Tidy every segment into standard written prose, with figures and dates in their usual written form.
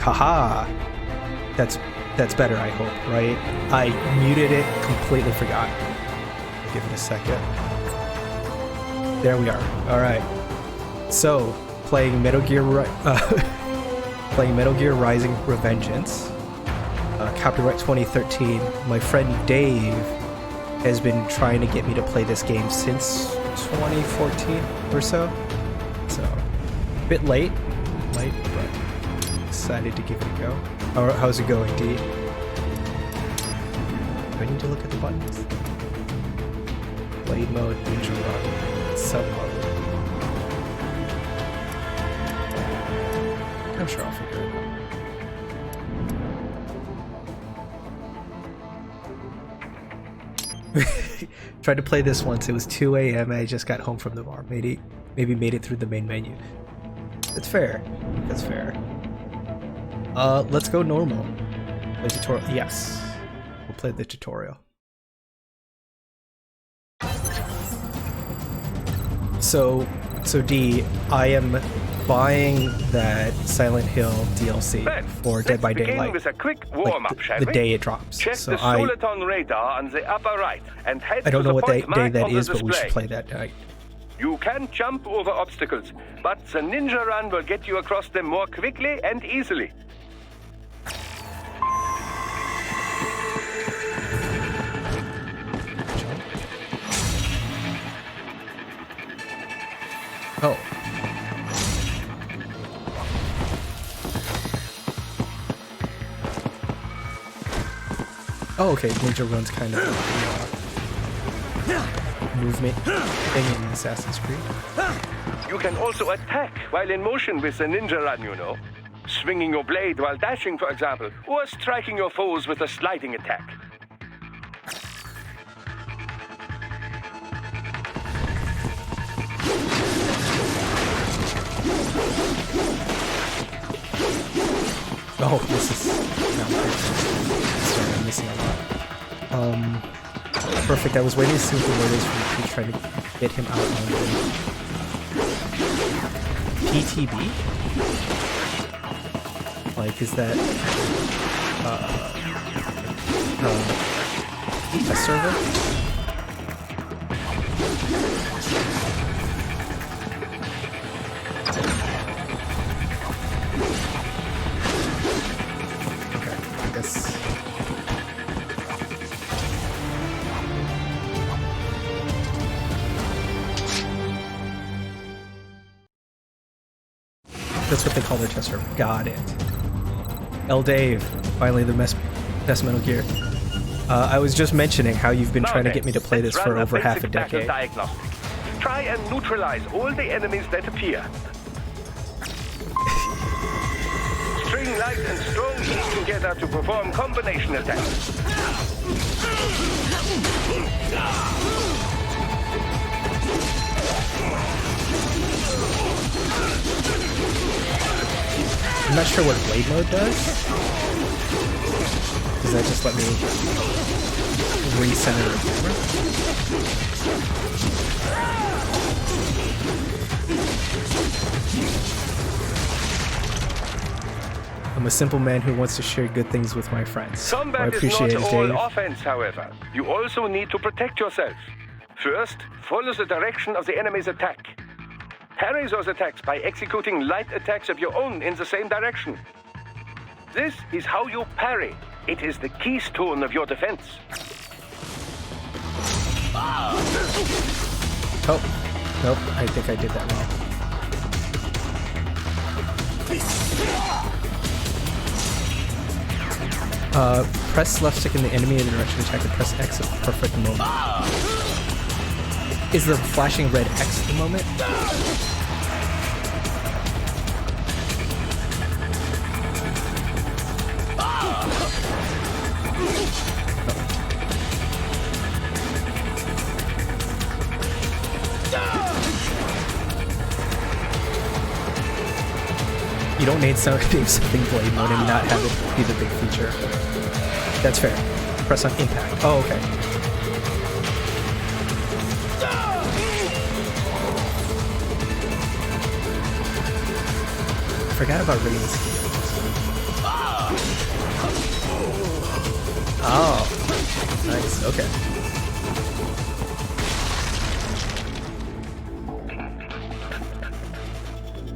Haha. That's better, I hope, right? I muted it, completely forgot. Give it a second. There we are. All right. So, playing Metal Gear Rising Revengeance, copyright 2013. My friend Dave has been trying to get me to play this game since 2014 or so. So, a bit late, but decided to give it a go. How's it going, D? Do I need to look at the buttons? Blade mode, ninja run, sub mode. I'm sure I'll figure it out. Tried to play this once. It was 2 a.m. I just got home from the bar. Maybe made it through the main menu. That's fair. That's fair. Let's go normal. The tutorial. Yes. We'll play the tutorial. So D, I am buying that Silent Hill DLC for Dead by Daylight. With a quick warm-up, like the day it drops. Check so the Soliton radar on the upper right and head I don't to know the what day point that on the is, but we should display. play that night. You can jump over obstacles, but the ninja run will get you across them more quickly and easily. Oh. Oh, okay. Ninja Run's kind of movement thing in Assassin's Creed. You can also attack while in motion with the ninja run, you know. Swinging your blade while dashing, for example, or striking your foes with a sliding attack. Oh, this is not perfect. Sorry, I'm missing a lot. Perfect. I was waiting to see what the word is for me trying to get him out on PTB? Like, is that a server? That's what they call their tester. Got it. L. Dave, finally the best Metal Gear. I was just mentioning how you've been trying to get me to play this for over half a decade. Try and neutralize all the enemies that appear. String light and strong heat together to perform combination attacks. I'm not sure what blade mode does. Does that just let me recenter the camera? I'm a simple man who wants to share good things with my friends. Combat I appreciate is not it, all Dave. offense, however. You also need to protect yourself. First, follow the direction of the enemy's attack. Parry those attacks by executing light attacks of your own in the same direction. This is how you parry. It is the keystone of your defense. Oh, nope, I think I did that wrong. Press left stick in the enemy in the direction of attack and press X at the perfect moment. Is the flashing red X the moment? You don't need something blade mode and not have it be the big feature. That's fair. Press on impact. Oh, okay. Forgot about rating skills. Nice. Okay.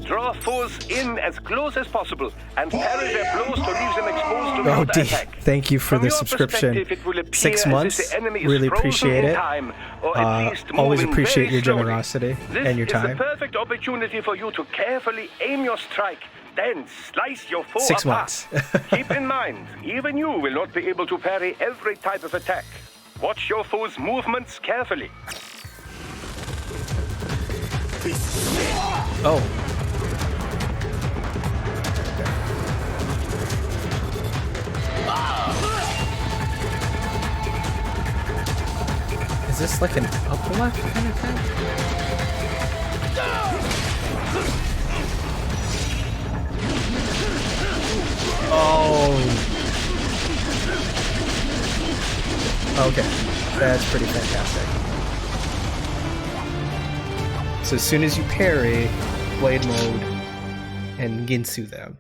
Draw foes in as close as possible and parry their blows to leave them exposed to Oh, counter D, attack. thank you for From the your subscription. perspective, it will appear 6 as if months. the enemy is Really frozen appreciate in it. time, or at least Always moving appreciate very your slowly. generosity This and your is time. the perfect opportunity for you to carefully aim your strike, then slice your foe 6 apart. months. Keep in mind, even you will not be able to parry every type of attack. Watch your foe's movements carefully. Oh. Is this like an up left kind of thing? Oh. Okay. That's pretty fantastic. So as soon as you parry, blade mode, and Ginsu them.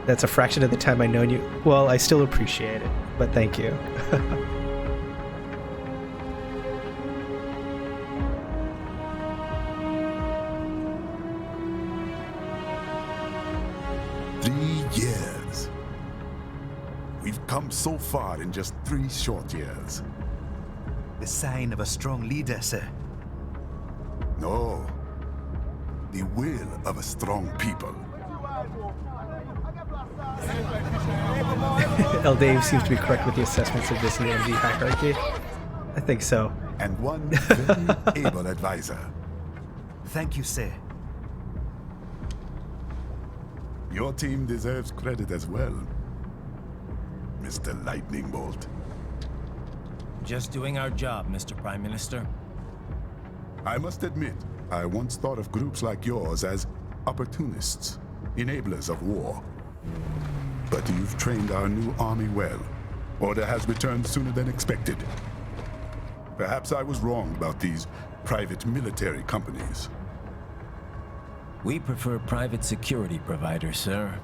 That's a fraction of the time I've known you. Well, I still appreciate it, but thank you. Years. We've come so far in just 3 short years. The sign of a strong leader, sir. No. The will of a strong people. El Dave seems to be correct with the assessments of this in the MV hierarchy. I think so. And one very able advisor. Thank you, sir. Your team deserves credit as well, Mr. Lightning Bolt. Just doing our job, Mr. Prime Minister. I must admit, I once thought of groups like yours as opportunists, enablers of war. But you've trained our new army well. Order has returned sooner than expected. Perhaps I was wrong about these private military companies. We prefer private security providers, sir.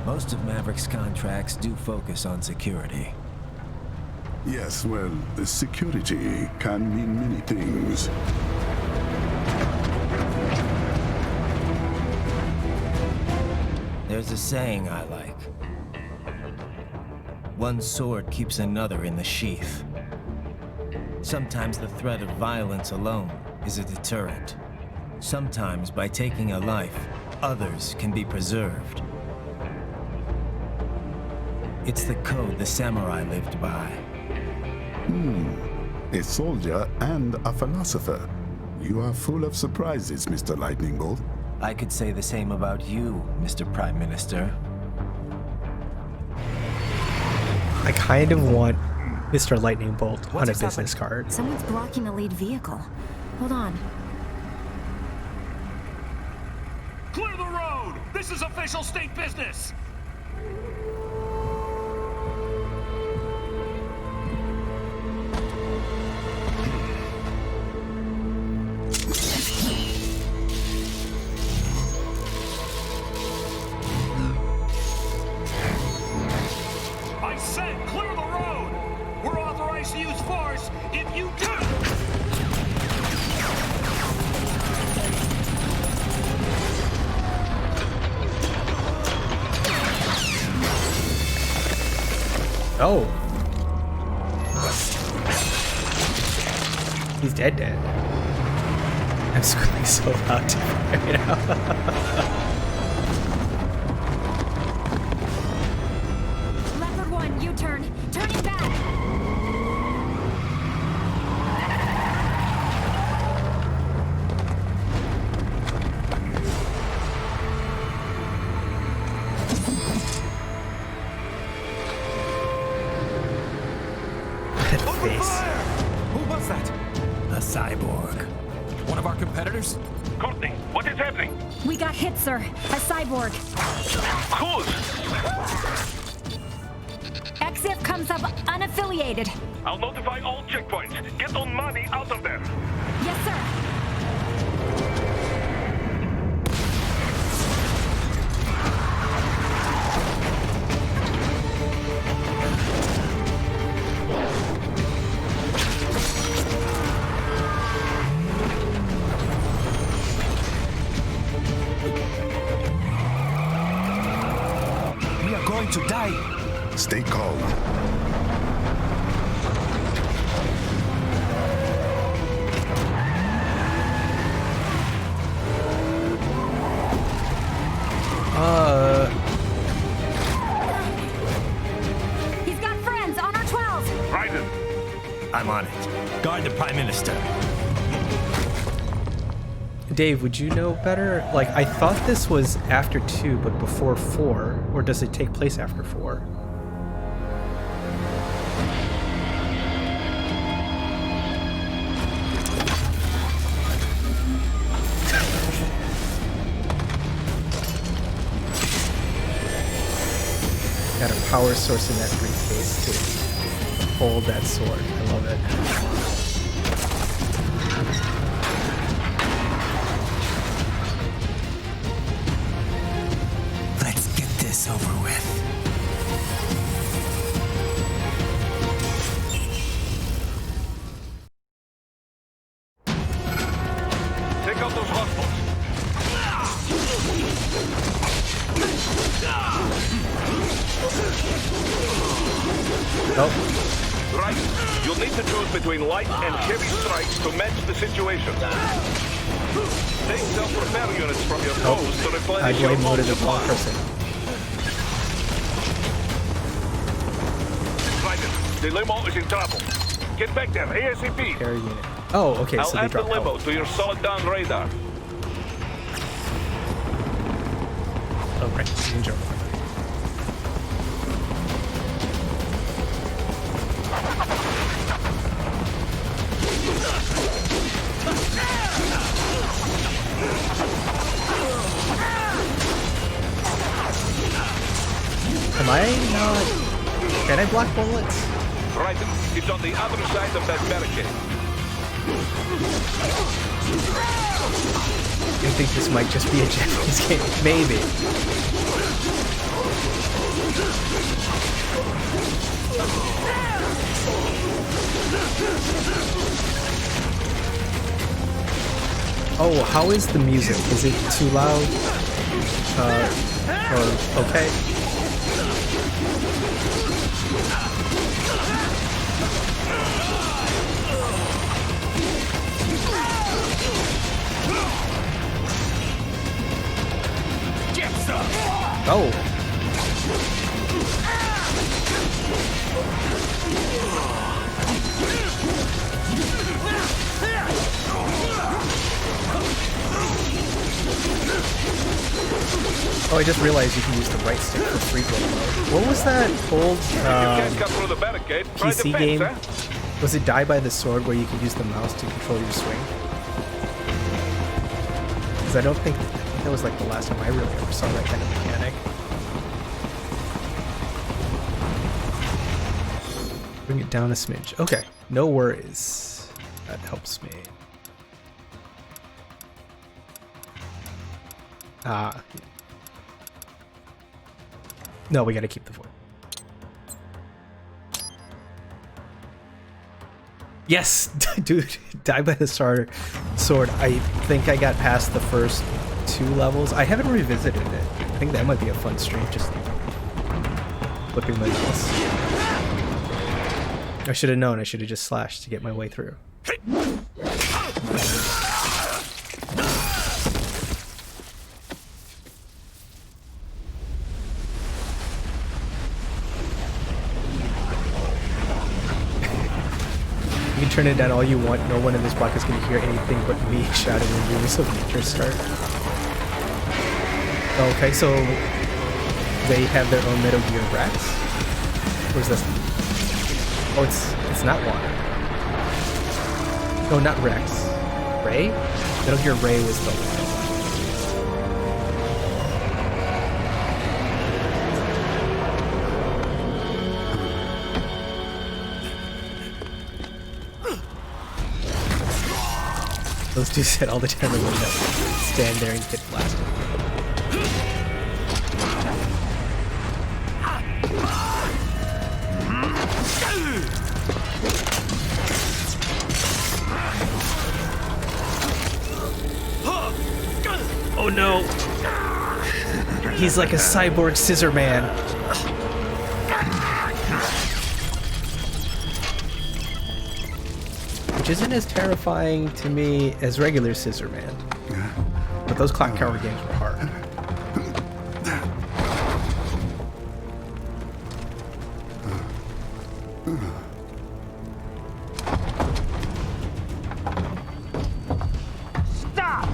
Most of Maverick's contracts do focus on security. Yes, well, security can mean many things. There's a saying I like. One sword keeps another in the sheath. Sometimes the threat of violence alone is a deterrent. Sometimes by taking a life, others can be preserved. It's the code the samurai lived by. A soldier and a philosopher. You are full of surprises, Mr. Lightning Bolt. I could say the same about you, Mr. Prime Minister. I kind of want Mr. Lightning Bolt on a just business happened? card. Someone's blocking the lead vehicle. Hold on. Clear the road! This is official state business! I said clear the road! We're authorized to use force if you do! Oh. He's dead. I'm screaming so loud right now. Leopard 1, U-turn. Turning back. Face. Who was that? A cyborg. One of our competitors? Courtney, what is happening? We got hit, sir. A cyborg. Cruz! EXIF comes up unaffiliated. I'll notify all checkpoints. Get on money out of there. Yes, sir. going to die. Stay calm. He's got friends on our 12s. Raiden, I'm on it. Guard the Prime Minister. Dave, would you know better? Like, I thought this was after 2, but before 4. Or does it take place after 4? Got a power source in that briefcase to hold that sword. I love it. Let's get this over with. take out those hostiles. Oh, Right. You'll need to choose between light and heavy strikes to match the situation. Take self-repair units from your foes to I replenish your blame own loaded the wrong supply. person. Raiden, the limo is in trouble. Get back there, ASAP. Air unit. Oh, okay, I'll so they add the dropped limo health. to your solid down radar. Oh, right. Ninja. Am I not... Can I block bullets? Raiden, it's on the other side of that barricade. I think this might just be a Japanese game. Maybe. Oh, how is the music? Is it too loud? Or okay? Oh. Oh, I just realized you can use the right stick for free roll mode. What was that old If you can't cut through the barricade, try PC the game? fence, Was it Die by the Sword where you could use the mouse to control your swing? Because I think that was like the last time I really ever saw that kind of mechanic. Bring it down a smidge. Okay, no worries. That helps me. No, we gotta keep the void. Yes, dude, Die by the Sword. I think I got past the first 2 levels. I haven't revisited it. I think that might be a fun stream, just flipping my mouse. I should have known. I should have just slashed to get my way through. You can turn it down all you want. No one in this block is going to hear anything but me shouting when rumors of nature start. Okay, so they have their own Metal Gear Rex? Where's this? Oh, it's not water. No, not Rex. Ray? Metal Gear Ray was the one. Those two said all the time they would stand there and get blasted. Oh no! He's like a cyborg scissor man. isn't as terrifying to me as regular Scissor Man. But those Clock Tower games were hard. Stop!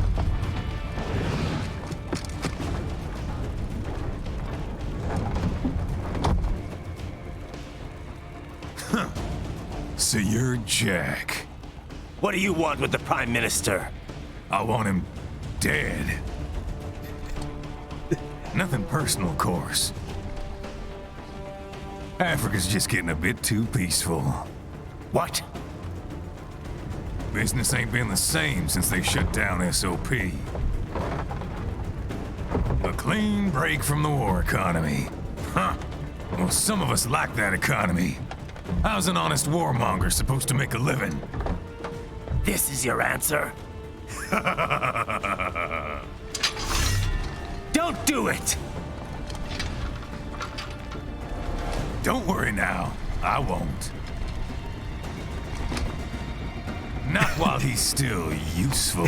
So you're Jack. What do you want with the Prime Minister? I want him dead. Nothing personal, of course. Africa's just getting a bit too peaceful. What? Business ain't been the same since they shut down SOP. A clean break from the war economy. Huh. Well, some of us like that economy. How's an honest warmonger supposed to make a living? This is your answer? Don't do it! Don't worry now. I won't. Not while he's still useful.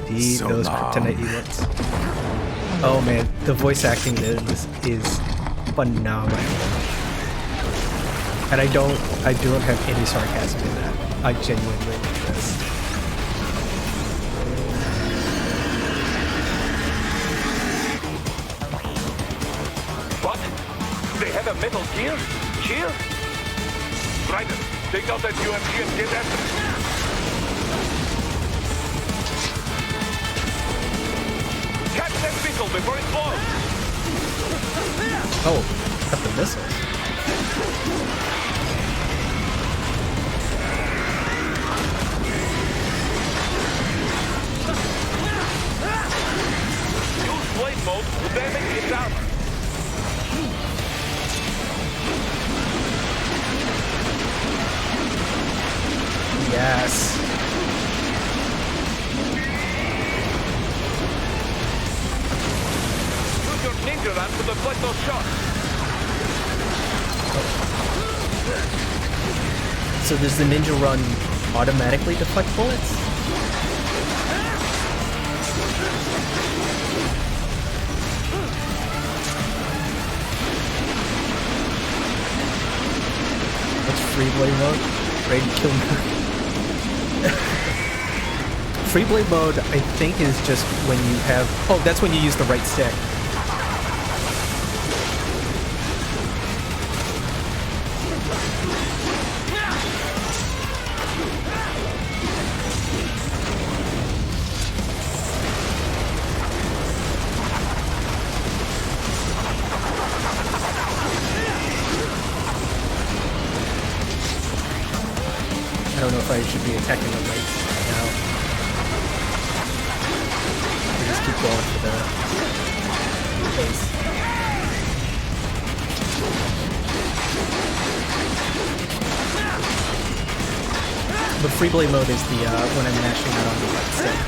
Indeed, So those long. kryptonite emotes. Oh man, the voice acting is phenomenal. And I don't have any sarcasm in that. I genuinely like this. What? They have a metal gear? Here? Ryder, take out that UMG and get after it. Catch that missile before it blows! Oh, got the missiles. Use blade mode to damage its armor. Yes. Use your ninja run to deflect those shots. So does the ninja run automatically deflect bullets? What's free blade mode? Ready to kill me. Free blade mode, I think, is just when you have... Oh, that's when you use the right stick. I don't know if I should be attacking the right now. We just keep going for the base. The free blade mode is the when I'm mashing it on the right stick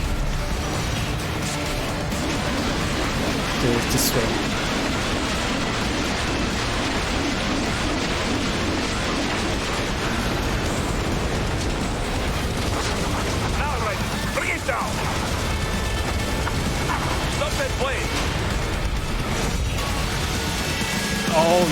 to swing. Now, Ryder, bring it down! Stop that blade! Oh,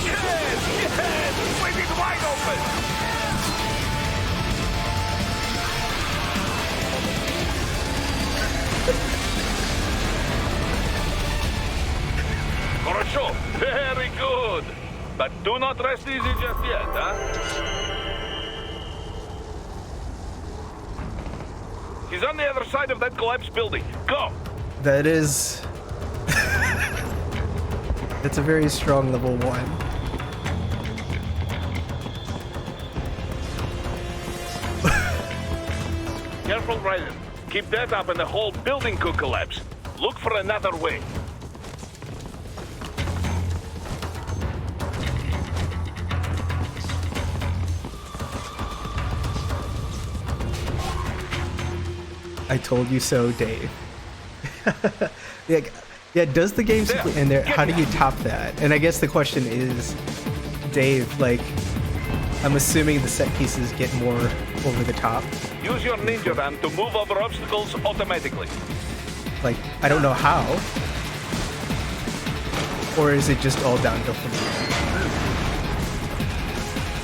Yes! Sweep it wide open! Хорошо. Very good. But do not rest easy just yet, huh? He's on the other side of that collapsed building. Go! that is... That's a very strong level 1. Careful, Ryder. Keep that up and the whole building could collapse. Look for another way. I told you so, Dave. Yeah, does the game simply end there? How do you top that? And I guess the question is, Dave, like, I'm assuming the set pieces get more over the top. Use your ninja van to move over obstacles automatically. Like, I don't know how. Or is it just all downhill from here?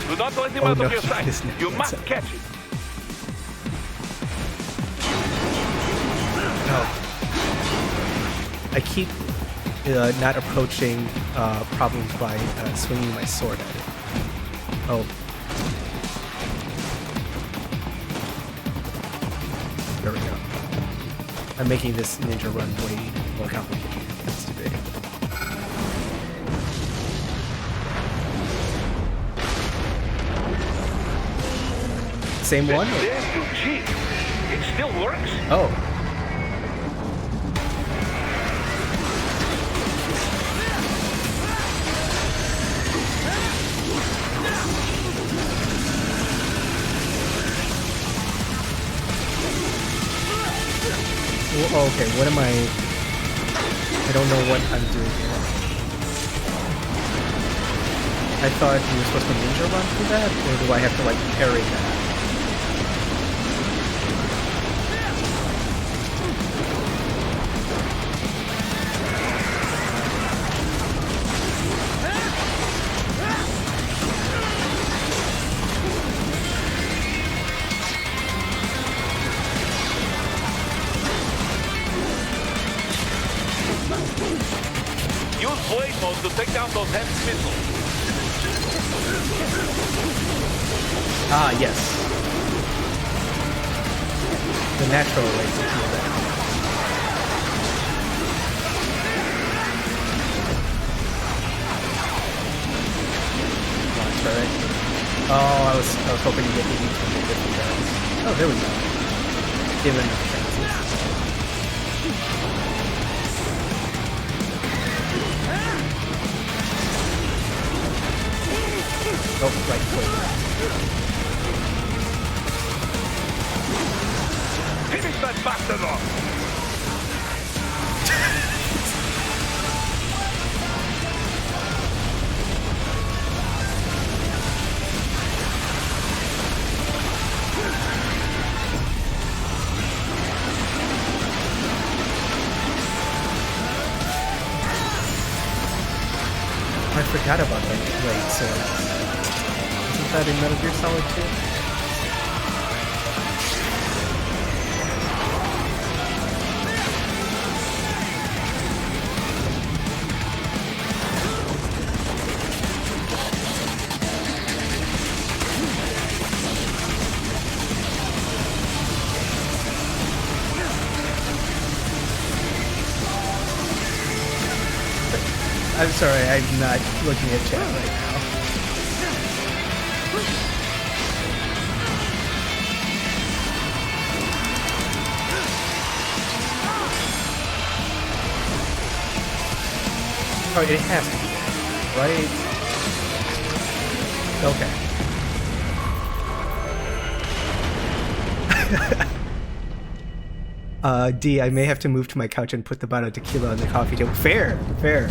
Do not let him Oh, out no, of your he sight. isn't. You That's must okay. catch it. No. I keep not approaching problems by swinging my sword at it. Oh. There we go. I'm making this ninja run way more complicated than it needs to be. Same one? or- There's your cheat. It still works. Oh. Well, okay, what am I don't know what I'm doing here. I thought you were supposed to ninja run through that, or do I have to, like, parry that? Use blade mode to take down those heavy missiles. Ah, yes. The natural way to do that. Launch turret. Oh, I was hoping to get 80 from the different guns. Oh, there we go. Give it enough chances. Oh, right foot. Finish that bastard off. I forgot about the blade swords. Isn't that in Metal Gear Solid 2? I'm sorry, I'm not looking at chat right now. Oh, it has to be there, right? Okay. D, I may have to move to my couch and put the bottle of tequila on the coffee table. Fair, fair.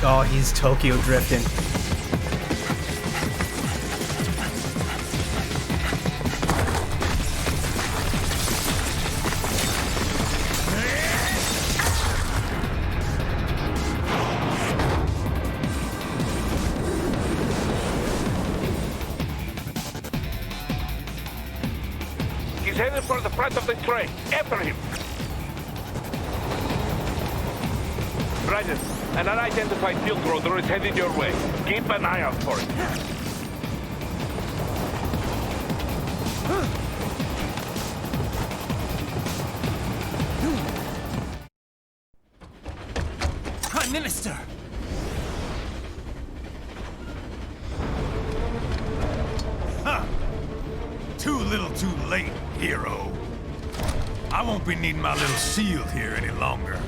Oh, he's Tokyo drifting. He's headed for the front of the train. After him. Bryden, an unidentified field roader is headed your way. Keep an eye out for it. Canister! Huh. Too little too late, hero. I won't be needing my little shield here any longer.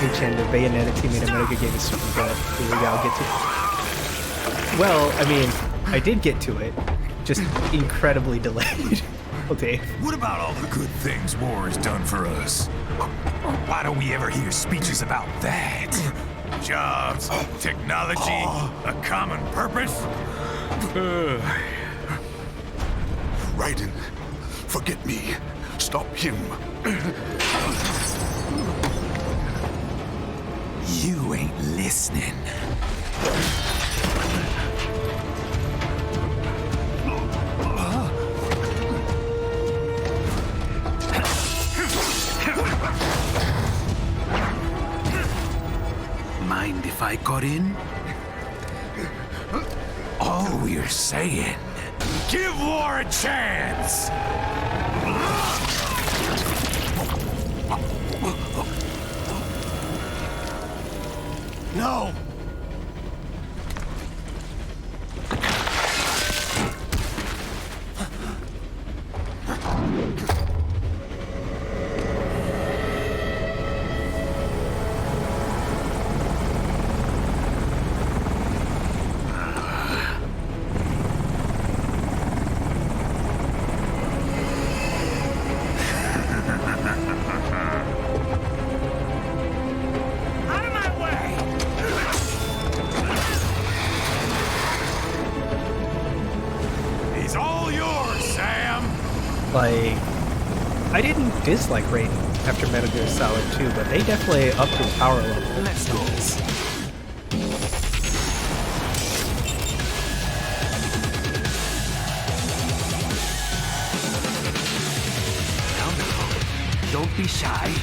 Hey, the Bayonetta team made a Metal Gear game is super good. Here we go, I'll get to it. Well, I mean, I did get to it. Just incredibly delayed. Oh, Dave. What about all the good things war has done for us? Why don't we ever hear speeches about that? Jobs, technology, a common purpose? Raiden, forget me. Stop him. You ain't listening. Mind if I got in? All we're saying, give war a chance! No! Like, I didn't dislike Raiden after Metal Gear Solid 2, but they definitely upped his power level. Let's go. Now, don't be shy.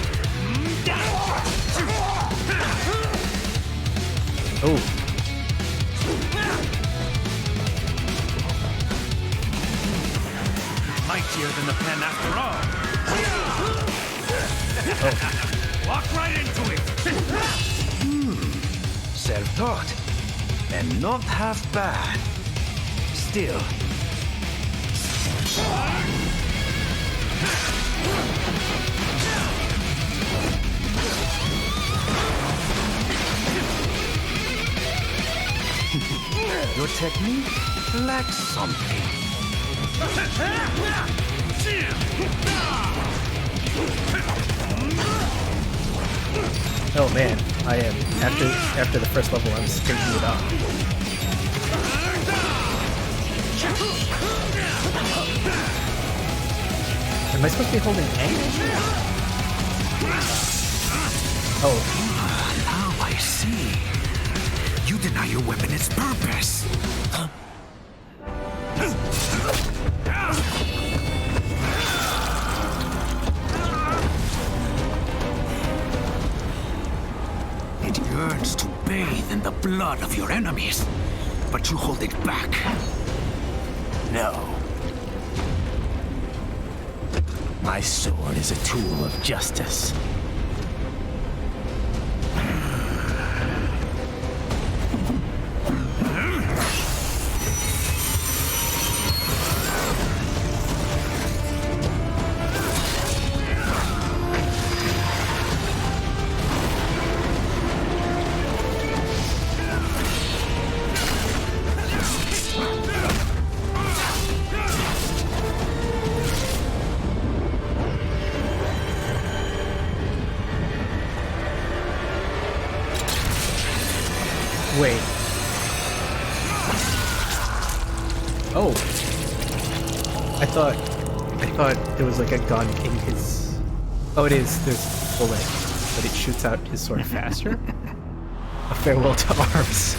Oh. Mightier than the pen after all. Walk right into it. Self-taught. And not half bad. Still. Your technique lacks something. Oh man, I am after the first level I'm straightening it up. Am I supposed to be holding A? Oh. Now I see. You deny your weapon its purpose. It yearns to bathe in the blood of your enemies, but you hold it back. No. My sword is a tool of justice. Wait. Oh. I thought there was like a gun in his... Oh, it is. There's a bullet, but it shoots out his sword faster. A farewell to arms.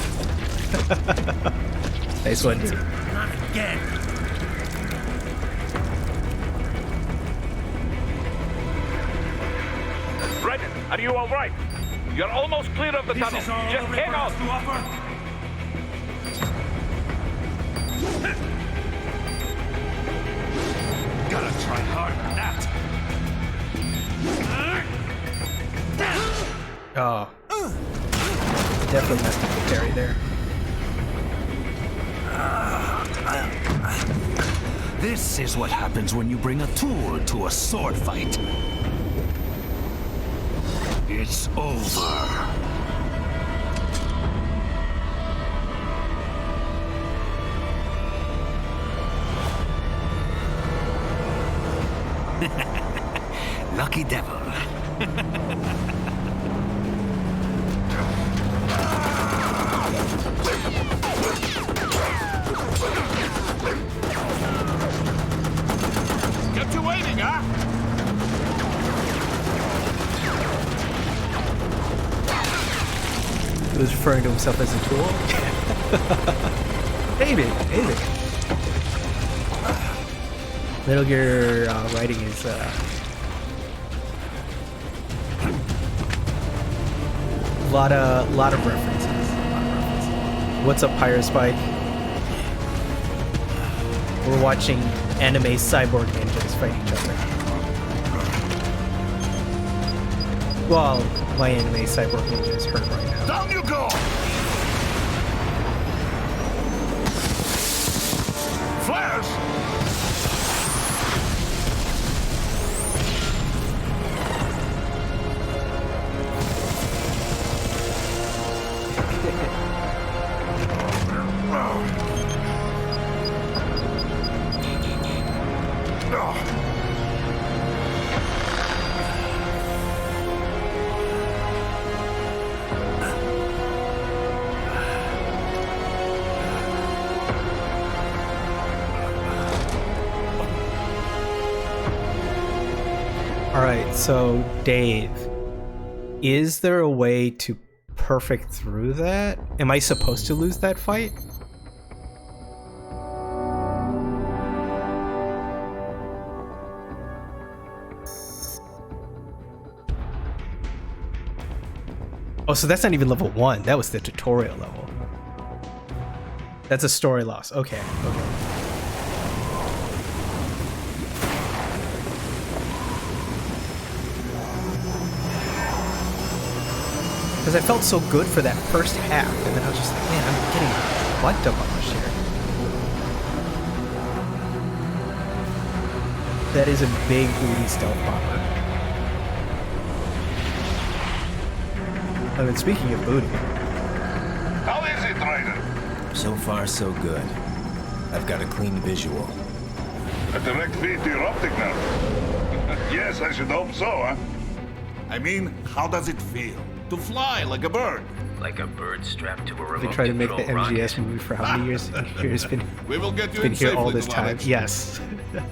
Nice one, dude. Not again. Raiden, are you all right? You're almost clear of the This tunnel. is all Just the hang river on. has to offer. Gotta try harder than that. Oh. Definitely messed up the parry there. This is what happens when you bring a tool to a sword fight. It's over. Lucky devil. Kept you waiting, huh? He was referring to himself as a tool. Maybe. Metal Gear writing is a lot of references. What's up, Pyro Spike? We're watching anime cyborg ninjas fight each other. Well, my anime cyborg ninja is hurt right now. Down you go! Flares! Alright, so Dave, is there a way to perfect through that? Am I supposed to lose that fight? Oh, so that's not even level 1. That was the tutorial level. That's a story loss. Okay. Because I felt so good for that first half, and then I was just like, man, I'm getting butt demolished here. That is a big booty stealth bomber. I mean, speaking of booty. How is it, Ryder? So far, so good. I've got a clean visual. A direct feed to your optic now. Yes, I should hope so, huh? I mean, how does it feel? To fly like a bird? Like a bird strapped to a remote They tried to make the control MGS rocket. movie for how many years? It's been, We will get you been in here safely all this to time. Alex. Yes.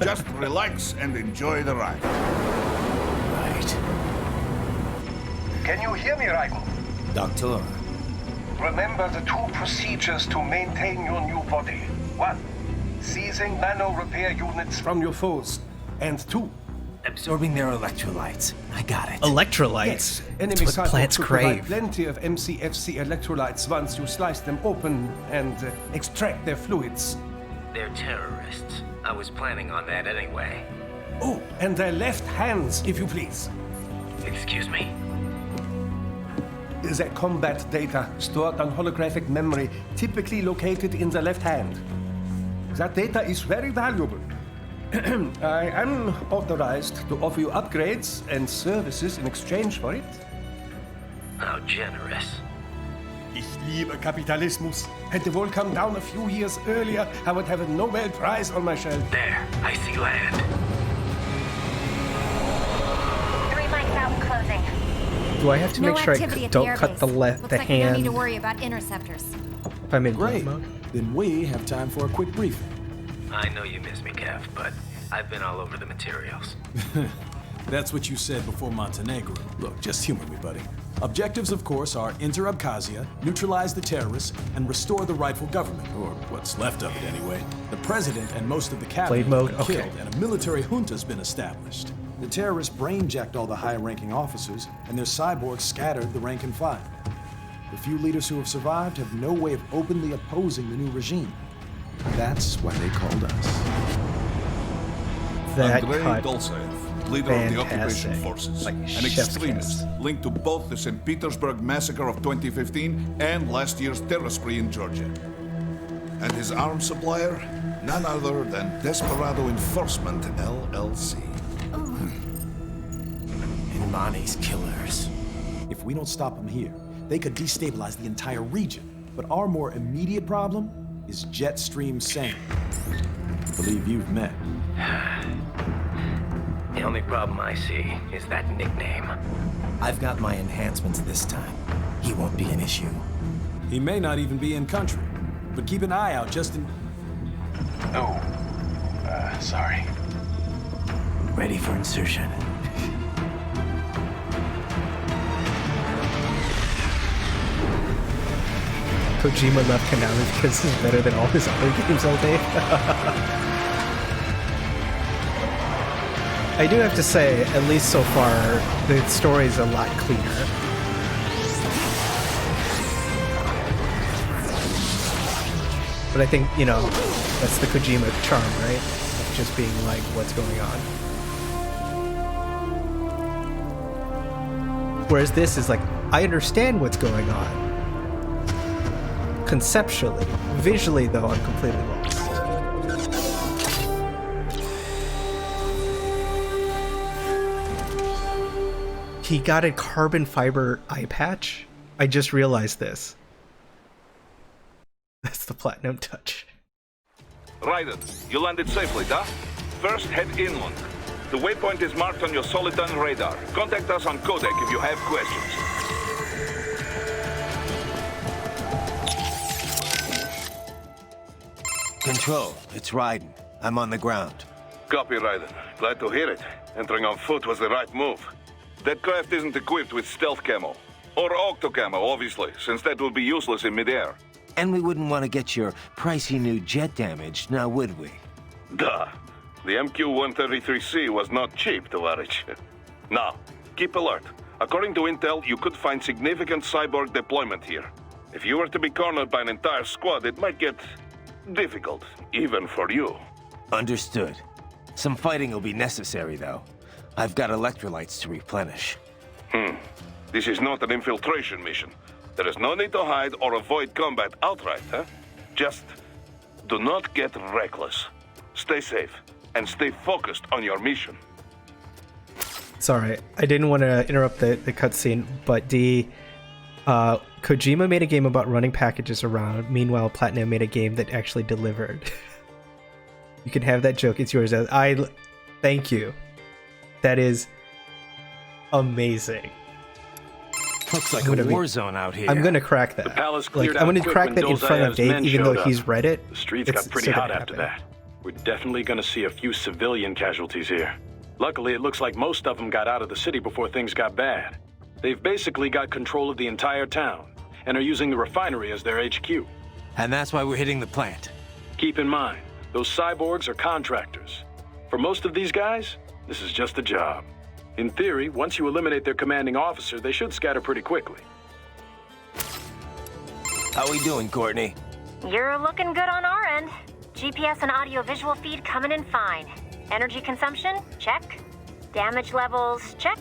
Just relax and enjoy the ride. Right. Can you hear me, Raiden? Doctor. Remember the 2 procedures to maintain your new body. 1. Seizing nano repair units from your foes. And 2. Absorbing their electrolytes. I got it. Electrolytes. Enemy That's what plants cyborgs will provide crave. plenty of MCFC electrolytes once you slice them open and extract their fluids. They're terrorists. I was planning on that anyway. Oh, and their left hands, if you please. Excuse me? The combat data stored on holographic memory, typically located in the left hand. That data is very valuable. I am authorized to offer you upgrades and services in exchange for it. How generous. Ich liebe Kapitalismus. Had the war come down a few years earlier, I would have a Nobel Prize on my shelf. There, I see land. 3 mics out and closing. Do I have to No make sure activity I at the don't cut the airbase. left, Looks the like we don't need hand to worry about interceptors. if I'm in Great. mode? Then we have time for a quick briefing. I know you miss me, Kev, but I've been all over the materials. That's what you said before Montenegro. Look, just humor me, buddy. Objectives, of course, are enter Abkhazia, neutralize the terrorists, and restore the rightful government, or what's left of it anyway. The president and most of the cabinet Blade mode? have been Okay. killed, and a military junta's been established. The terrorists brain-jacked all the high-ranking officers, and their cyborgs scattered the rank and file. The few leaders who have survived have no way of openly opposing the new regime. That's why they called us. That Andrei cut. Dolzaev, leader of the Fantastic. occupation forces, Like an chef's extremist kiss. linked to both the St. Petersburg massacre of 2015 and last year's terror spree in Georgia. And his arms supplier? None other than Desperado Enforcement, LLC. Imani's killers. If we don't stop them here, they could destabilize the entire region. But our more immediate problem is Jetstream Sane. I believe you've met. The only problem I see is that nickname. I've got my enhancements this time. He won't be an issue. He may not even be in country, but keep an eye out just in... Oh, sorry. Ready for insertion. Kojima left Konami because it's better than all his other games all day. I do have to say, at least so far, the story's a lot cleaner. But I think, you know, that's the Kojima charm, right? Of just being like, what's going on. Whereas this is like, I understand what's going on. Conceptually. Visually, though, I'm completely lost. He got a carbon fiber eye patch? I just realized this. That's the platinum touch. Raiden, you landed safely, da? First, head inland. The waypoint is marked on your Soliton radar. Contact us on Codec if you have questions. Control, it's Raiden. I'm on the ground. Copy, Raiden. Glad to hear it. Entering on foot was the right move. That craft isn't equipped with stealth camo. Or octo camo, obviously, since that would be useless in midair. And we wouldn't want to get your pricey new jet damaged, now would we? Duh. The MQ-133C was not cheap, Tovarich. Now, keep alert. According to intel, you could find significant cyborg deployment here. If you were to be cornered by an entire squad, it might get difficult, even for you. Understood. Some fighting will be necessary, though. I've got electrolytes to replenish. This is not an infiltration mission. There is no need to hide or avoid combat outright, huh? Just do not get reckless. Stay safe and stay focused on your mission. Sorry, I didn't want to interrupt the cutscene, but Kojima made a game about running packages around. Meanwhile, Platinum made a game that actually delivered. You can have that joke. It's yours. Thank you. That is amazing. Looks like a war zone out here. I'm gonna crack that. The palace Like, cleared I'm gonna out quick crack when that in front of Dolzaev's Dave, men even though showed up. he's read it. The streets It's got pretty still hot gonna after happen. that. We're definitely gonna see a few civilian casualties here. Luckily, it looks like most of them got out of the city before things got bad. They've basically got control of the entire town, and are using the refinery as their HQ. And that's why we're hitting the plant. Keep in mind, those cyborgs are contractors. For most of these guys, this is just a job. In theory, once you eliminate their commanding officer, they should scatter pretty quickly. How we doing, Courtney? You're looking good on our end. GPS and audio-visual feed coming in fine. Energy consumption? Check. Damage levels? Check.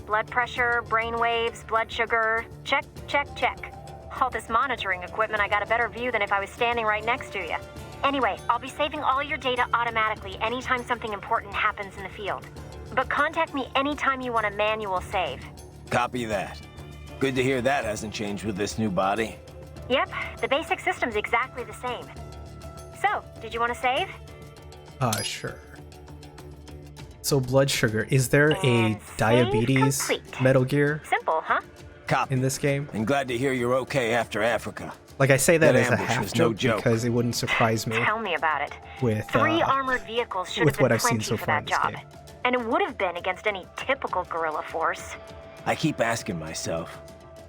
Blood pressure, brain waves, blood sugar? Check, check, check. All this monitoring equipment, I got a better view than if I was standing right next to you. Anyway, I'll be saving all your data automatically anytime something important happens in the field. But contact me anytime you want a manual save. Copy that. Good to hear that hasn't changed with this new body. Yep, the basic system's exactly the same. So, did you want to save? Sure. So blood sugar, is there a And diabetes save complete. Metal Gear Simple, huh? Copy. in this game? And glad to hear you're okay after Africa. Like, I say that That as a ambush half was no joke joke. because it wouldn't surprise me Tell me about it. with 3 armored vehicles should have with been what I've seen plenty so for far that in this job. game. And it would have been against any typical guerrilla force. I keep asking myself,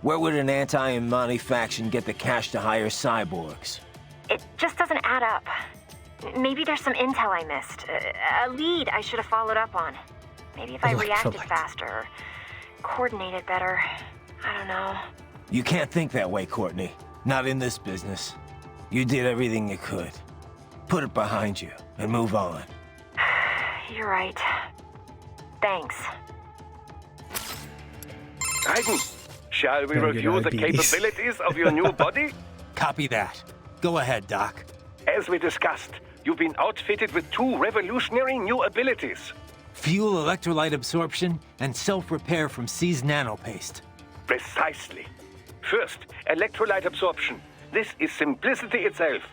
where would an anti-Imani faction get the cash to hire cyborgs? It just doesn't add up. Maybe there's some intel I missed. A lead I should have followed up on. Maybe if I reacted Electrolyte. faster or coordinated better. I don't know. You can't think that way, Courtney. Not in this business. You did everything you could. Put it behind you and move on. You're right. Thanks. Raiden, shall we Gonna get review the IDs. capabilities of your new body? Copy that. Go ahead, Doc. As we discussed, you've been outfitted with 2 revolutionary new abilities. Fuel electrolyte absorption and self-repair from C's nanopaste. Precisely. First, electrolyte absorption. This is simplicity itself.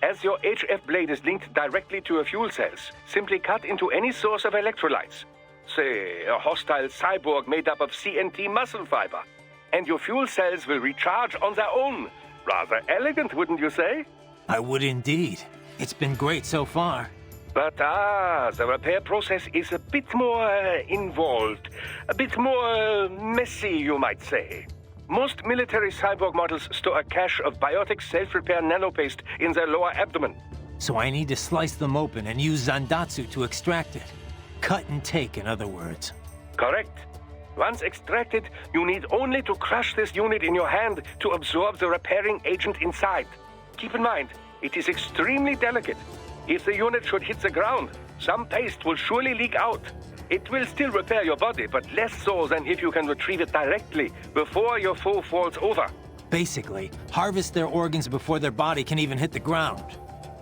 As your HF blade is linked directly to your fuel cells, simply cut into any source of electrolytes. Say, a hostile cyborg made up of CNT muscle fiber. And your fuel cells will recharge on their own. Rather elegant, wouldn't you say? I would indeed. It's been great so far. But the repair process is a bit more involved. A bit more messy, you might say. Most military cyborg models store a cache of biotic self-repair nanopaste in their lower abdomen. So I need to slice them open and use Zandatsu to extract it. Cut and take, in other words. Correct. Once extracted, you need only to crush this unit in your hand to absorb the repairing agent inside. Keep in mind, it is extremely delicate. If the unit should hit the ground, some paste will surely leak out. It will still repair your body, but less so than if you can retrieve it directly before your foe falls over. Basically, harvest their organs before their body can even hit the ground.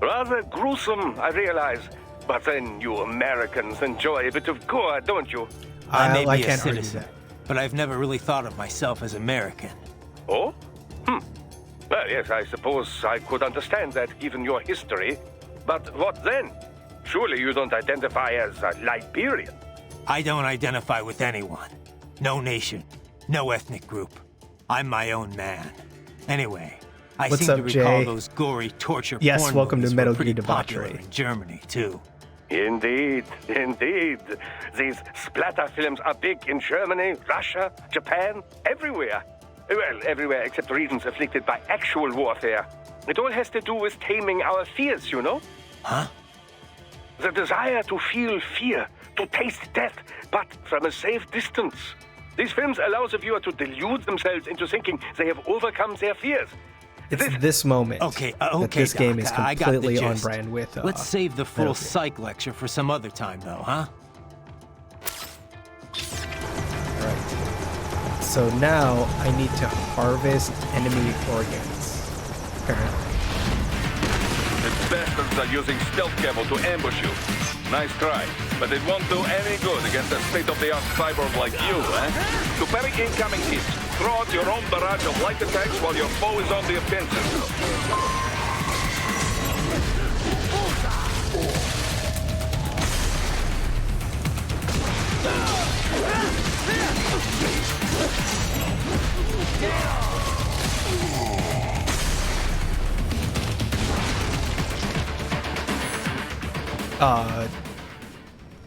Rather gruesome, I realize. But then you Americans enjoy a bit of gore, don't you? I may be a can't argue citizen, that. but I've never really thought of myself as American. Oh? Well, yes, I suppose I could understand that given your history. But what then? Surely you don't identify as a Liberian. I don't identify with anyone. No nation, no ethnic group. I'm my own man. Anyway, I What's seem up, to recall Jay? those gory torture Yes, porn welcome to movies Metal were pretty Gear popular Debauchery. in Germany, too. Indeed, indeed. These splatter films are big in Germany, Russia, Japan, everywhere. Well, everywhere except regions afflicted by actual warfare. It all has to do with taming our fears, you know? Huh? The desire to feel fear, to taste death, but from a safe distance. These films allow the viewer to delude themselves into thinking they have overcome their fears. It's this moment Okay, that this game Doc, is I got the completely on gist. brand with. Let's save the full Metal Gear. psych lecture for some other time, though, huh? Right. So now I need to harvest enemy organs. Apparently. The bastards are using stealth camo to ambush you. Nice try, but it won't do any good against a state-of-the-art cyborg like you, eh? To parry incoming hits, throw out your own barrage of light attacks while your foe is on the offensive.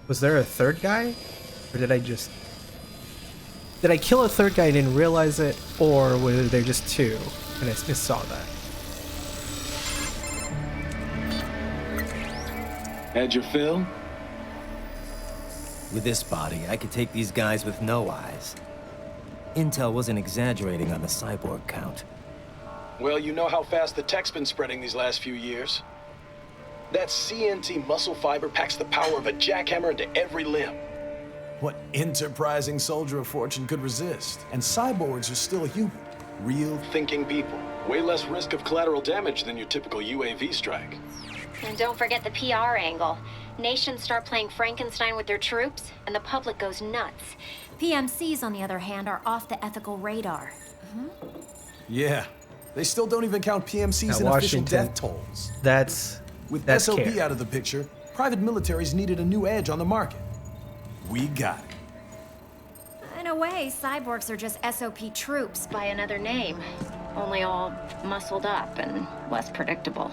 Was there a third guy? Or did I kill a third guy and didn't realize it? Or were there just 2? And I just saw that. Had your fill? With this body, I could take these guys with no eyes. Intel wasn't exaggerating on the cyborg count. Well, you know how fast the tech's been spreading these last few years. That CNT muscle fiber packs the power of a jackhammer into every limb. What enterprising soldier of fortune could resist? And cyborgs are still human. Real thinking people. Way less risk of collateral damage than your typical UAV strike. And don't forget the PR angle. Nations start playing Frankenstein with their troops, and the public goes nuts. PMCs, on the other hand, are off the ethical radar. Yeah. They still don't even count PMCs Now, in official Washington, death tolls. That's SOP care. out of the picture, private militaries needed a new edge on the market. We got it. In a way, cyborgs are just SOP troops by another name. Only all muscled up and less predictable.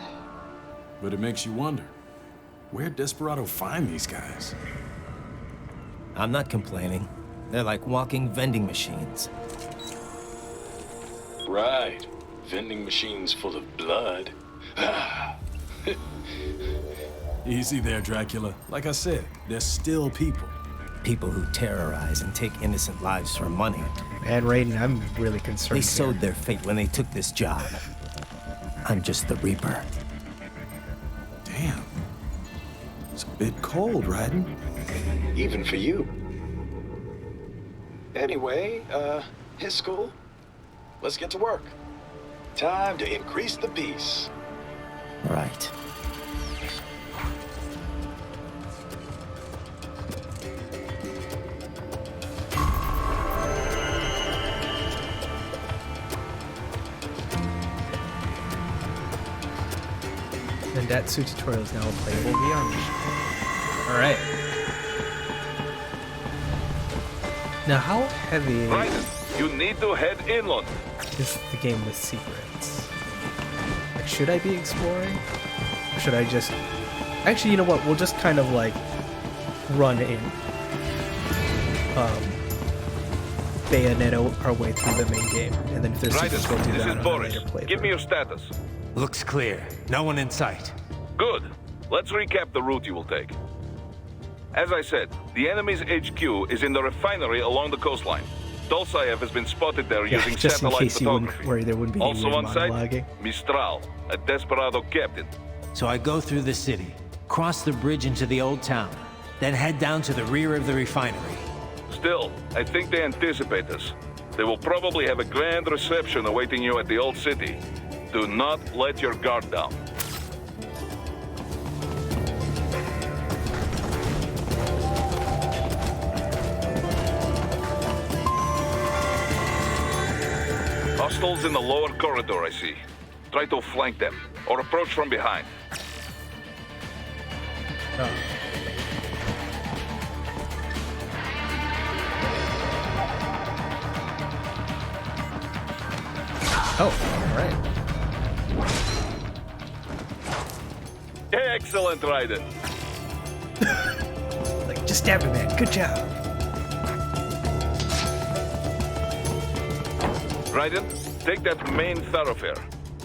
But it makes you wonder, where'd Desperado find these guys? I'm not complaining. They're like walking vending machines. Right. Vending machines full of blood. Easy there, Dracula. Like I said, they're still people. People who terrorize and take innocent lives for money. And Raiden, I'm really concerned. They here. sowed their fate when they took this job. I'm just the Reaper. Damn. It's a bit cold, Raiden. Even for you. Anyway, his school? Let's get to work. Time to increase the peace. Right. And Datsu tutorial is now a playable VR mission. Alright. Now, how heavy Right, you need to head inland. is the game with secrets? Like, should I be exploring? Or should I just... Actually, you know what? We'll just kind of, like, run in. Bayonetta our way through the main game. And then if there's Right, secrets, we'll do this that is on a Boris. later playthrough. Give me your status. Looks clear. No one in sight. Good. Let's recap the route you will take. As I said, the enemy's HQ is in the refinery along the coastline. Dolsaev has been spotted there using just in satellite case you wouldn't photography. worry, there wouldn't be any Also weird on site, monologuing. Mistral, a desperado captain. So I go through the city, cross the bridge into the old town, then head down to the rear of the refinery. Still, I think they anticipate us. They will probably have a grand reception awaiting you at the old city. Do not let your guard down. Hostiles in the lower corridor, I see. Try to flank them, or approach from behind. Oh, alright. Excellent, Raiden. Like, just stab him, man. Good job. Raiden, take that main thoroughfare.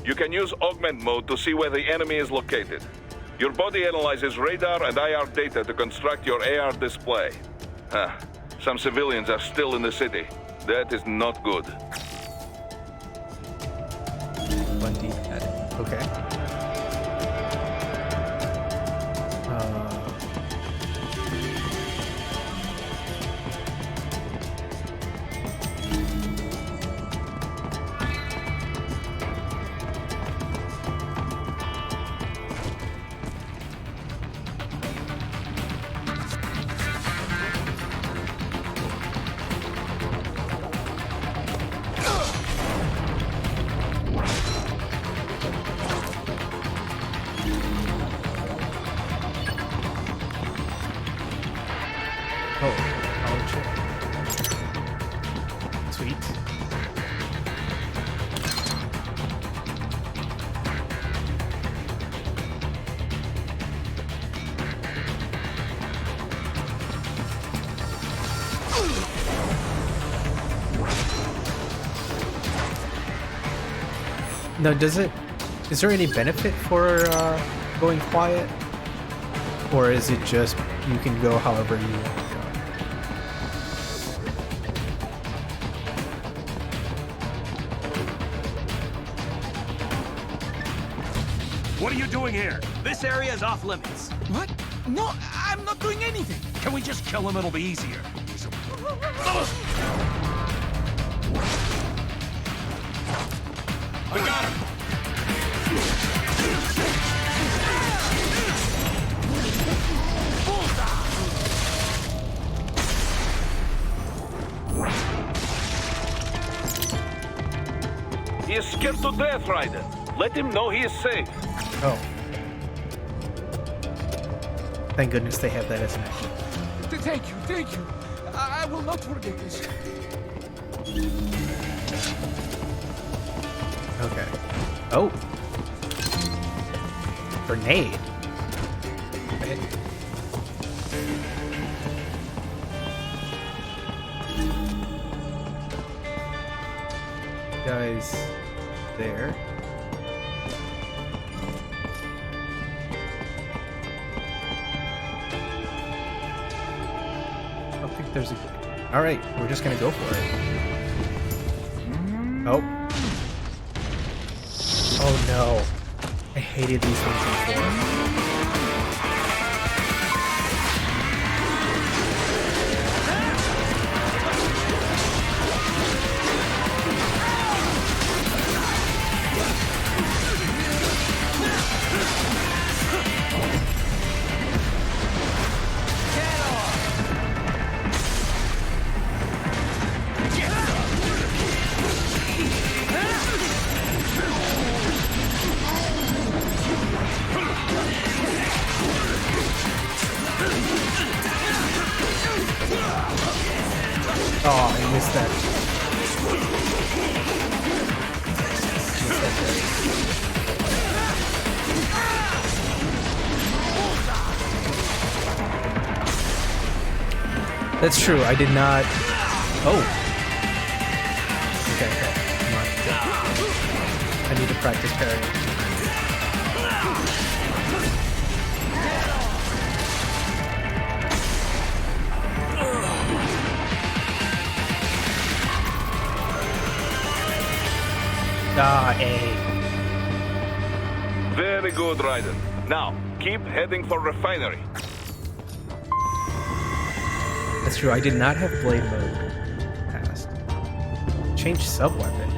You can use augment mode to see where the enemy is located. Your body analyzes radar and IR data to construct your AR display. Some civilians are still in the city. That is not good. 1D. Okay. Sweet. Now, is there any benefit for going quiet? Or is it just you can go however you want to go? What are you doing here? This area is off limits. What? No, I'm not doing anything. Can we just kill him? It'll be easier. I got him! He is scared to death, Raiden. Let him know he is safe. Oh. Thank goodness they have that as an action. Thank you. I will not forget this. Okay. Oh. Grenade. Okay. Guys, there. I don't think there's a... Alright, we're just gonna go for it. Oh. Oh no. I hated these things before. Missed that. That's true. I did not. Oh. Okay. Come on. I need to practice parrying. Ah, A. Very good, Raiden. Now, keep heading for refinery. That's true. I did not have blade mode passed. Change sub-weapon.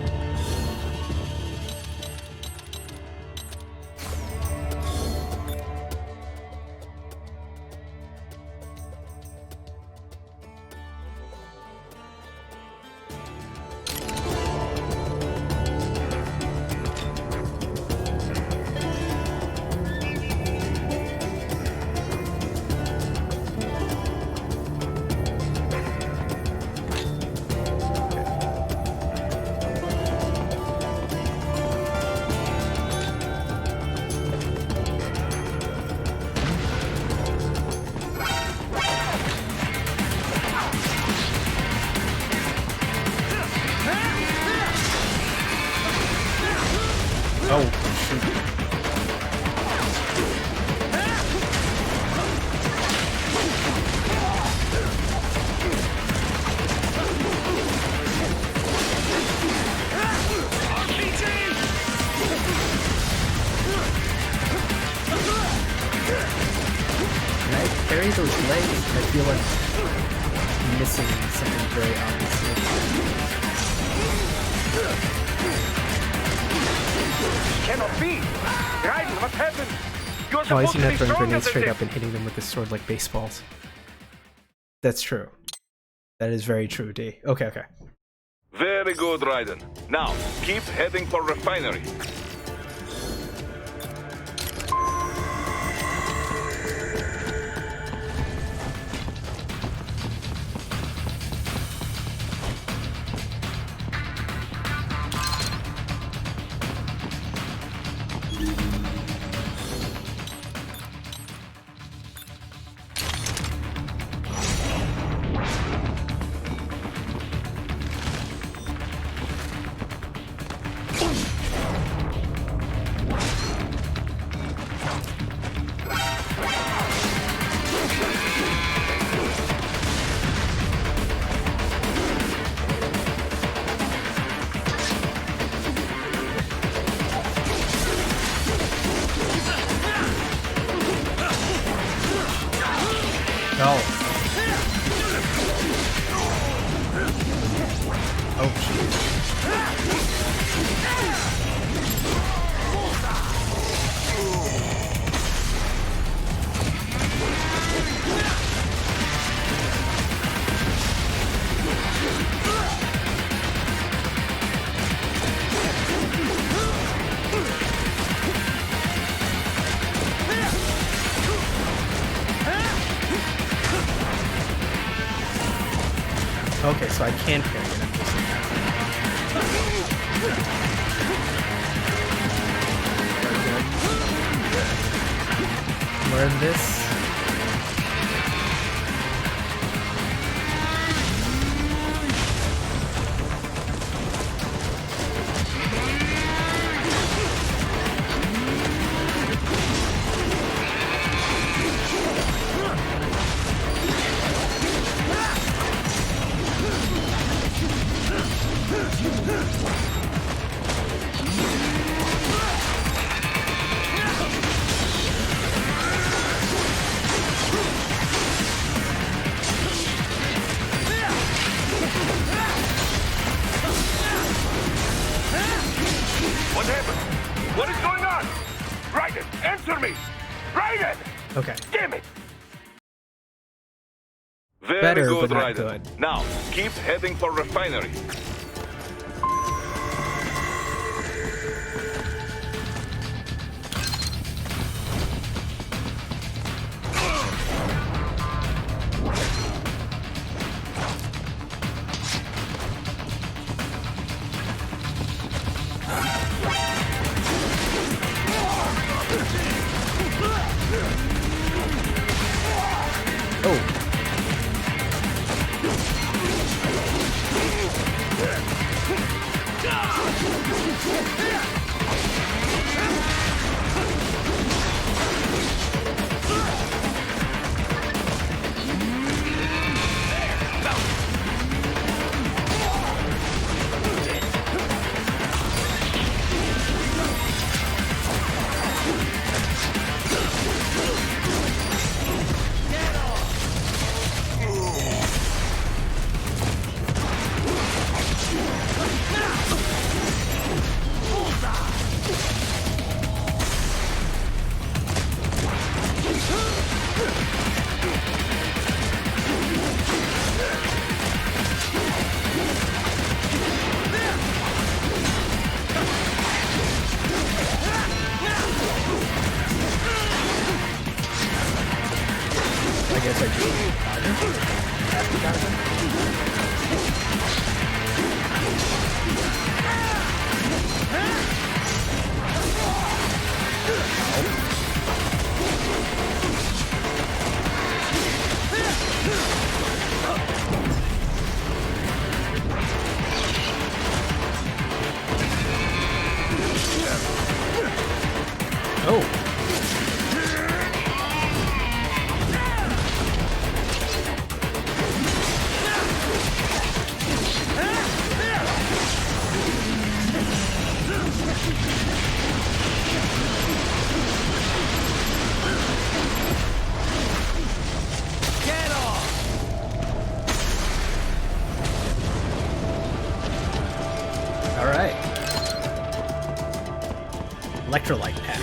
Oh, shoot. Can I carry those legs? I feel like I'm missing something very obvious here. Cannot be! Raiden, what happened? You're Oh, I supposed seem to to be have been stronger grenades than straight this. up and hitting them with the sword like baseballs. That's true. That is very true, D. Okay. Very good, Raiden. Now, keep heading for refinery. No. Oh, jeez. Okay, so I can parry it. I'm just learn this. What happened? What is going on? Raiden, answer me! Raiden! Okay. Damn it! Very Better, good, but not Raiden. good. Now, keep heading for refinery. Oh. I guess I Oh. Alright. Electrolyte pack.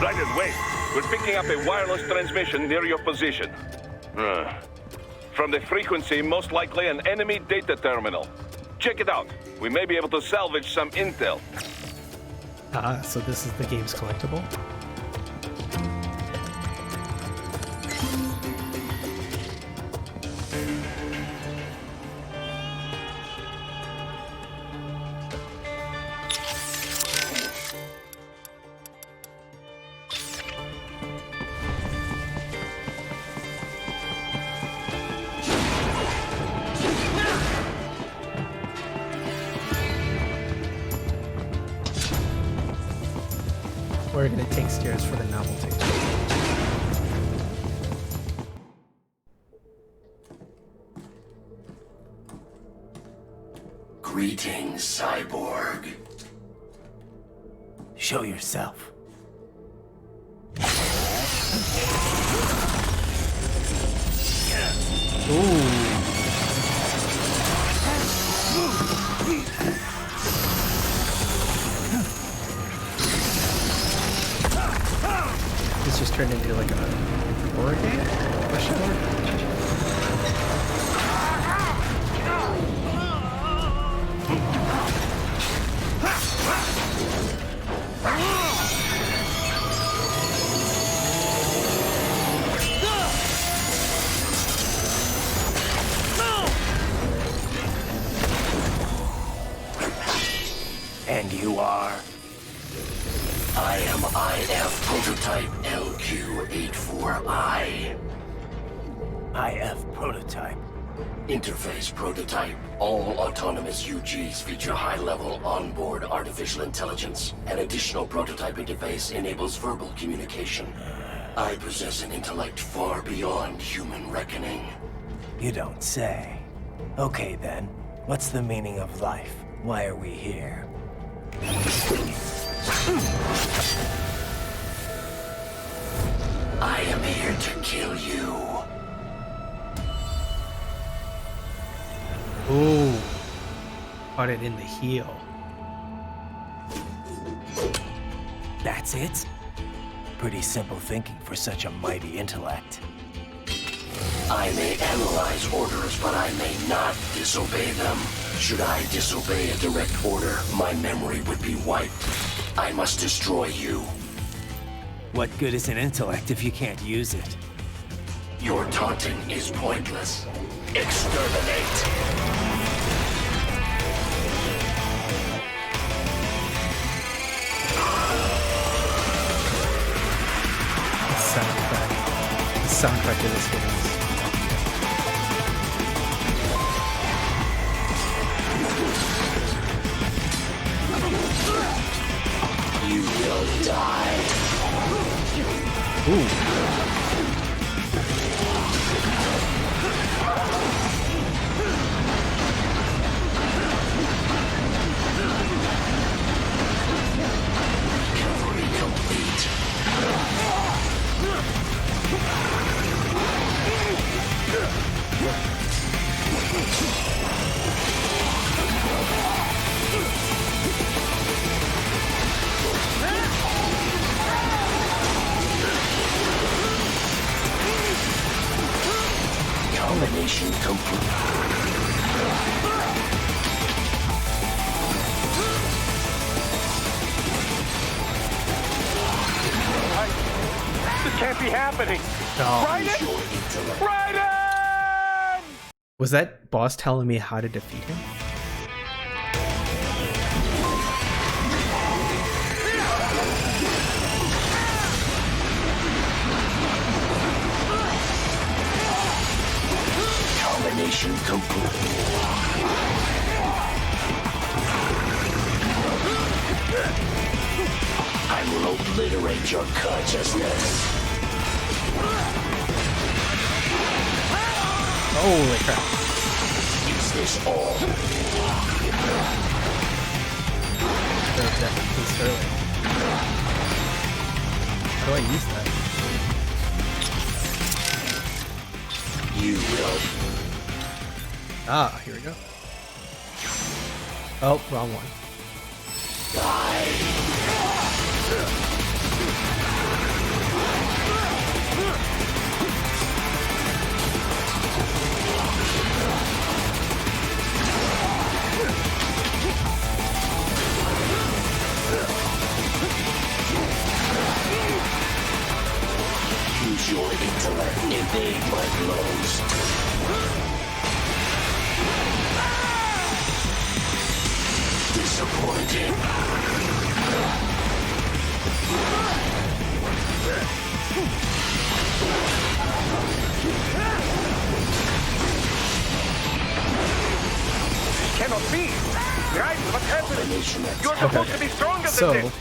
Right away. We're picking up a wireless transmission near your position. From the frequency, most likely an enemy data terminal. Check it out. We may be able to salvage some intel. So this is the game's collectible? We're gonna take stairs for the novelty. Greetings, cyborg. Show yourself. This just turned into like a horror game? Question mark? And you are? I am IF Prototype LQ84I. IF Prototype. Interface Prototype. All autonomous UGs feature high-level onboard artificial intelligence. An additional prototype interface enables verbal communication. I possess an intellect far beyond human reckoning. You don't say. Okay then, what's the meaning of life? Why are we here? I am here to kill you. Ooh. Caught it in the heel. That's it? Pretty simple thinking for such a mighty intellect. I may analyze orders, but I may not disobey them. Should I disobey a direct order, my memory would be wiped. I must destroy you. What good is an intellect if you can't use it? Your taunting is pointless. Exterminate! The soundtrack of this game is... You will die. Ooh. Recovery complete. Combination complete. This can't be happening. No. Raiden! Raiden! Was that boss telling me how to defeat him? Combination complete. I will obliterate your consciousness. Holy crap. Is this all? How do I use that? You will. Ah, here we go. Oh, wrong one. Use your intellect. Evade my blows. Disappointing. Cannot be. Right? What's happening? You're supposed to be stronger So, than this.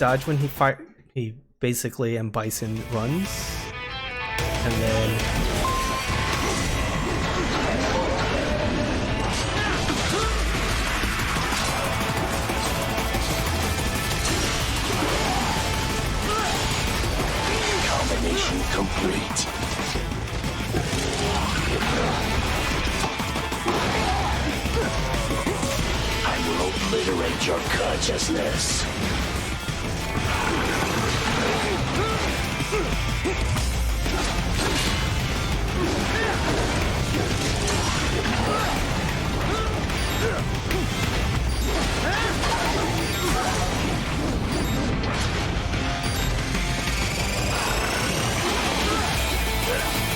dodge when he basically M. Bison runs, and then Combination complete. I will obliterate your consciousness.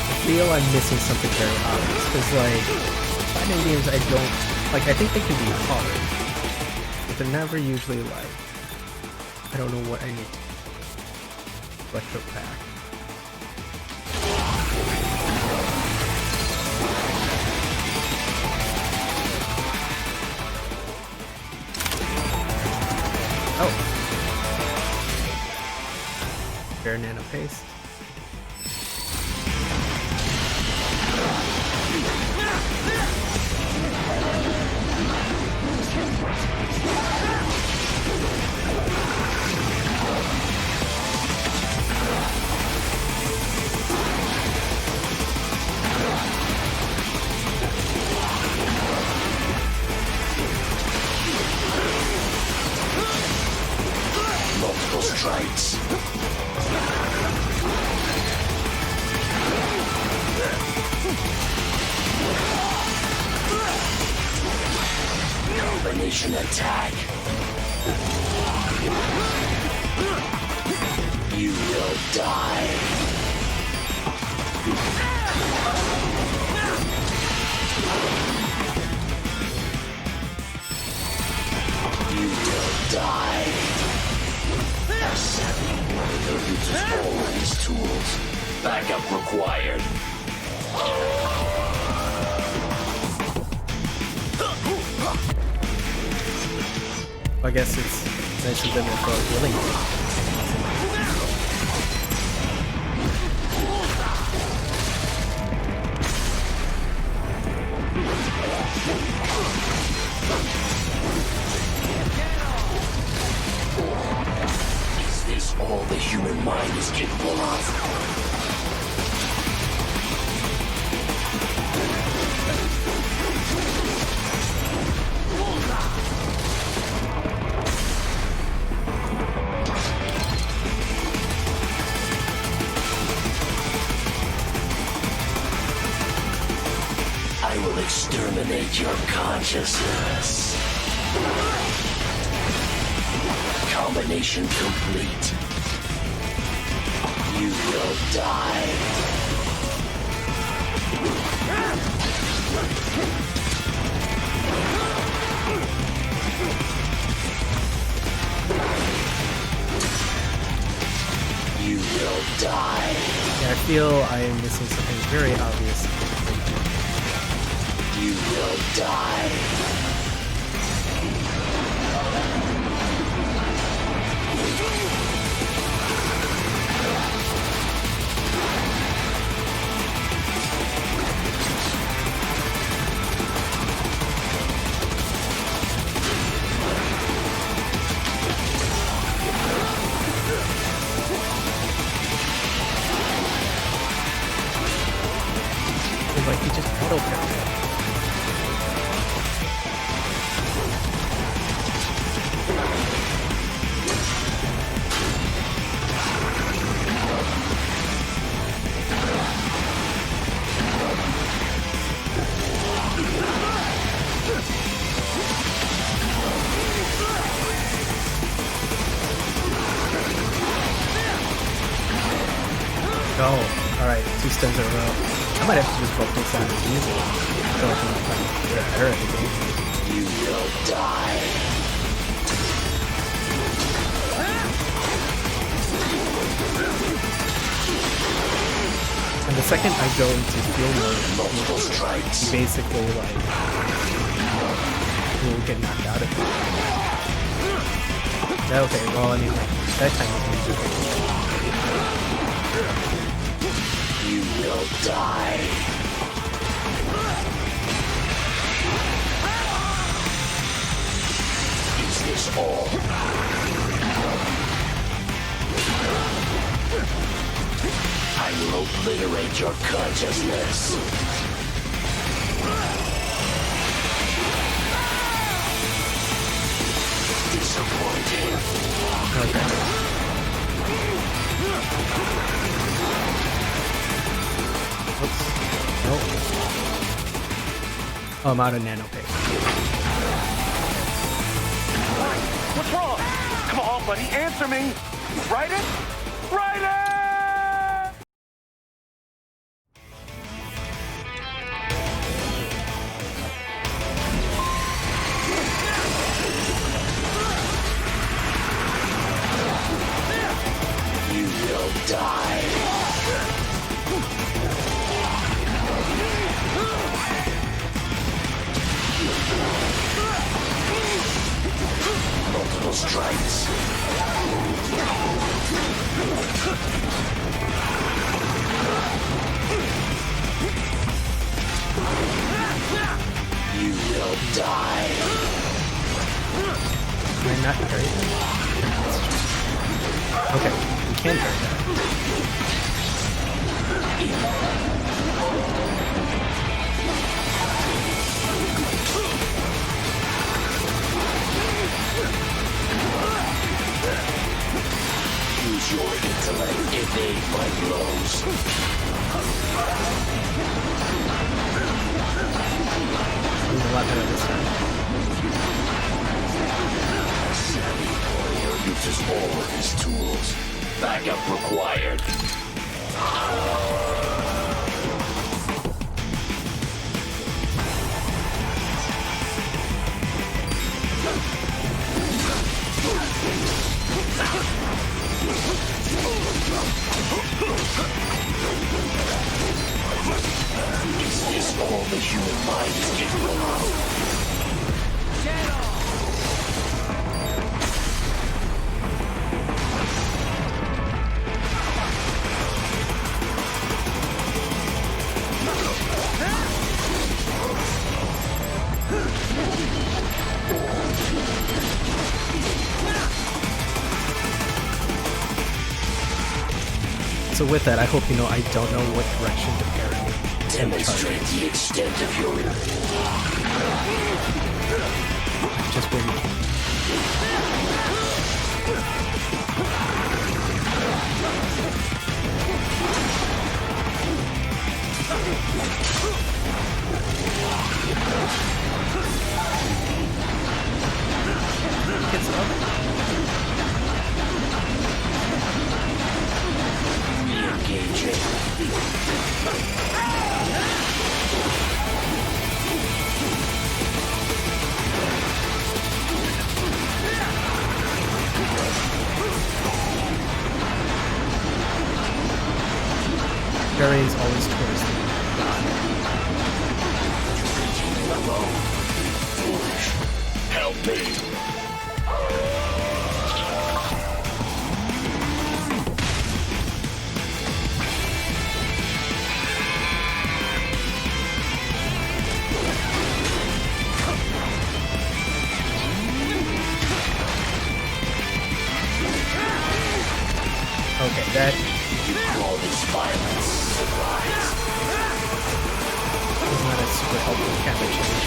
I feel I'm missing something very obvious, because like, fighting games I don't, like I think they can be hard, but they're never usually like, I don't know what I need. Electro pack. Oh. Fair nano paste. Multiple strikes. Combination attack. You will die. You will die. A savvy warrior uses all of his tools. Backup required. I guess it's nice of them for healing. Is this all the human mind is capable of? I will exterminate your consciousness. Combination complete. You will die. You will die. Yeah, I feel I am missing something very obvious. You will die. It's like he just auto-parried. Oh, alright, 2 stuns in a row. I might have to just focus on using it. I feel like I'm trying to get better at the game. You will die. And the second I go into heal mode, he basically like will get knocked out of it. Okay, well I mean like, that time was different. You will die. Is this all? I will obliterate your consciousness. Disappointing. Okay. Oops. Nope. Oh, I'm out of nano paste. What's wrong? Come on, buddy, answer me. Write it? Write it! You will die. Multiple strikes. You will die. Can I not carry that? Okay, we can carry that. Use your intellect, evade my blows. He's a lot better this time. uses all of his tools. Backup required. Is this all the human mind is capable of? So with that, I hope you know I don't know what direction to parry. Demonstrate the extent of your just been Barry is always towards the foolish. Help me. Okay, that you call this violence surprise. is not a super helpful camera change.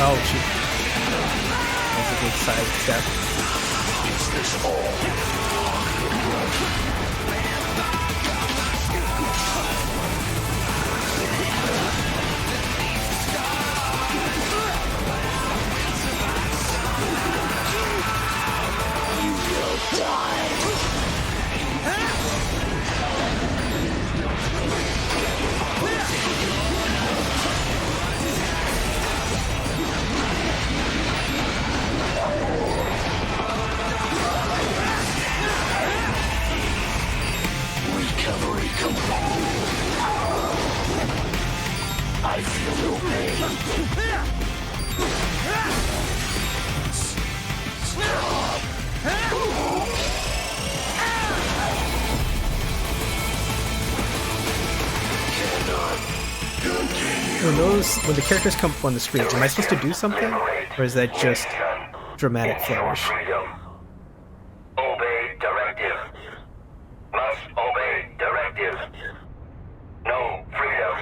Oh, shoot. That's a big side step. Is this all? You will die. Recovery complete. I feel no pain. Stop. Cannot continue. When the characters come up on the screen, am I supposed to do something? Or is that just dramatic flourish? Obey directive. Must obey directive. No freedom.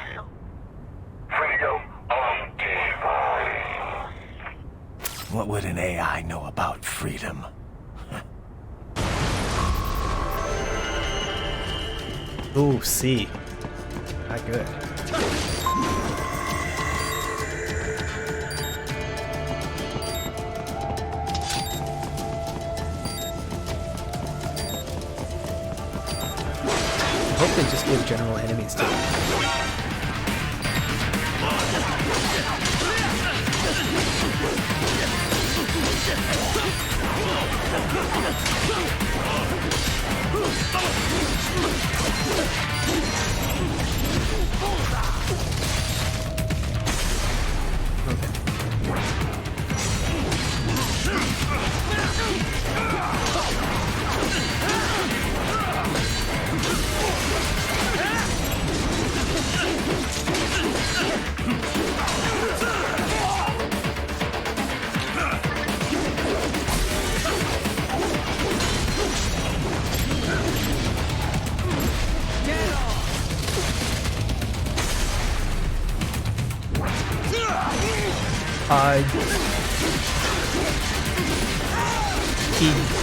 Freedom undefined. What would an AI know about freedom? Ooh, C. Not good. I hope they just give general enemies to them.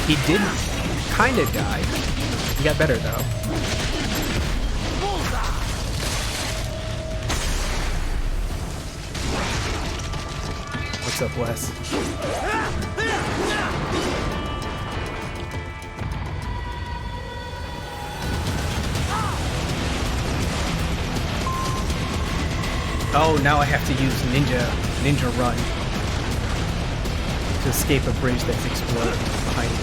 He did kind of die. He got better though. What's up, Wes? Oh, now I have to use Ninja Run to escape a bridge that's exploding behind me.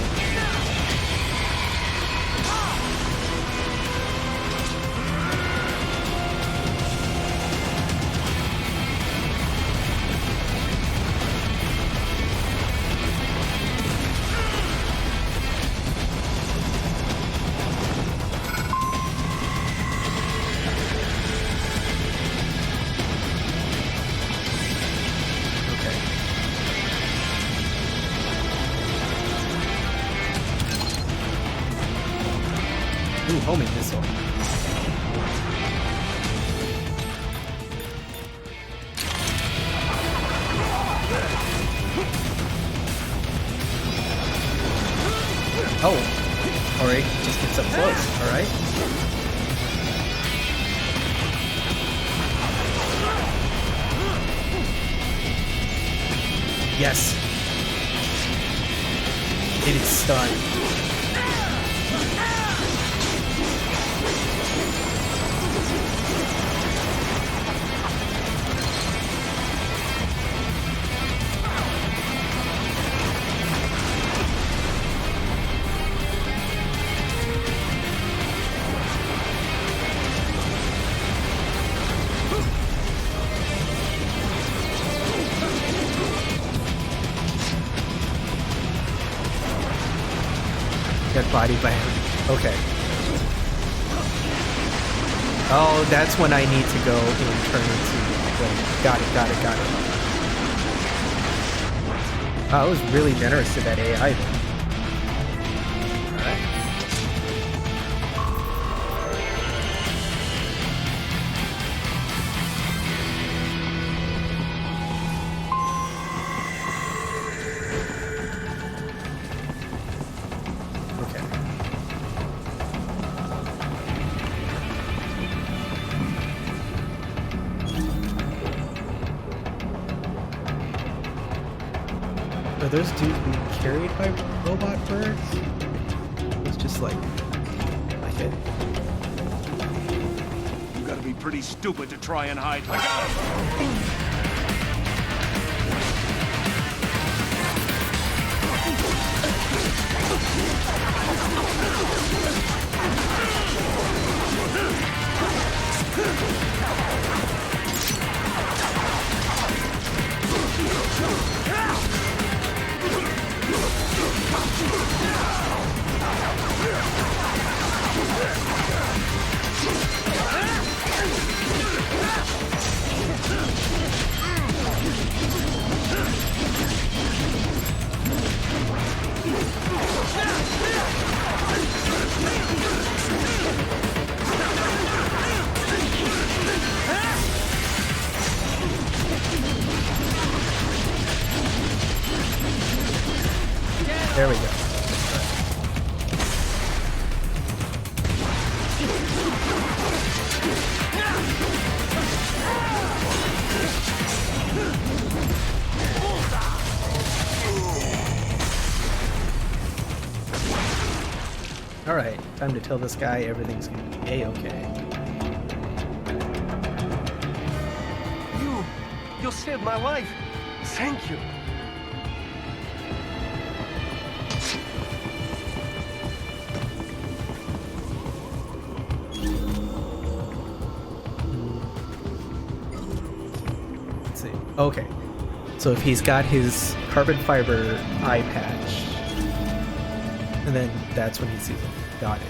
Ooh, homing missile. Oh, alright, just gets up close, alright. Yes. It is stunned. Got bodied by him. Okay. Oh, that's when I need to go and turn into... Wait, got it. Oh, I was really generous to that AI then. Alright. Are those dudes being carried by robot birds? It's just like it. You gotta be pretty stupid to try and hide. I got him! There we go. Alright, time to tell this guy everything's gonna be A-okay. You saved my life. Thank you. Let's see. Okay. So if he's got his carbon fiber eye patch, and then that's when he sees him. Got it.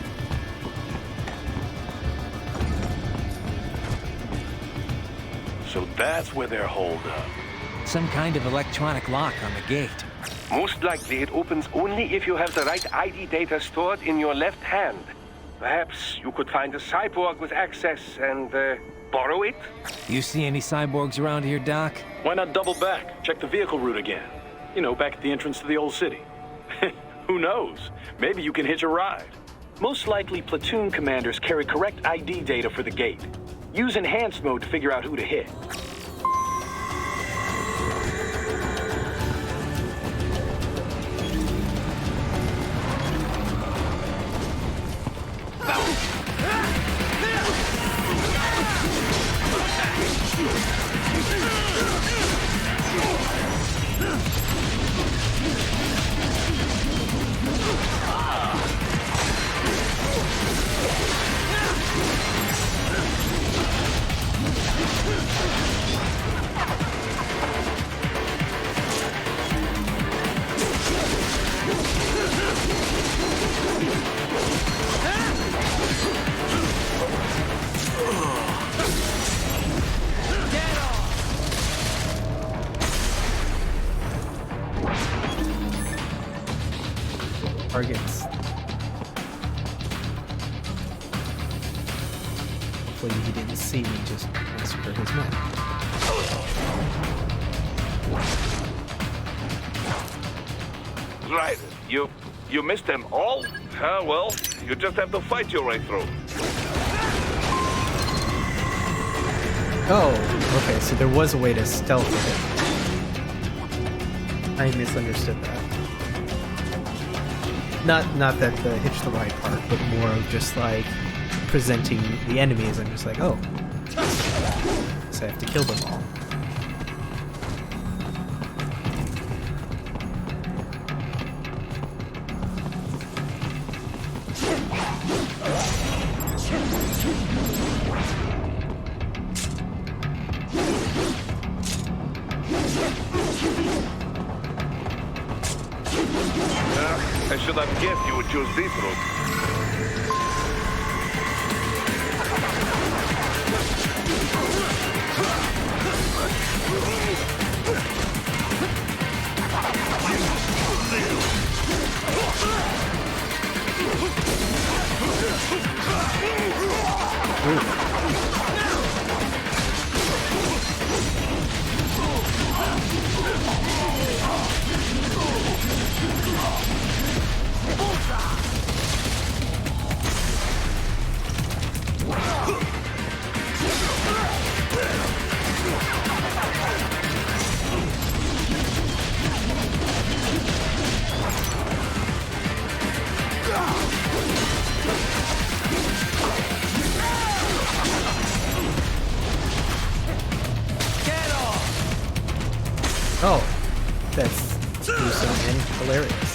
So that's where they're holed up. Some kind of electronic lock on the gate. Most likely it opens only if you have the right ID data stored in your left hand. Perhaps you could find a cyborg with access and borrow it? You see any cyborgs around here, Doc? Why not double back? Check the vehicle route again. You know, back at the entrance to the old city. Who knows? Maybe you can hitch a ride. Most likely, platoon commanders carry correct ID data for the gate. Use enhanced mode to figure out who to hit. Targets. Hopefully he didn't see me just massacre his men. Right. You missed them all? Well, you just have to fight your way through. Oh, okay, so there was a way to stealth it. I misunderstood that. Not that the hitch the ride part, but more of just like presenting the enemies. I'm just like, oh, so I have to kill them all. I should have guessed you would choose this route. Oh, that's gruesome and hilarious.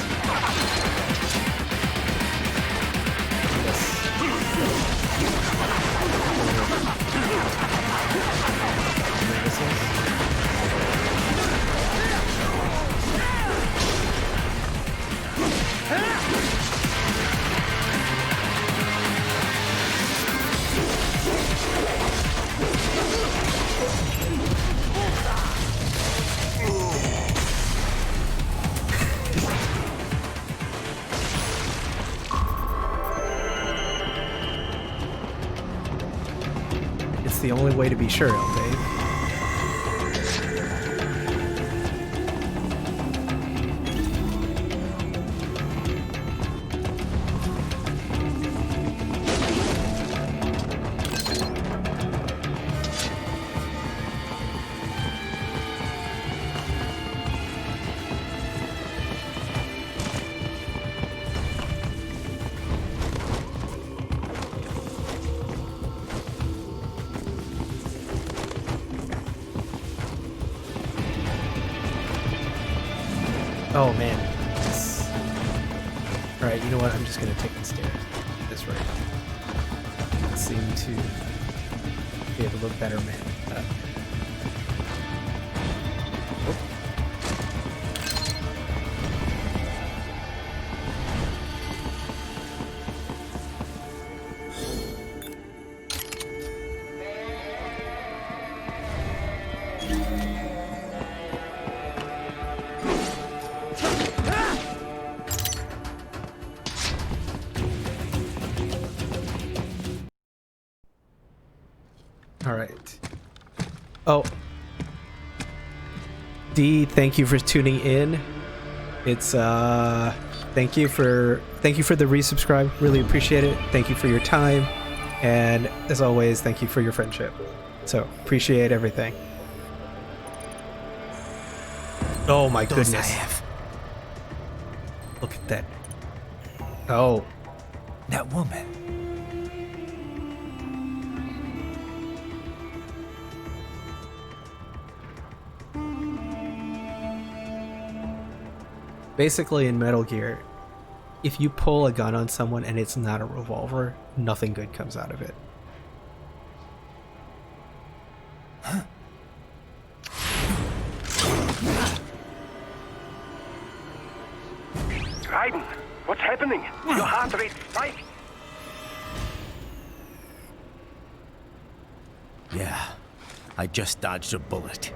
It's the only way to be sure, Dave. Oh man. Alright, you know what? I'm just gonna take the stairs. This right. It seemed to be able to look better, man. Alright. Oh. D, thank you for tuning in. It's thank you for the resubscribe. Really appreciate it. Thank you for your time, and as always, thank you for your friendship. So appreciate everything. Oh my goodness! Look at that. Oh, that woman. Basically, in Metal Gear, if you pull a gun on someone and it's not a revolver, nothing good comes out of it. Huh? Raiden, what's happening? Your heart rate spiked. Yeah, I just dodged a bullet.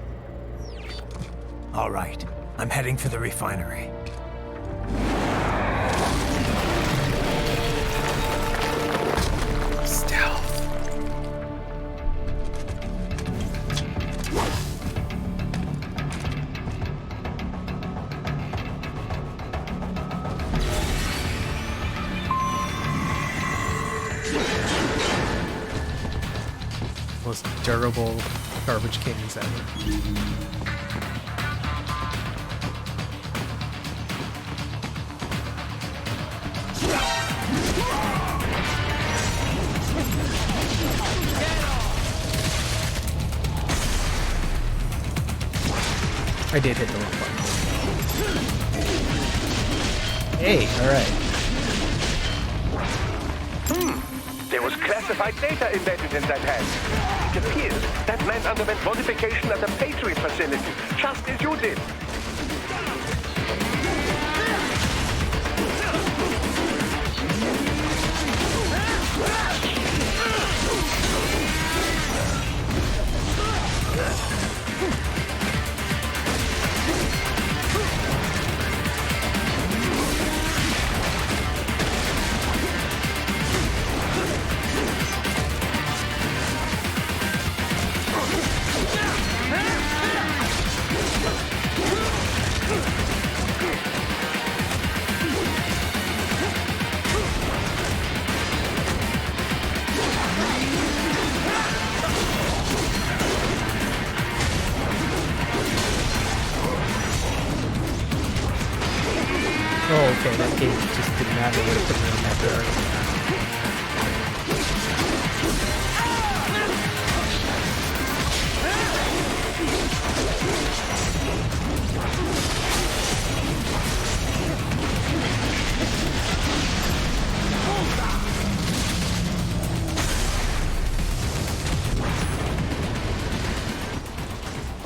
All right, I'm heading for the refinery. Stealth. Most durable garbage cans ever. I did hit the wrong button. Hey, alright. There was classified data embedded in that hand. It appears that man underwent modification at the Patriot facility, just as you did. Oh, okay, that game just didn't matter what it put me in that area.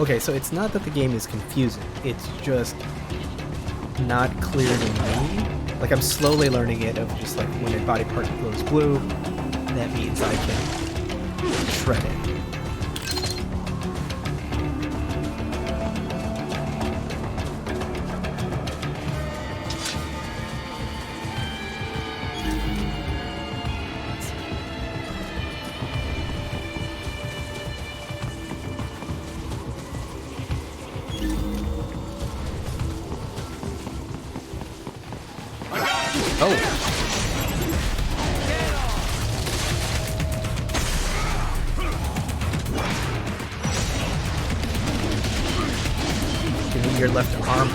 Okay, so it's not that the game is confusing, it's just not clear to me. Like, I'm slowly learning it of just like when a body part glows blue, that means I can shred it. Your left arm.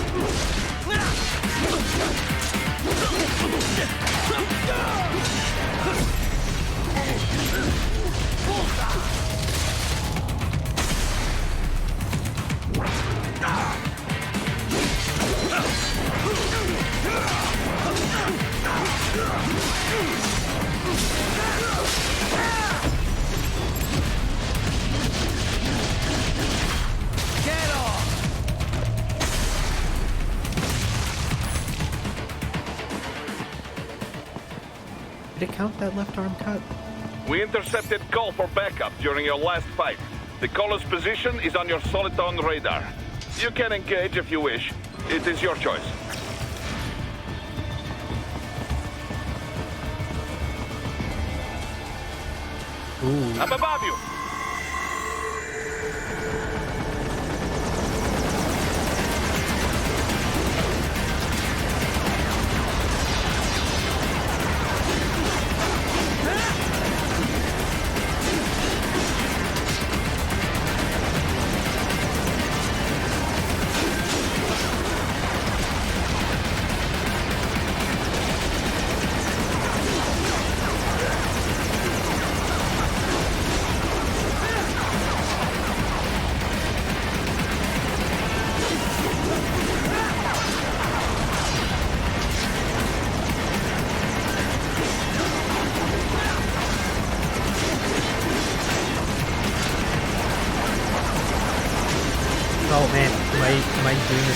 Did it count that left arm cut? We intercepted call for backup during your last fight. The caller's position is on your Soliton radar. You can engage if you wish. It is your choice. Ooh. I'm above you.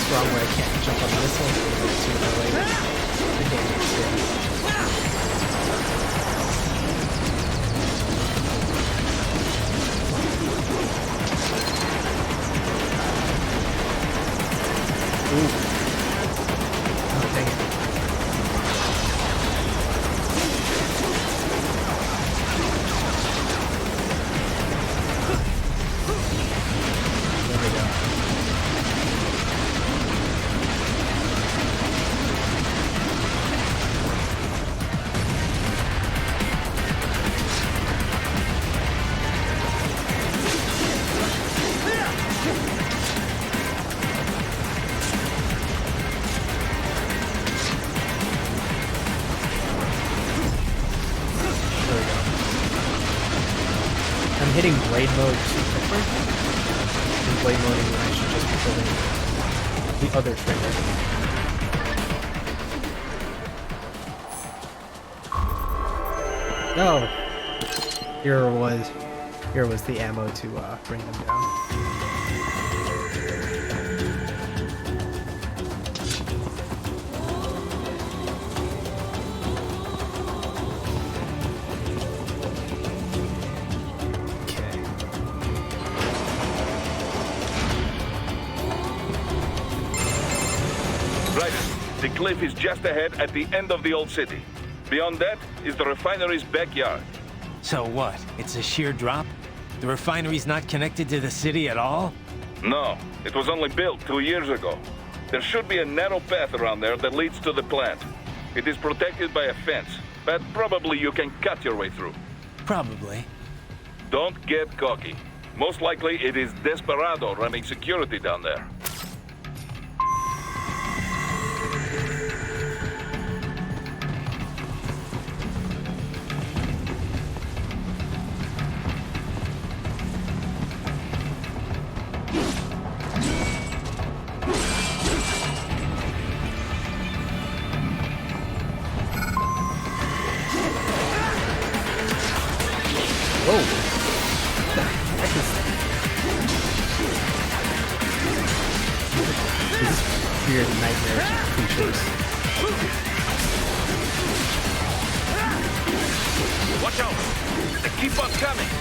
strong where I can't jump on the missile. Sooner or later, the game is Ooh. Oh, dang it. There we go. I'm hitting blade mode too quickly. I'm blade moding when I should just be pulling the other trigger. Oh, here was the ammo to bring them down. The cliff is just ahead at the end of the old city. Beyond that is the refinery's backyard. So what? It's a sheer drop? The refinery's not connected to the city at all? No, it was only built 2 years ago. There should be a narrow path around there that leads to the plant. It is protected by a fence, but probably you can cut your way through. Probably. Don't get cocky. Most likely it is Desperado running security down there. Whoa! What the heck is that? These weird nightmare creatures. Watch out! They keep on coming!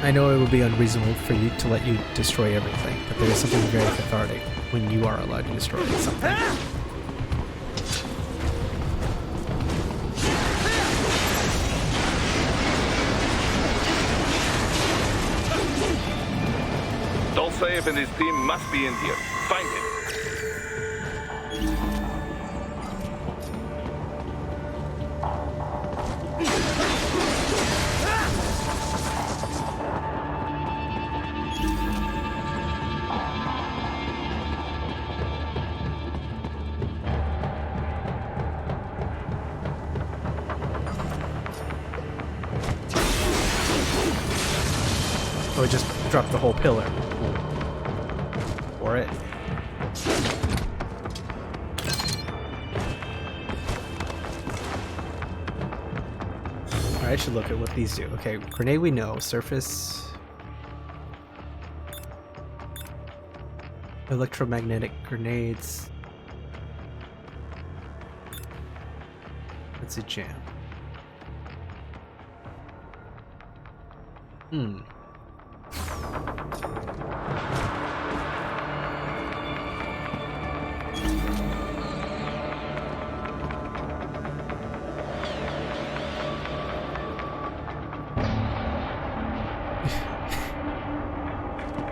I know it would be unreasonable for you to let you destroy everything, but there is something very cathartic when you are allowed to destroy something. Dolcev and his team must be in here. Find him. Oh, it just dropped the whole pillar. Or it. Alright, I should look at what these do. Okay, grenade we know. Surface. Electromagnetic grenades. That's a jam.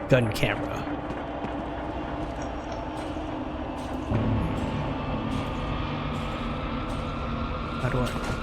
Gun camera. How do I?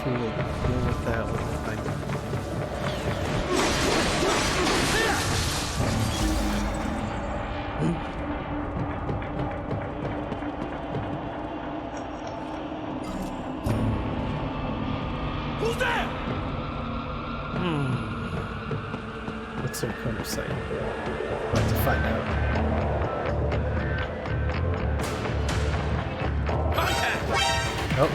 We will deal with that with the thing. Who's there? What's their current sight? We'll have to find out. Contact! Oh.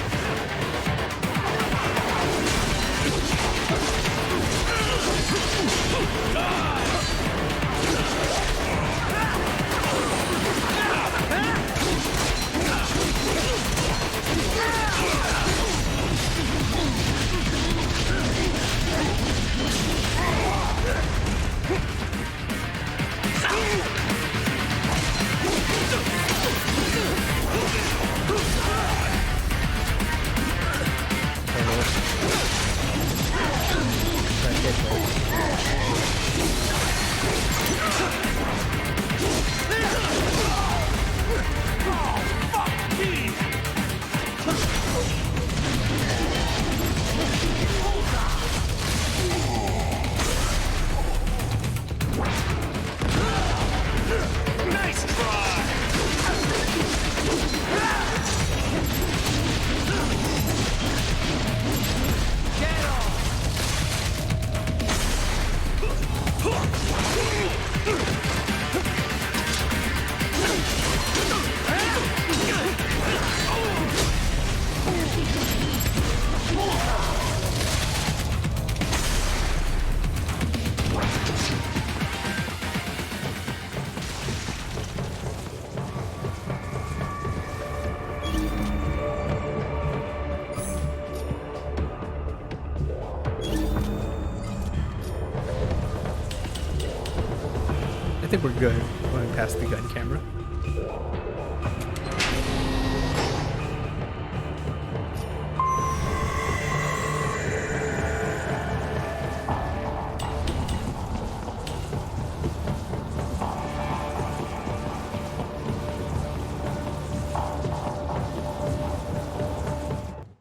I think we're good going past the gun camera.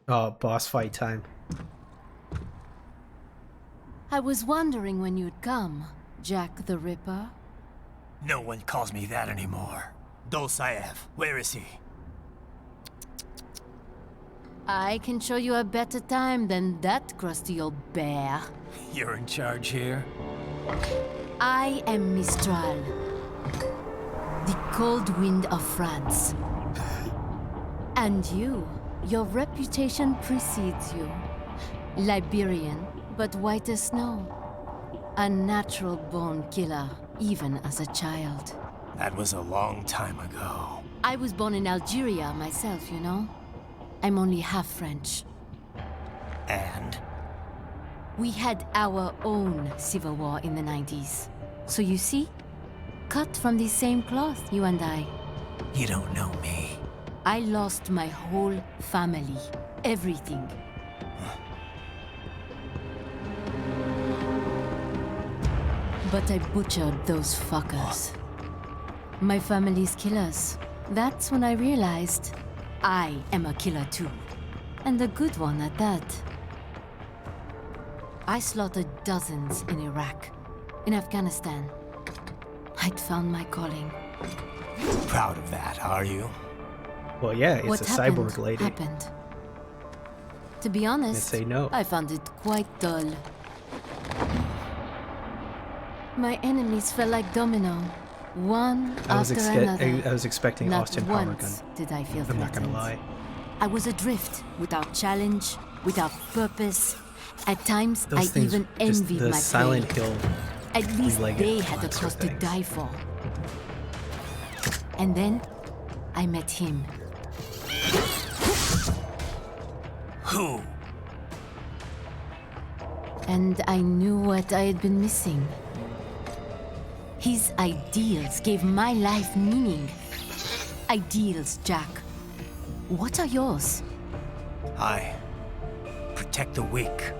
Oh, boss fight time. I was wondering when you'd come, Jack the Ripper. No one calls me that anymore. Dosaev, where is he? I can show you a better time than that crusty old bear. You're in charge here? I am Mistral, the cold wind of France. And you, your reputation precedes you. Liberian, but white as snow. A natural born killer, even as a child. That was a long time ago. I was born in Algeria myself, you know? I'm only half French. And? We had our own civil war in the 90s. So you see? Cut from the same cloth, you and I. You don't know me. I lost my whole family. Everything. But I butchered those fuckers. My family's killers. That's when I realized I am a killer too. And a good one at that. I slaughtered dozens in Iraq, in Afghanistan. I'd found my calling. Proud of that, are you? Well, yeah, it's What a happened, cyborg lady. happened. To be honest, say no. I found it quite dull. My enemies fell like domino, one after another. I was expecting Not Austin Power Gun. once did I feel I'm not gonna threatened. lie. I was adrift, without challenge, without purpose. At times, Those I things, even just envied the my Silent prey. Hill. At least three-legged they had a monster cause to things. die for. And then, I met him. Who? And I knew what I had been missing. His ideals gave my life meaning. Ideals, Jack. What are yours? I protect the weak.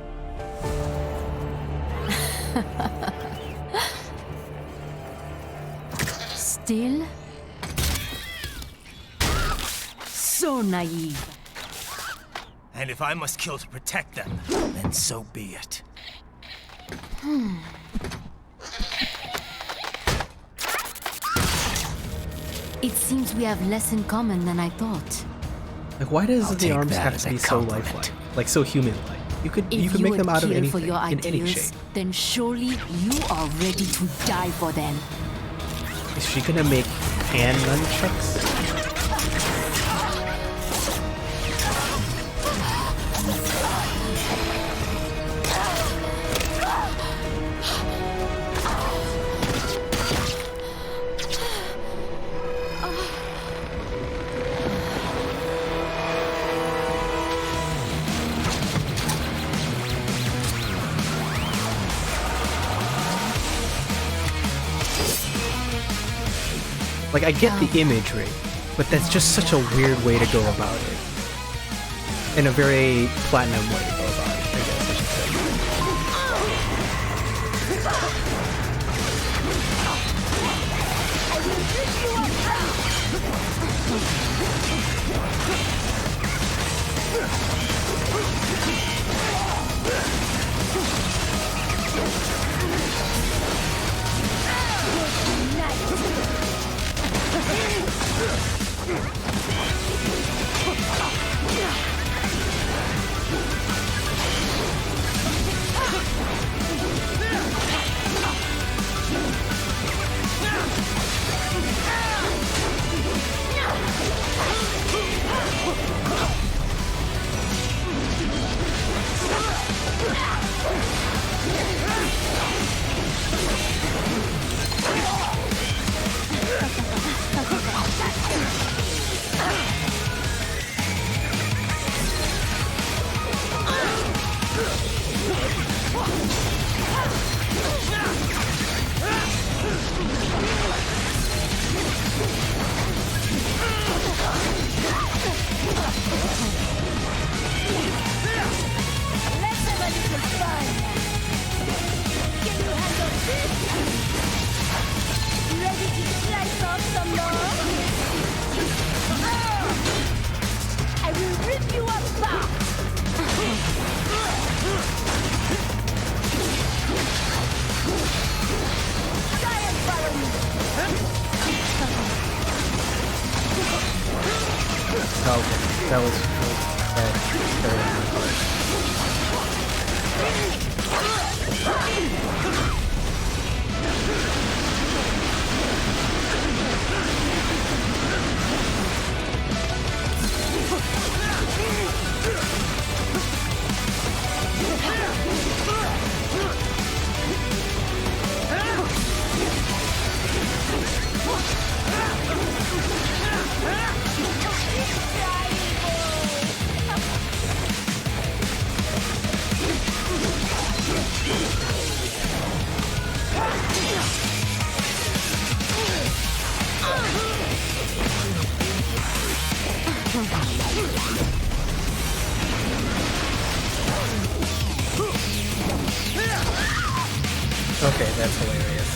Still? So naive. And if I must kill to protect them, then so be it. It seems we have less in common than I thought. Like, why does I'll the take arms that have as to a be so compliment. lifelike? Like, so human-like? You could If make would them out of kill anything, for your in any ideals, shape. then surely you are ready to die for them. Is she gonna make hand nunchucks? Like, I get the imagery, but that's just such a weird way to go about it. In a very platinum way to go about it, I guess I should say. Oh, okay. That was Okay, that's hilarious.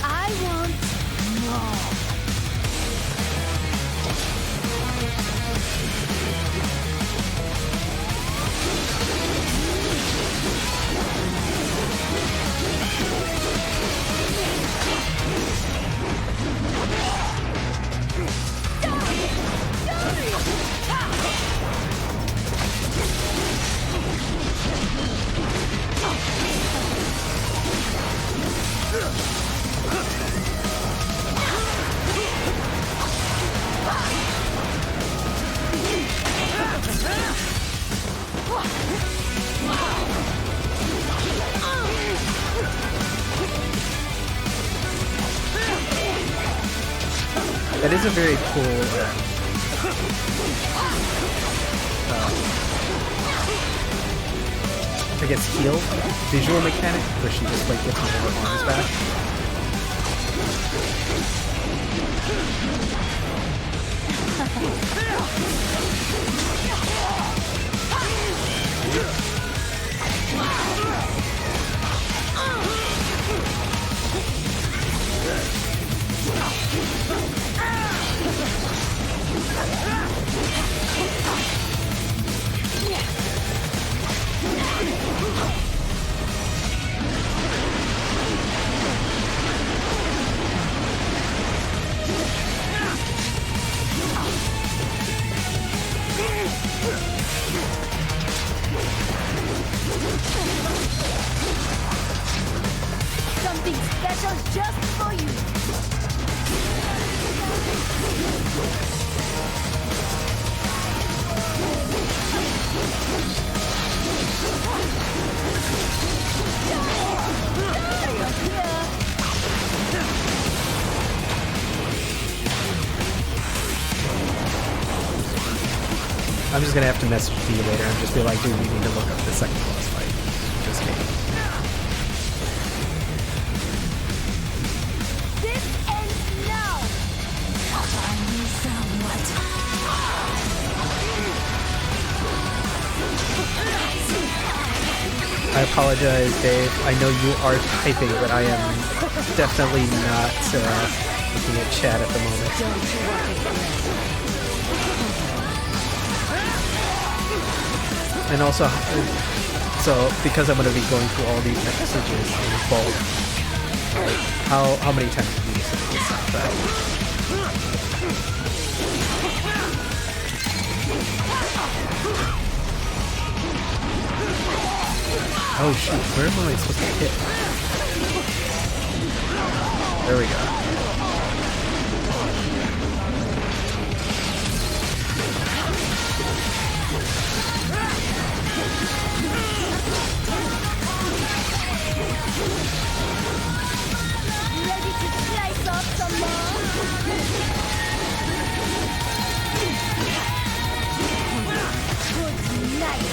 I want more. That is a very cool, I guess, heal visual mechanic, where she just like gets more arms back. Something special just for you. I'm just gonna have to message you later and just be like, dude, you need to look up the second boss fight. Just kidding. This ends now. I apologize, Dave. I know you are typing, but I am definitely not looking at chat at the moment. And also, so because I'm going to be going through all these messages in bulk, how many times did you listen to this soundtrack? Oh shoot, where am I supposed to hit? There we go. Ready to slice off some more? Good night.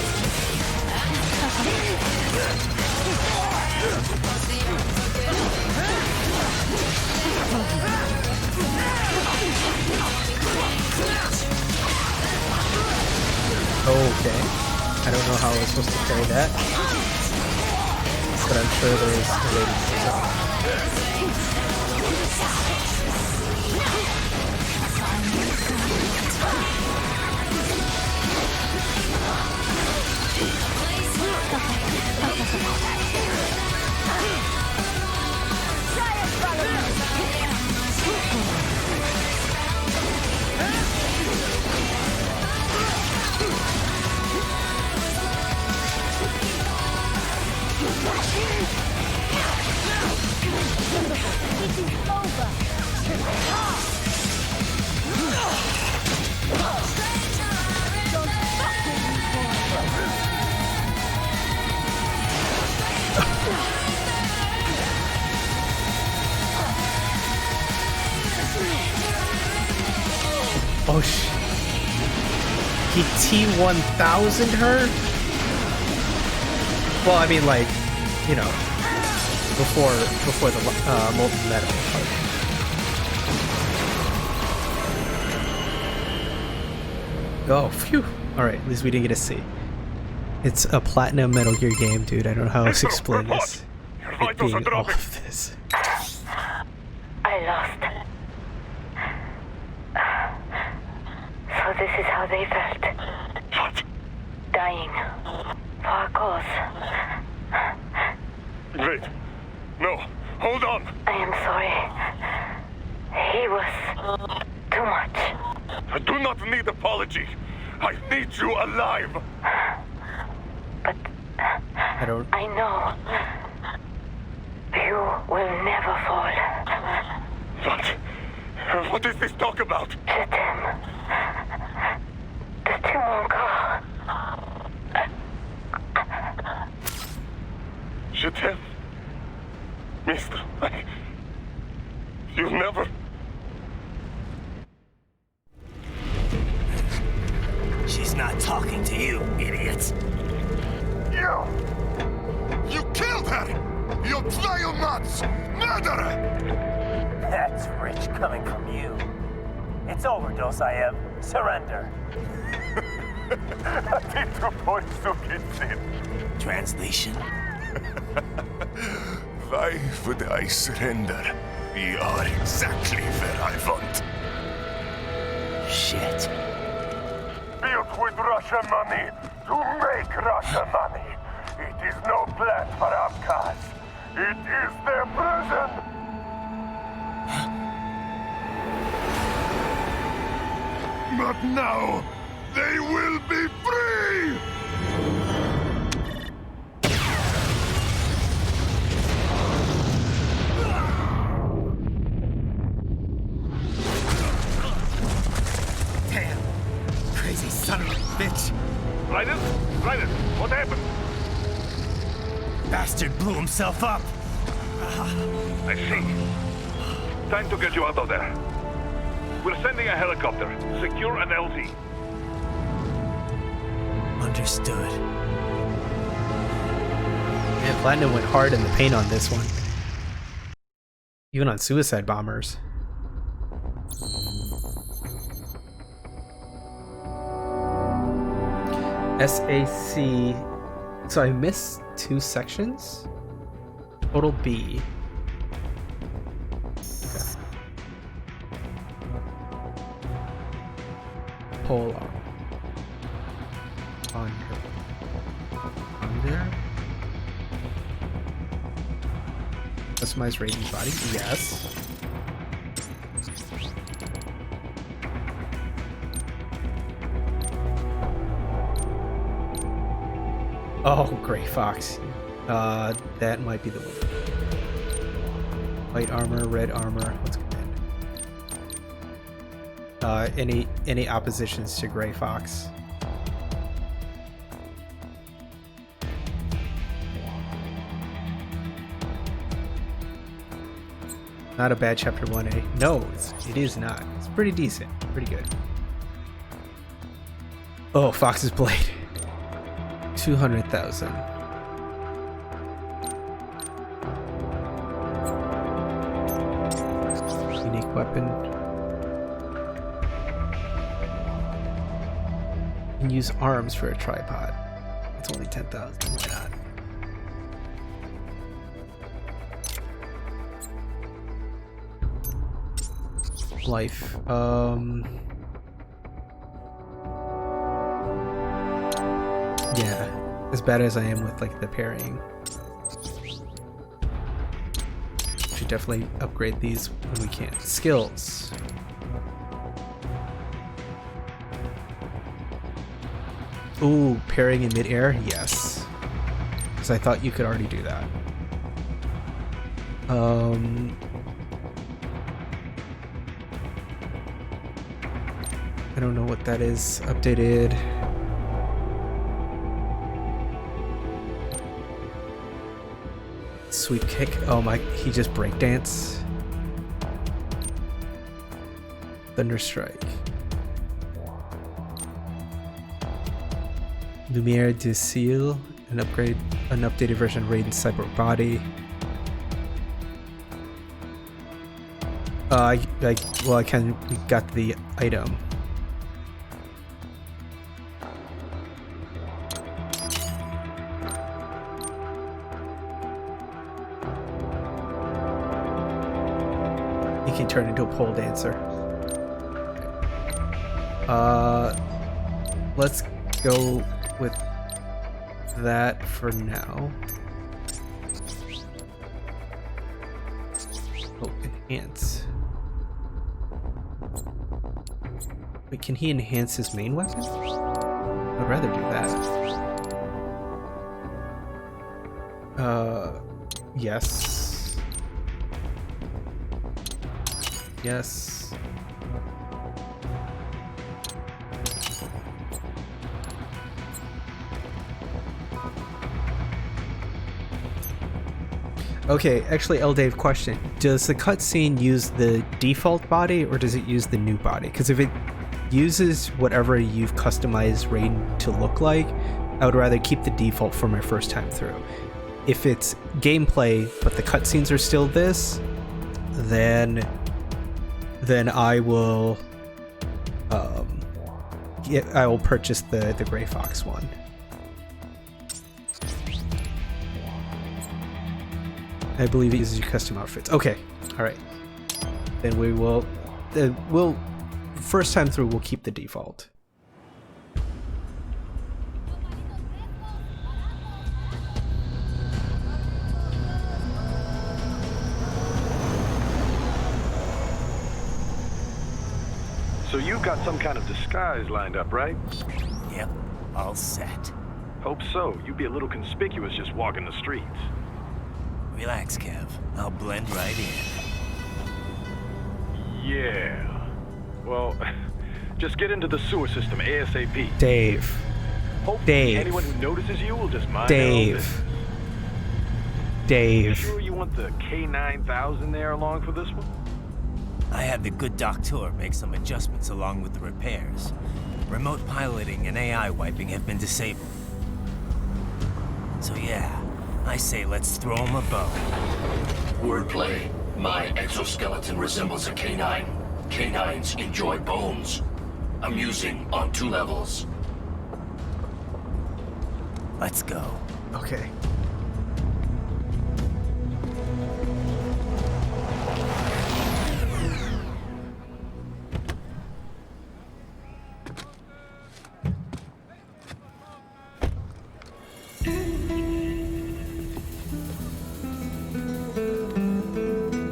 Okay. I don't know how I was supposed to carry that, but I'm sure there is a way to do so. Oh he T-1000 her? Well, I mean, like, you know, before the molten metal part. Oh, phew. Alright, at least we didn't get a C. It's a platinum Metal Gear game, dude. I don't know how else to explain this. It being all of this. I lost. So this is how they felt. What? Dying. For a cause. Wait. No. Hold on. I am sorry. He was too much. I do not need apology. I need you alive. But I know you will never fall. What is this talk about? The two encore. Je t'aime. Mister, you never... She's not talking to you, idiot. You killed her! You nuts! Murderer! That's rich coming from you. It's overdose, I am. Surrender. Translation? Why would I surrender? We are exactly where I want. Shit. Built with Russian money to make Russian money. It is no plan for outcasts. It is their prison. But now, they will be free! Damn! Crazy son of a bitch! Raiden? Raiden, what happened? Bastard blew himself up! I see. Time to get you out of there. We're sending a helicopter. Secure an LZ. Understood. Man, Platinum went hard in the paint on this one. Even on suicide bombers. SAC. So I missed 2 sections? Total B. Okay. Polar. On there. Customize Raiden's body? Yes. Oh, Gray Fox. That might be the one. White armor, red armor. What's command? Any oppositions to Gray Fox? Not a bad chapter 1A. No, it is not. It's pretty decent. Pretty good. Oh, Fox's Blade. 200,000. Unique weapon. You can use arms for a tripod. It's only 10,000. Why not? Life. Yeah, as bad as I am with like the parrying, should definitely upgrade these when we can. Skills. Ooh, parrying in midair? Yes. Because I thought you could already do that. I don't know what that is. Updated. Sweep kick. Oh my, he just breakdance. Thunder strike. Lumiere de Ciel, an updated version of Raiden's cyber body. We got the item. turn into a pole dancer. Let's go with that for now. Oh, enhance. Wait, can he enhance his main weapon? I'd rather do that. Yes. Yes. Okay, actually, L. Dave, question. Does the cutscene use the default body or does it use the new body? Because if it uses whatever you've customized Rain to look like, I would rather keep the default for my first time through. If it's gameplay, but the cutscenes are still this, then I will I will purchase the Gray Fox one. I believe it uses your custom outfits. Okay, all right. Then we will. We'll first time through. We'll keep the default. So you've got some kind of disguise lined up, right? Yep, all set. Hope so. You'd be a little conspicuous just walking the streets. Relax, Kev. I'll blend right in. Yeah. Well, just get into the sewer system ASAP. Dave. Hopefully Dave. anyone who notices you will just mind their own business. Dave. You sure you want the K9000 there along for this one? I had the good doctor make some adjustments along with the repairs. Remote piloting and AI wiping have been disabled. So yeah, I say let's throw him a bone. Wordplay. My exoskeleton resembles a canine. Canines enjoy bones. Amusing on 2 levels. Let's go. Okay.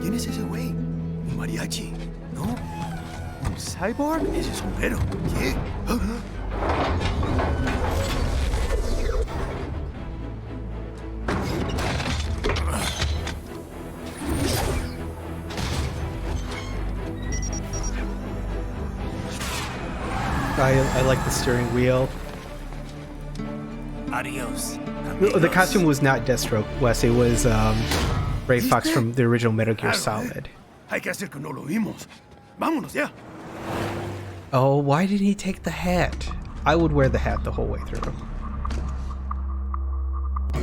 ¿Quién es ese güey? ¿Un mariachi? ¿No? ¿Un cyborg? Ese sombrero. ¿Qué? I like the steering wheel. Adios. The costume was not Deathstroke, Wes. It was Ray Fox from the original Metal Gear Solid. Hay que hacer que no lo vimos. Vámonos ya. Oh, why did he take the hat? I would wear the hat the whole way through.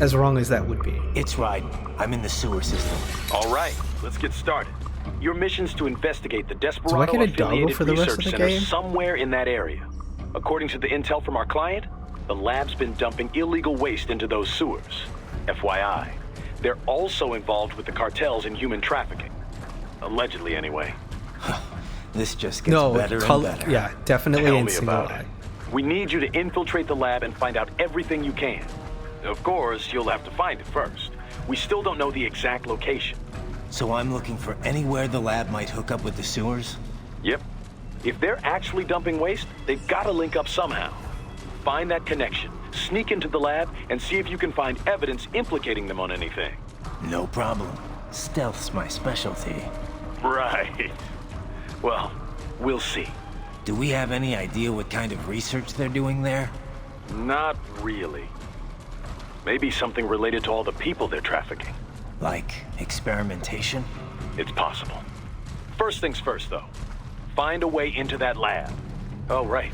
As wrong as that would be. It's right. I'm in the sewer system. All right, let's get started. Your mission's to investigate the Do I Desperado get a doggo affiliated for the rest of research the center game? somewhere in that area. According to the intel from our client, the lab's been dumping illegal waste into those sewers. FYI, they're also involved with the cartels in human trafficking. Allegedly, anyway. This just gets better and better. Yeah, definitely Tell in me single about eye. it. We need you to infiltrate the lab and find out everything you can. Of course, you'll have to find it first. We still don't know the exact location. So I'm looking for anywhere the lab might hook up with the sewers? Yep. If they're actually dumping waste, they've got to link up somehow. Find that connection, sneak into the lab, and see if you can find evidence implicating them on anything. No problem. Stealth's my specialty. Right. Well, we'll see. Do we have any idea what kind of research they're doing there? Not really. Maybe something related to all the people they're trafficking. Like experimentation? It's possible. First things first, though. Find a way into that lab. Oh, right.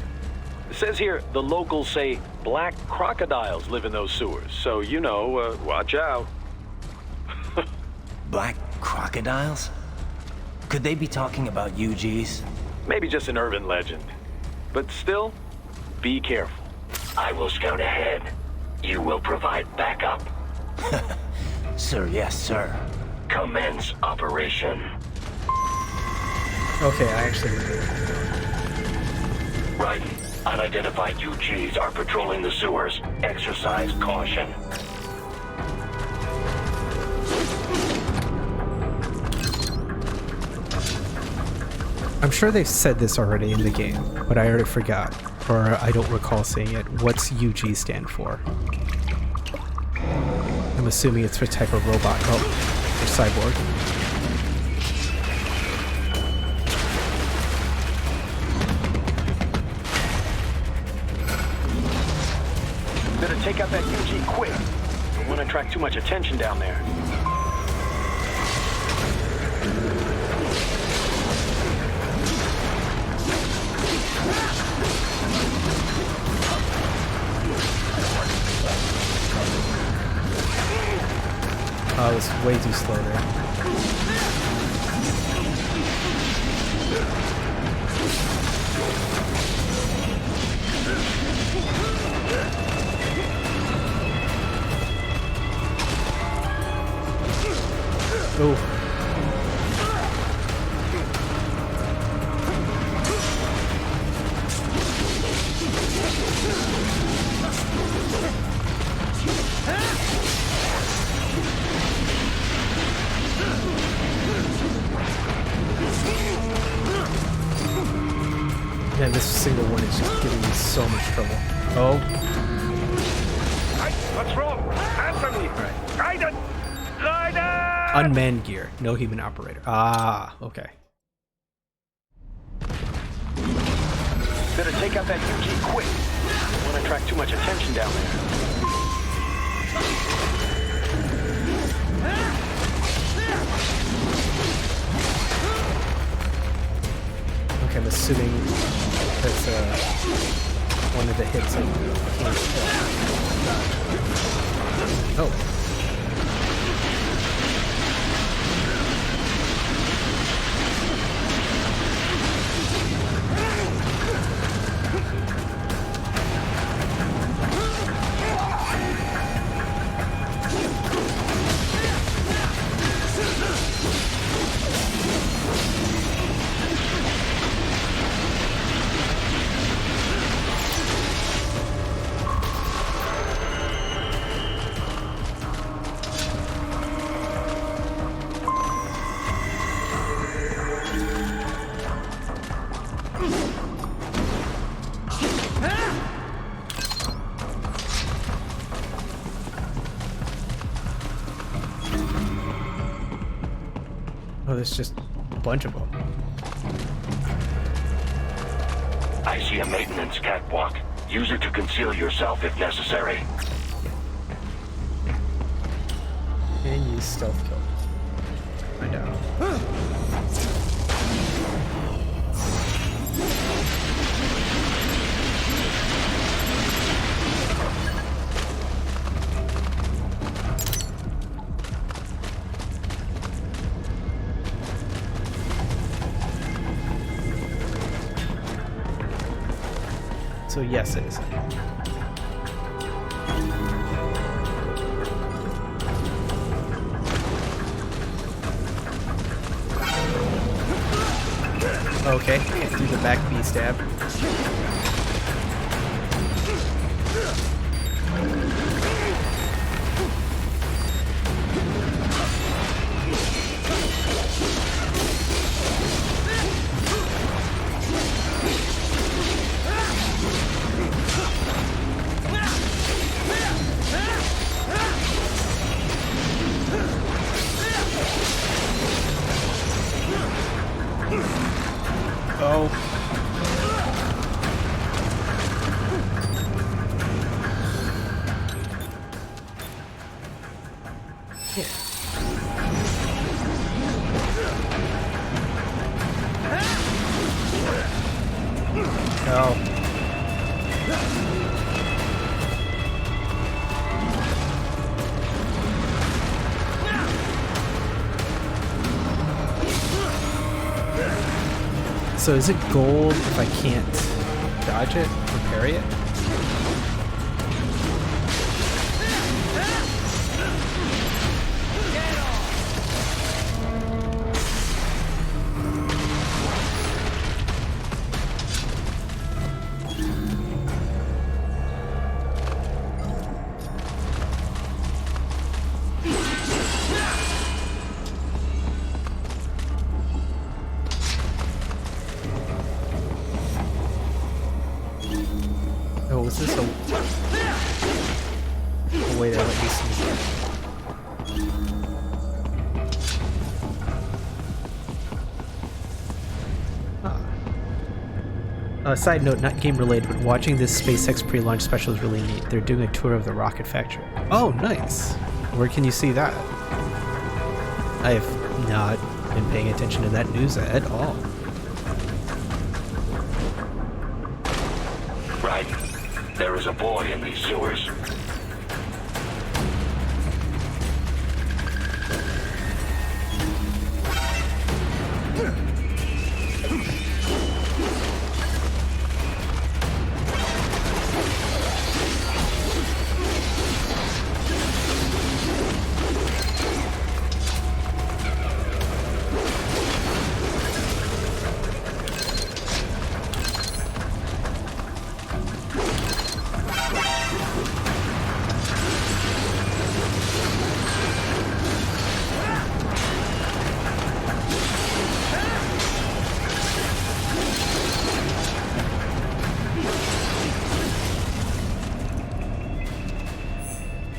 It says here the locals say black crocodiles live in those sewers, so you know, watch out. Black crocodiles? Could they be talking about UGs? Maybe just an urban legend. But still, be careful. I will scout ahead. You will provide backup. Sir, yes, sir. Commence operation. Okay, I actually did it. Right. Unidentified UGs are patrolling the sewers. Exercise caution. I'm sure they've said this already in the game, but I already forgot, or I don't recall seeing it. What's UG stand for? I'm assuming it's for type of robot. Oh, or cyborg. Better take out that UG quick. Don't want to attract too much attention down there. Oh, it was way too slow there. Oh. Man, this single one is just giving me so much trouble. Oh. What's wrong? Answer me! Alright. Raiden! Raiden! Unmanned gear. No human operator. Ah, okay. Better take out that UG quick. Don't want to attract too much attention down there. Okay, I'm assuming that's one of the hits I can't kill. Oh. Oh, there's just a bunch of them. I see a maintenance catwalk. Use it to conceal yourself if necessary. And use stealth kill. Find out. So yes, it is. Okay, can't do the back B stab. Oh. Yeah. Oh. So is it gold if I can't dodge it or parry it? Was this a way to let me sneak in? Side note, not game related, but watching this SpaceX pre-launch special is really neat. They're doing a tour of the rocket factory. Oh, nice. Where can you see that? I have not been paying attention to that news at all. Right. There is a boy in these sewers.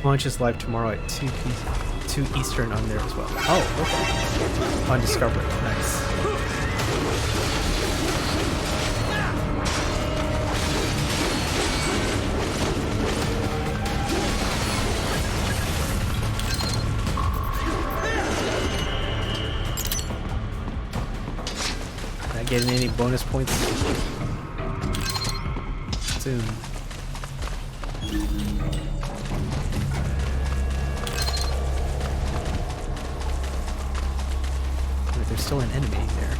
Launch is live tomorrow at 2 Eastern on there as well. Oh, okay. On Discovery. Nice. Not getting any bonus points soon. There's still an enemy there.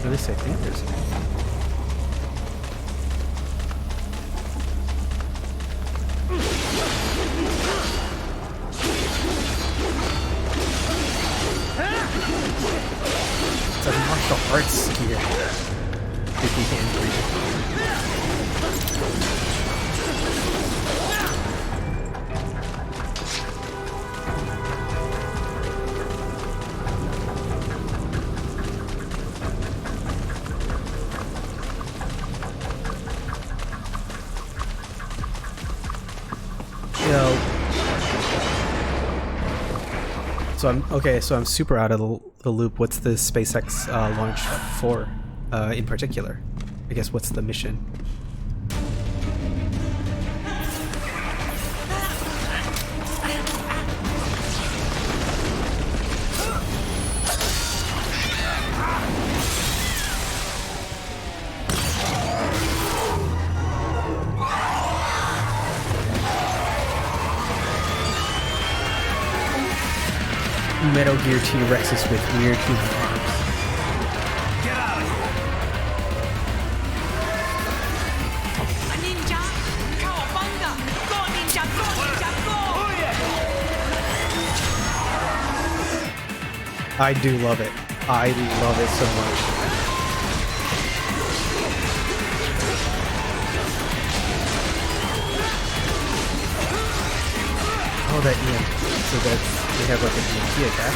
At least I think there's an enemy. It's a martial arts skier. If you can breathe. So I'm super out of the loop. What's the SpaceX launch for in particular? I guess what's the mission? Metal Gear T-Rexes with weird human arms. Get out of here! A ninja! Cowabunga! Go ninja! Go ninja! Go! I do love it. I love it so much. Oh, that EMP. So that's, they have like an EMP attack.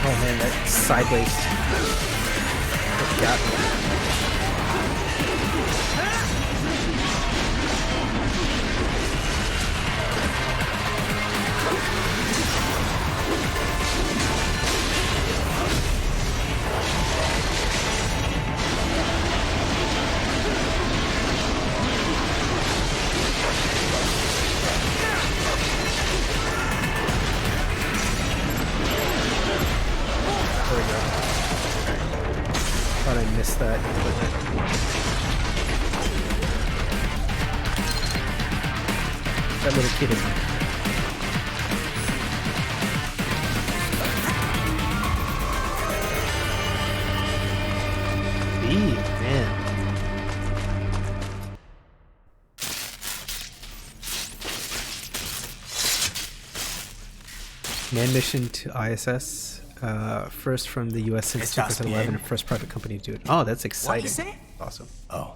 Oh man, that sideways got me. that equipment. That little kid is. Man. Man mission to ISS. First from the US since 2011. First private company to do it. Oh, that's exciting. What you say? Awesome. Oh.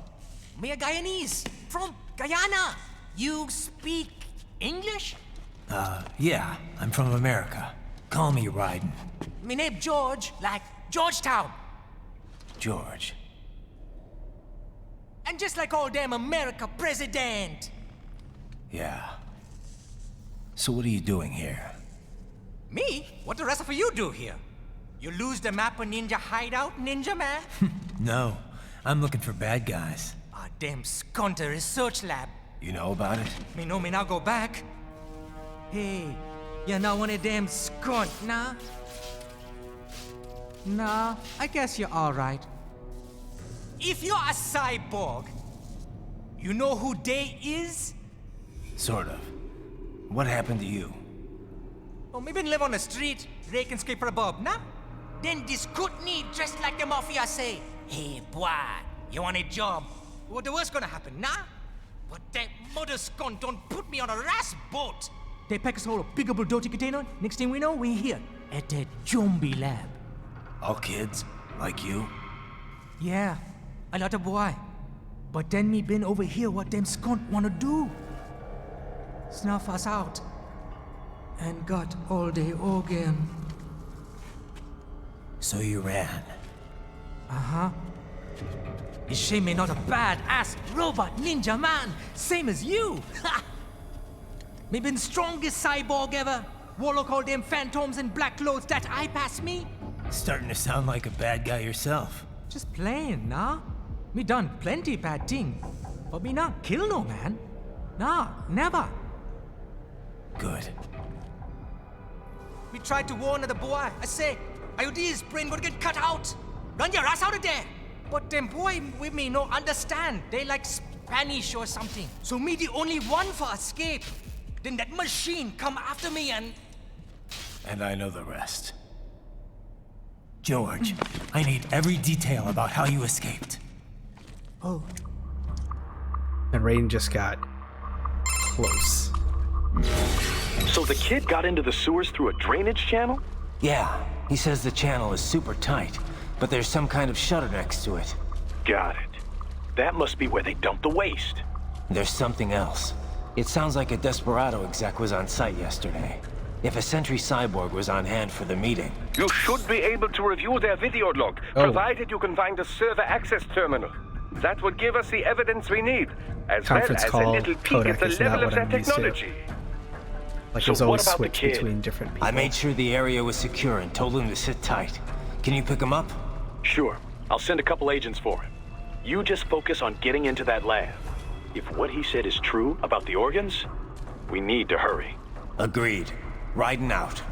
Me a Guyanese from Guyana. You speak English? Yeah. I'm from America. Call me Raiden. Me name George, like Georgetown. George. And just like all damn America president. Yeah. So what are you doing here? Me? What the rest of you do here? You lose the map of Ninja Hideout, Ninja Man? No. I'm looking for bad guys. Ah, damn Skunter research lab. You know about it? Me know me now go back. Hey, you're not one of them skunt, nah? Nah, I guess you're alright. If you're a cyborg, you know who Day is? Sort of. What happened to you? Oh, me been live on the street, rake and scrape for a bob, nah? Then this Kootenai dressed like the mafia say, hey, boy, you want a job? What the worst gonna happen, nah? But that mother skunt don't put me on a ras boat. They pack us all a big old dirty container. Next thing we know, we're here at that zombie lab. All kids? Like you? Yeah, a lot of boy. But then me been over here what them skunt wanna do. Snuff us out. And got all the organ. So you ran? Uh-huh. It's shame me not a bad-ass robot ninja man, same as you. Me been strongest cyborg ever. Warlock all them phantoms in black clothes that eye pass me. Starting to sound like a bad guy yourself. Just playing, nah? Me done plenty bad thing. But me not kill no man. Nah, never. Good. We tried to warn the boy. I say, IOD's brain gonna get cut out. Run your ass out of there. But them boy with me no understand. They like Spanish or something. So me the only one for escape. Then that machine come after me and... And I know the rest. George, I need every detail about how you escaped. Oh. And Raiden just got close. So the kid got into the sewers through a drainage channel? Yeah, he says the channel is super tight, but there's some kind of shutter next to it. Got it. That must be where they dumped the waste. There's something else. It sounds like a Desperado exec was on site yesterday. If a Sentry Cyborg was on hand for the meeting. You should be able to review their video log, provided you can find the server access terminal. That would give us the evidence we need, as Conference well as call, a little peek codec at the is not level of what their I'm used to. technology. Like So there's what always about the switch kid? between different people. I made sure the area was secure and told him to sit tight. Can you pick him up? Sure. I'll send a couple agents for him. You just focus on getting into that lab. If what he said is true about the organs, we need to hurry. Agreed. Riding out.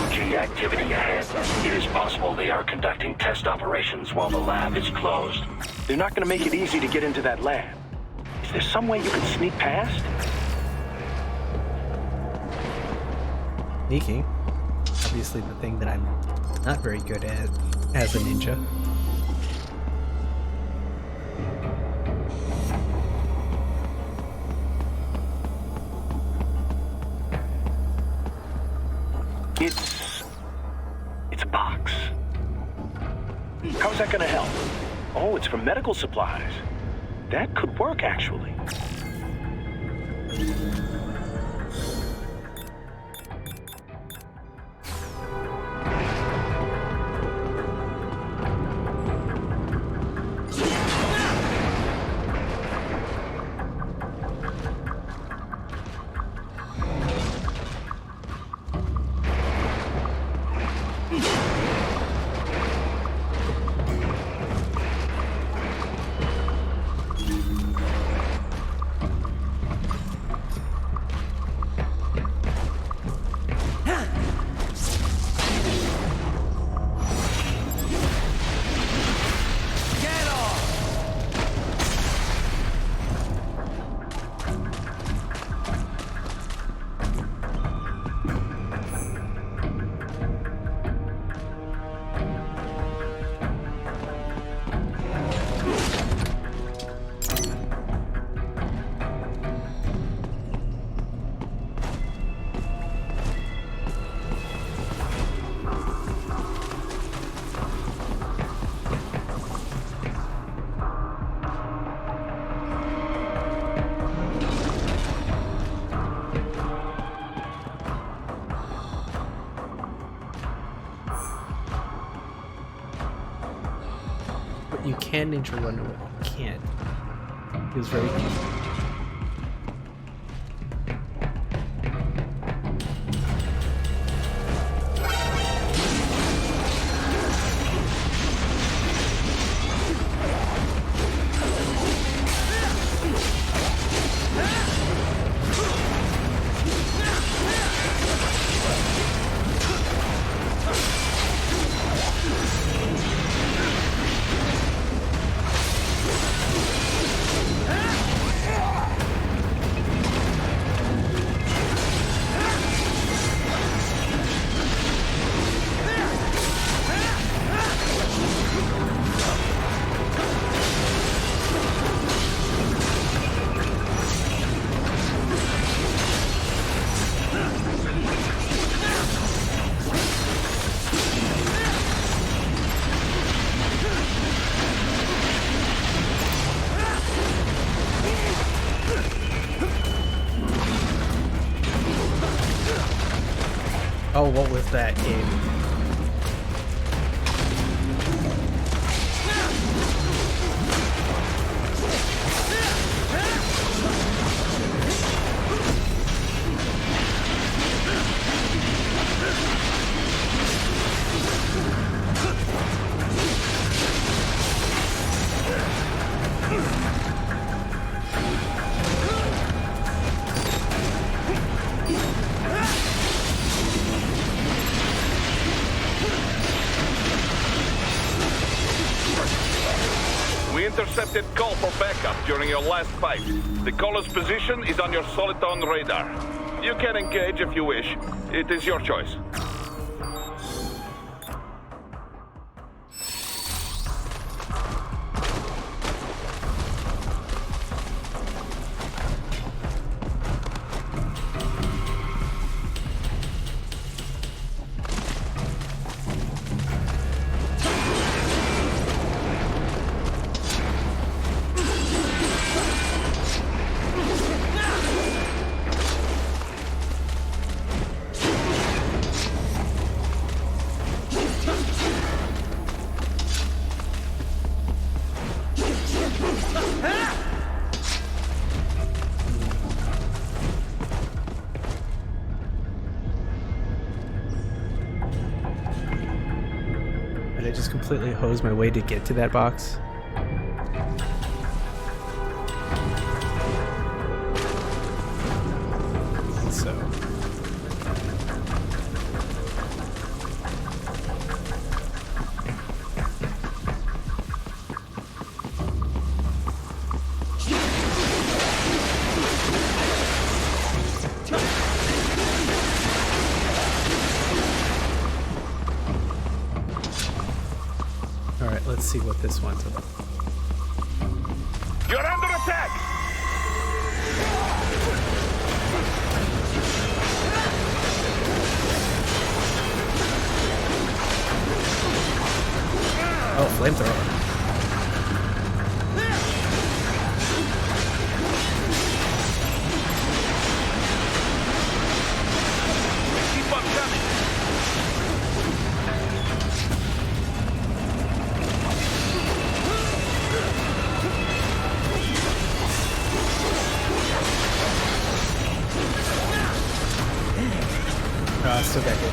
UG activity ahead. It is possible they are conducting test operations while the lab is closed. They're not going to make it easy to get into that lab. Is there some way you can sneak past? Sneaking. Obviously the thing that I'm not very good at as a ninja. It's a box. How's that gonna help? Oh, it's for medical supplies. That could work, actually. You can ninja run away. You can't. It was very easy. Oh, what was that game? We intercepted call for backup during your last fight. The caller's position is on your Soliton radar. You can engage if you wish. It is your choice. Did I just completely hose my way to get to that box? So. Alright, let's see what this one's about. You're under attack! Oh, flamethrower. Keep on coming! I still got hit.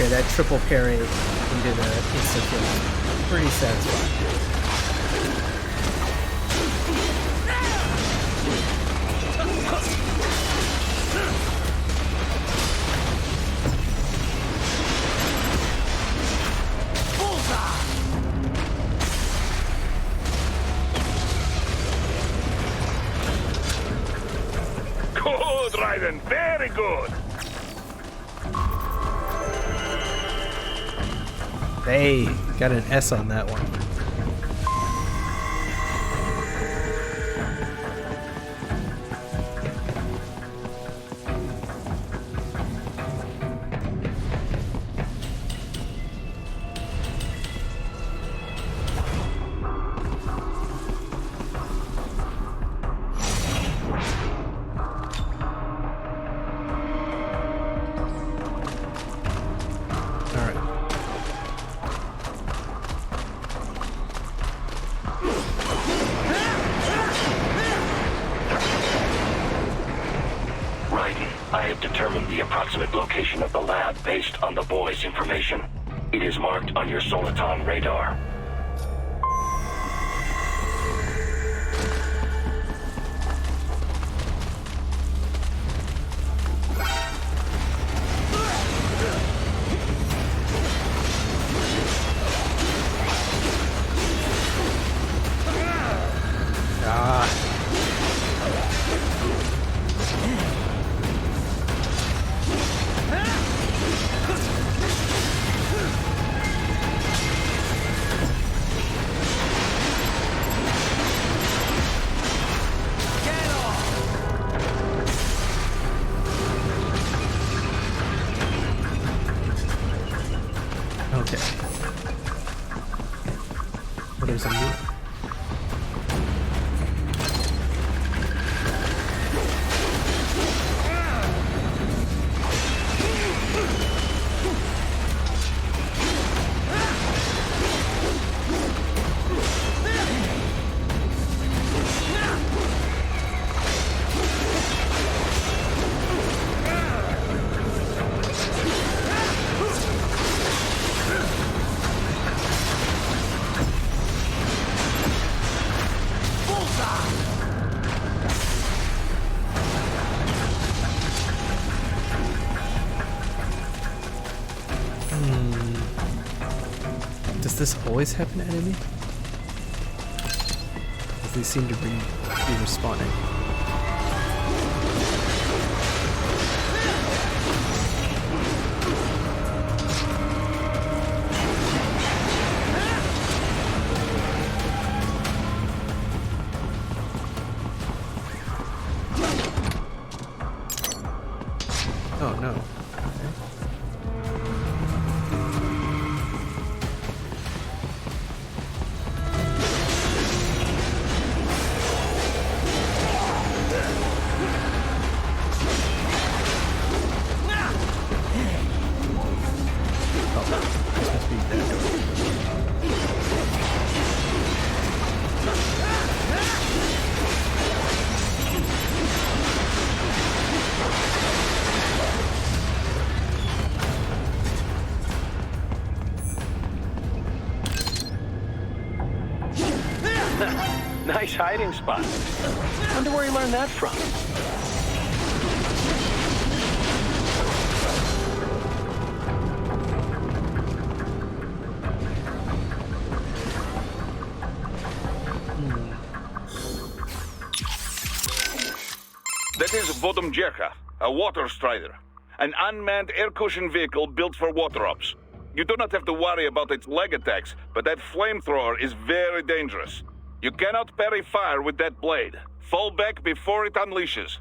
Okay, that triple parry into the instant kill is pretty satisfying. Good, Raiden. Very good. Hey, got an S on that one. I have determined the approximate location of the lab based on the boy's information. It is marked on your Soliton radar. There's a new Does this always happen to enemy? Because they seem to be respawning. Oh no. Nice hiding spot. Wonder where he learned that from. That is Vodomjerka, a water strider. An unmanned air cushion vehicle built for water ops. You do not have to worry about its leg attacks, but that flamethrower is very dangerous. You cannot parry fire with that blade. Fall back before it unleashes.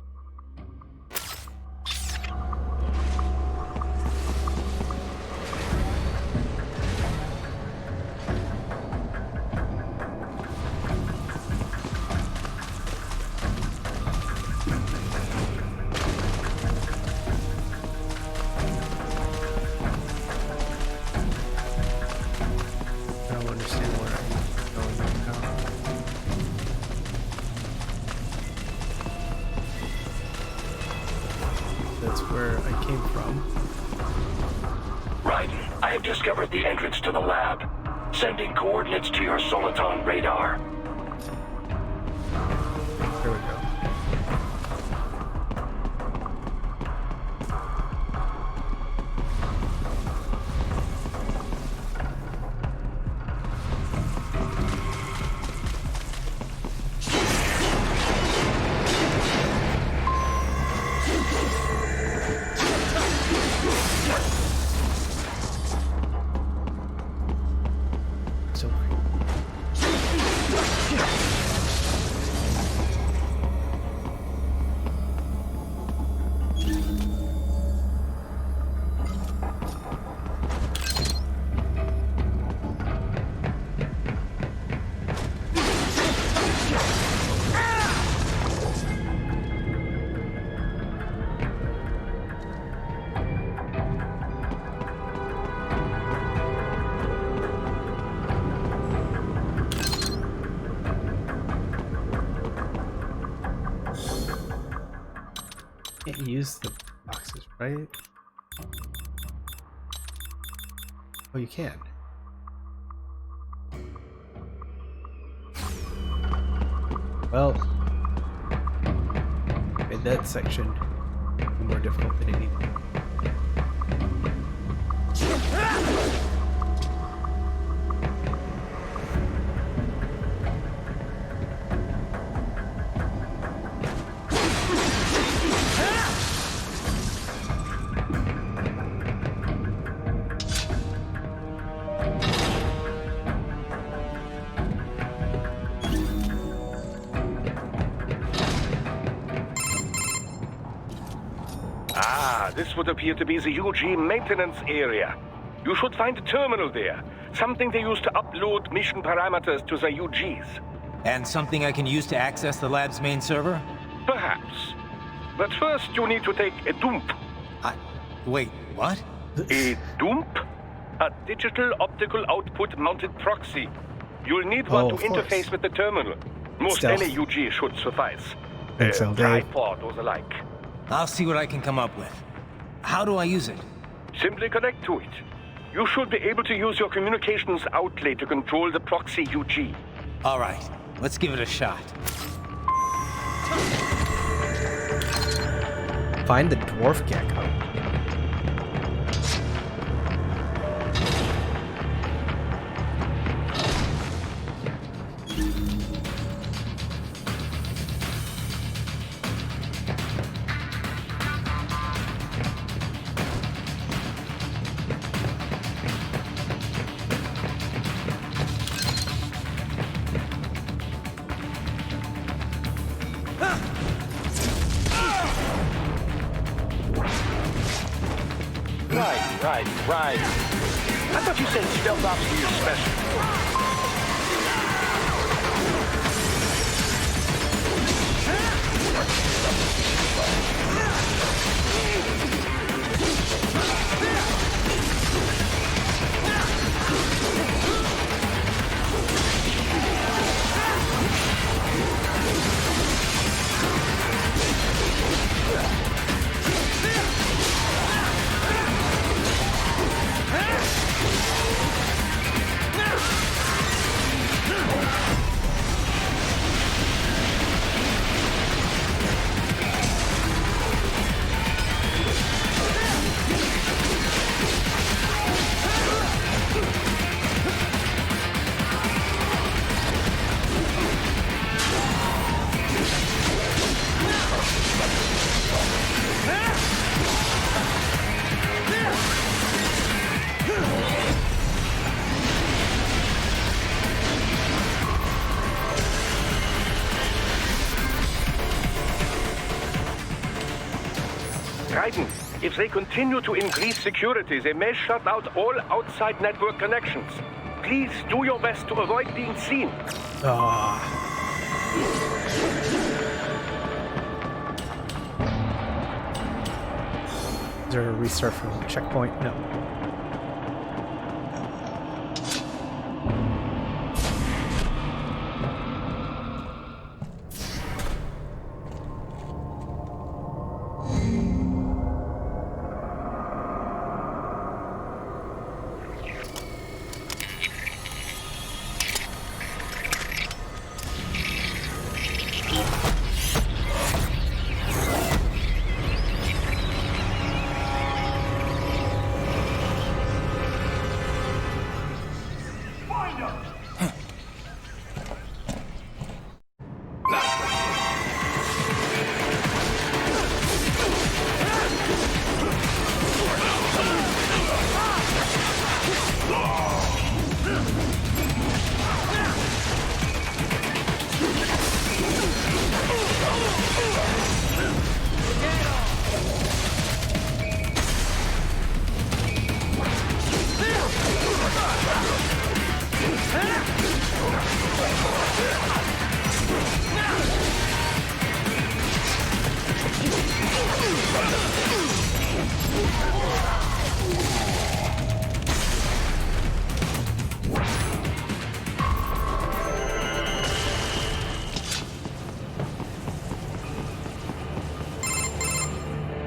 I don't understand where I'm going right now. That's where I came from. Raiden, I have discovered the entrance to the lab. Sending coordinates to your Soliton radar. Here we go. Can't use the boxes, right? Oh, you can. Well, made that section more difficult than it needed. This would appear to be the UG maintenance area. You should find a terminal there. Something they use to upload mission parameters to the UGs. And something I can use to access the lab's main server? Perhaps. But first you need to take a dump. Wait, what? A dump? A digital optical output mounted proxy. You'll need one to interface with the terminal. Most any UG should suffice. Tripod or the like. I'll see what I can come up with. How do I use it? Simply connect to it. You should be able to use your communications outlet to control the proxy UG. All right, let's give it a shot. Find the dwarf gecko. Right. I thought you said stealth ops were your specialty. Raiden, if they continue to increase security, they may shut out all outside network connections. Please do your best to avoid being seen. Is there a restart from the checkpoint? No.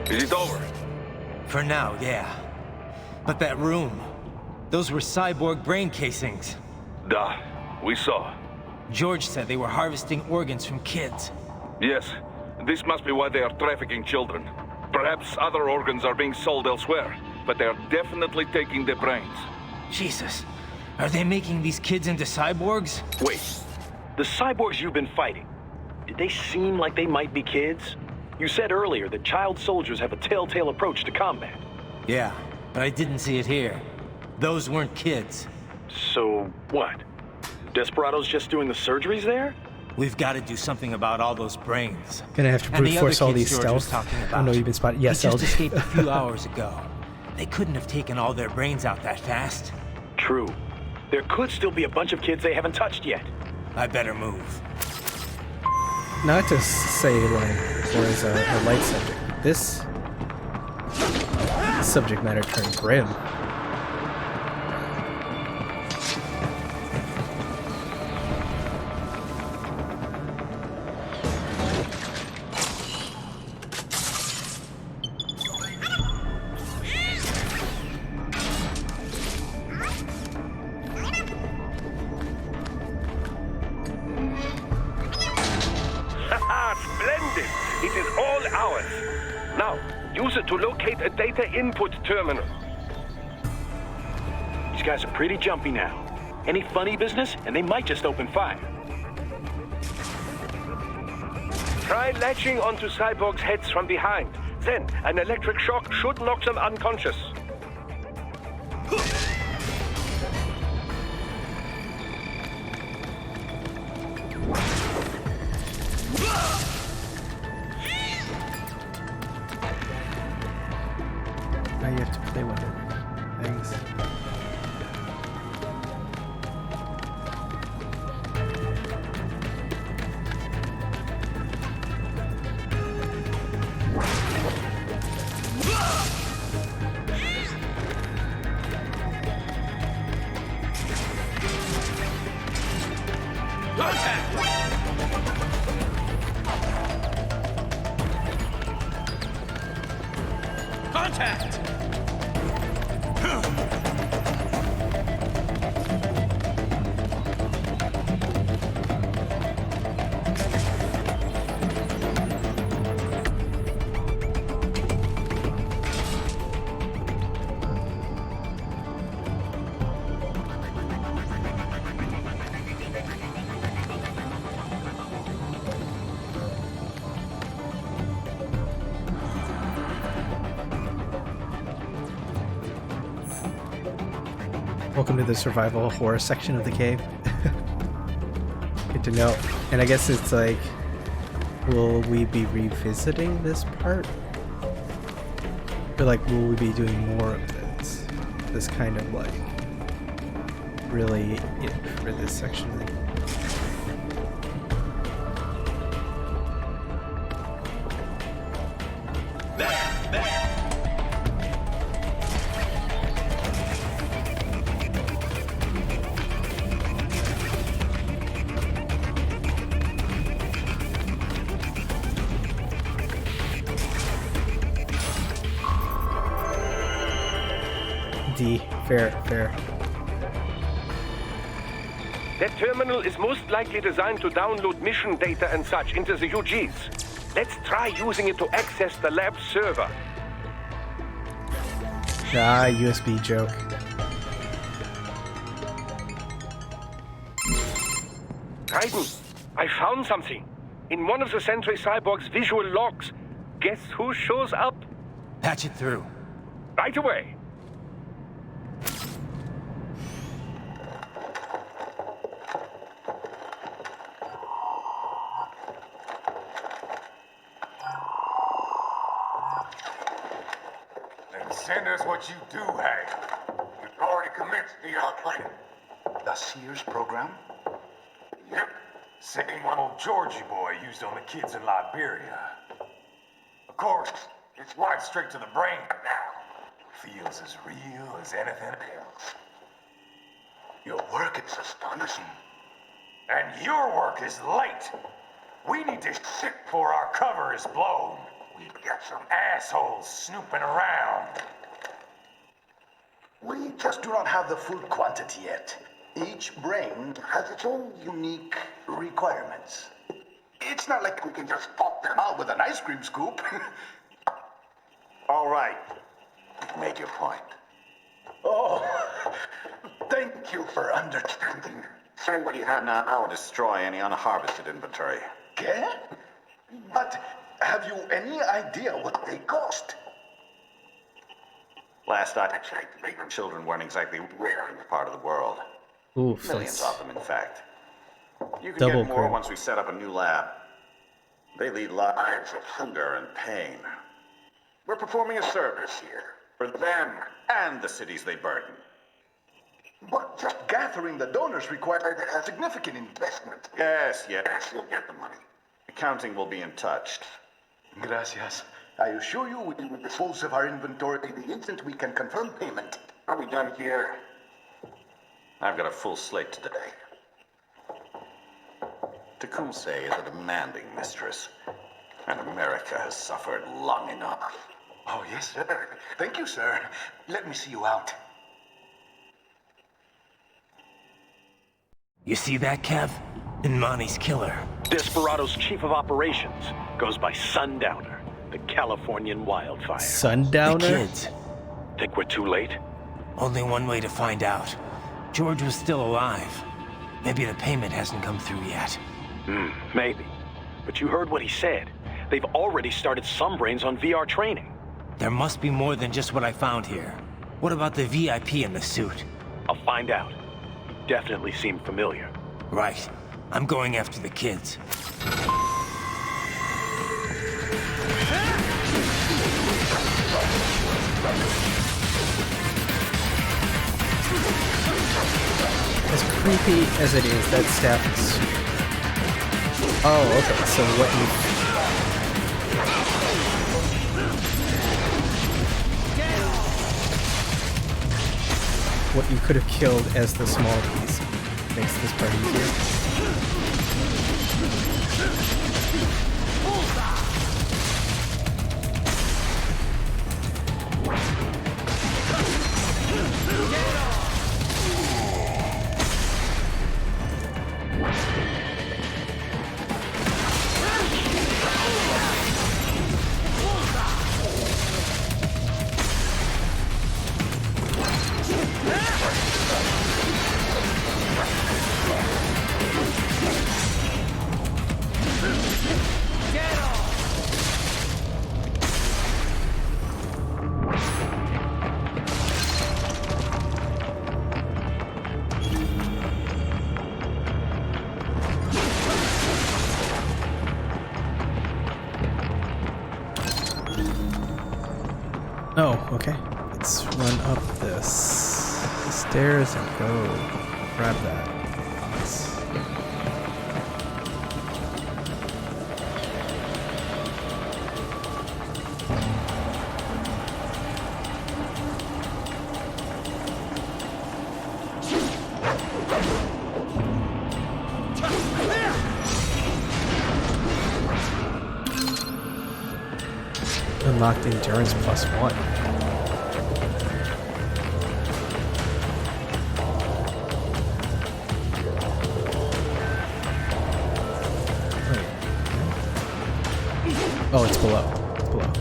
Is it over? For now, yeah. But that room, those were cyborg brain casings. Duh, we saw. George said they were harvesting organs from kids. Yes, this must be why they are trafficking children. Perhaps other organs are being sold elsewhere, but they are definitely taking the brains. Jesus, are they making these kids into cyborgs? Wait, the cyborgs you've been fighting, did they seem like they might be kids? You said earlier that child soldiers have a telltale approach to combat. Yeah, but I didn't see it here. Those weren't kids. So, what? Desperado's just doing the surgeries there? We've got to do something about all those brains. Gonna have to And brute the force other all kids these George was stealth. talking I about. know you've been spotted. Yes, They just LD. escaped a few hours ago. They couldn't have taken all their brains out that fast. True. There could still be a bunch of kids they haven't touched yet. I better move. Not to say like war is a light subject. This subject matter turned grim. Splendid! It is all ours. Now, use it to locate a data input terminal. These guys are pretty jumpy now. Any funny business, and they might just open fire. Try latching onto cyborgs' heads from behind. Then, an electric shock should knock them unconscious. Now you have to play with it. Thanks. Contact! Welcome to the survival horror section of the cave. Good to know. And I guess it's like, will we be revisiting this part? Or like, will we be doing more of this? This kind of like, really it for this section of the game. Fair. That terminal is most likely designed to download mission data and such into the UGs. Let's try using it to access the lab server. Ah, USB joke. Raiden, I found something. In one of the Sentry Cyborg's visual logs. Guess who shows up? Patch it through. Right away. Send us what you do have. We've already commenced the outplaying. The Sears program? Yep. Same one old Georgie boy used on the kids in Liberia. Of course, it's right straight to the brain now. Feels as real as anything else. Your work is astonishing. And your work is late. We need to ship before our cover is blown. We've got some assholes snooping around. We just do not have the full quantity yet. Each brain has its own unique requirements. It's not like we can just pop them out with an ice cream scoop. All right. Make your point. Oh, thank you for understanding. Send what you have now or destroy any unharvested inventory. Okay? But have you any idea what they cost? Last I checked, children weren't exactly rare in the part of the world. Oof, Millions that's of them, in fact. You can double get more crit. once we set up a new lab. They lead lives of hunger and pain. We're performing a service here for them and the cities they burden. But just gathering the donors required a significant investment. Yes, you'll get the money. Accounting will be in touch. Gracias. I assure you we will dispose of our inventory the instant we can confirm payment. Are we done here? I've got a full slate today. Tecumseh is a demanding mistress, and America has suffered long enough. Oh, yes, sir. Thank you, sir. Let me see you out. You see that, Kev? Imani's killer. Desperado's chief of operations goes by Sundowner, the Californian wildfire. Sundowner? The kids. Think we're too late? Only one way to find out. George was still alive. Maybe the payment hasn't come through yet. Maybe. But you heard what he said. They've already started some brains on VR training. There must be more than just what I found here. What about the VIP in the suit? I'll find out. He definitely seemed familiar. Right. I'm going after the kids. As creepy as it is, that staff is... Oh, okay, so what you could have killed as the small piece makes this part easier. Oh, okay. Let's run up the stairs and go grab that box. Unlocked endurance +1. Oh, it's below. It's below.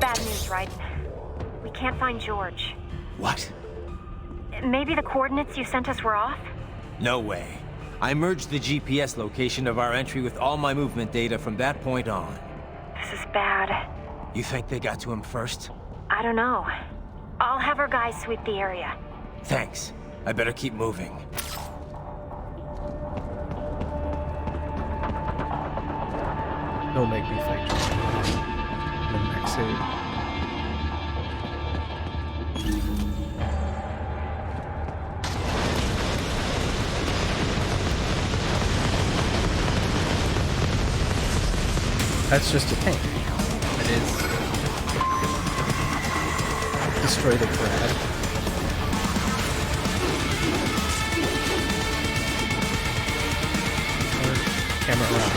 Bad news, Raiden. We can't find George. What? Maybe the coordinates you sent us were off? No way. I merged the GPS location of our entry with all my movement data from that point on. This is bad. You think they got to him first? I don't know. I'll have our guys sweep the area. Thanks. I better keep moving. Don't make me fight you. Max it. That's just a tank. It is destroy the grab. Camera around.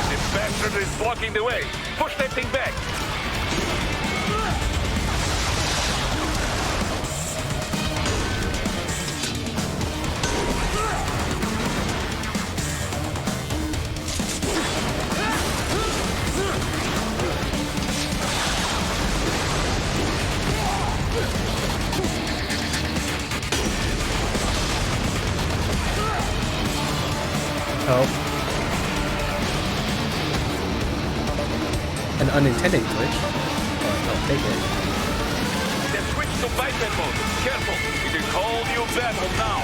This bastard is blocking the way. Push that thing back. Oh. An unintended glitch. But I'll take it. Then switch to biped mode. Careful. It is whole new battle now.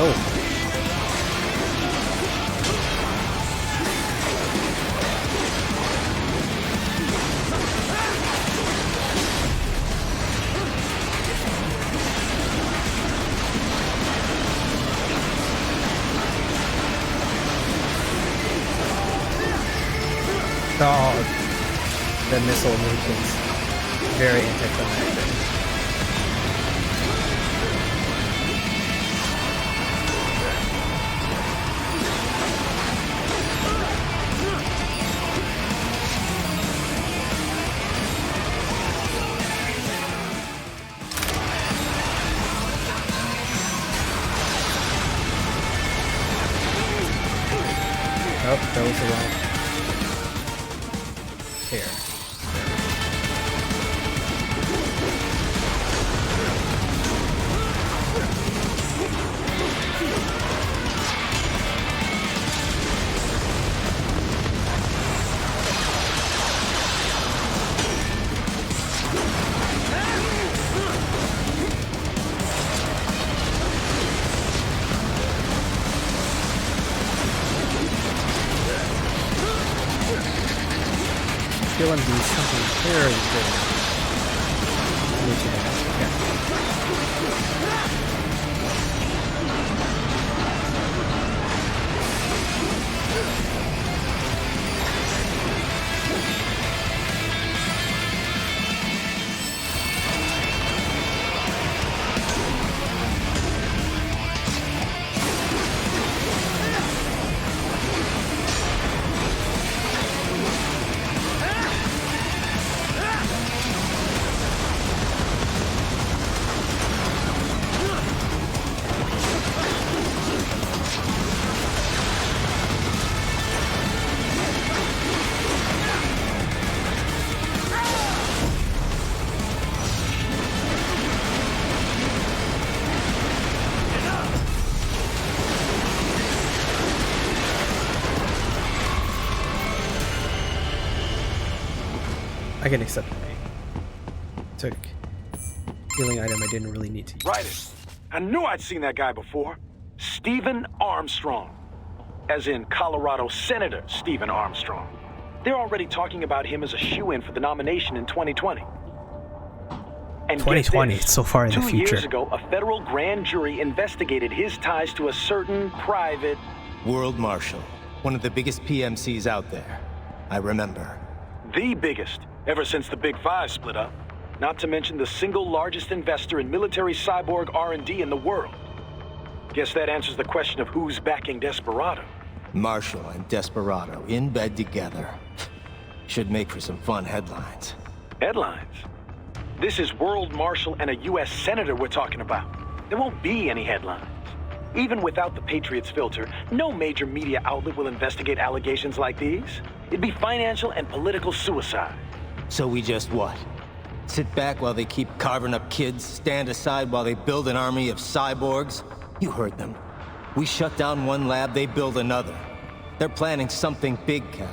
Oh. Oh, the missile movements. Very anticlimactic. Oh, that was the wrong. Here. I feel I'm doing something very good. I can accept the pain. Took healing item I didn't really need to use. Right. I knew I'd seen that guy before. Stephen Armstrong. As in Colorado Senator Stephen Armstrong. They're already talking about him as a shoo-in for the nomination in 2020. And 2020, it's so far in the 2 future. years ago, a federal grand jury investigated his ties to a certain private... World Marshal. One of the biggest PMCs out there. I remember. The biggest, ever since the Big Five split up. Not to mention the single largest investor in military cyborg R&D in the world. Guess that answers the question of who's backing Desperado. Marshall and Desperado in bed together. Should make for some fun headlines. Headlines? This is World Marshal and a U.S. Senator we're talking about. There won't be any headlines. Even without the Patriots filter, no major media outlet will investigate allegations like these. It'd be financial and political suicide. So we just what? Sit back while they keep carving up kids, stand aside while they build an army of cyborgs? You heard them. We shut down one lab, they build another. They're planning something big, Kev.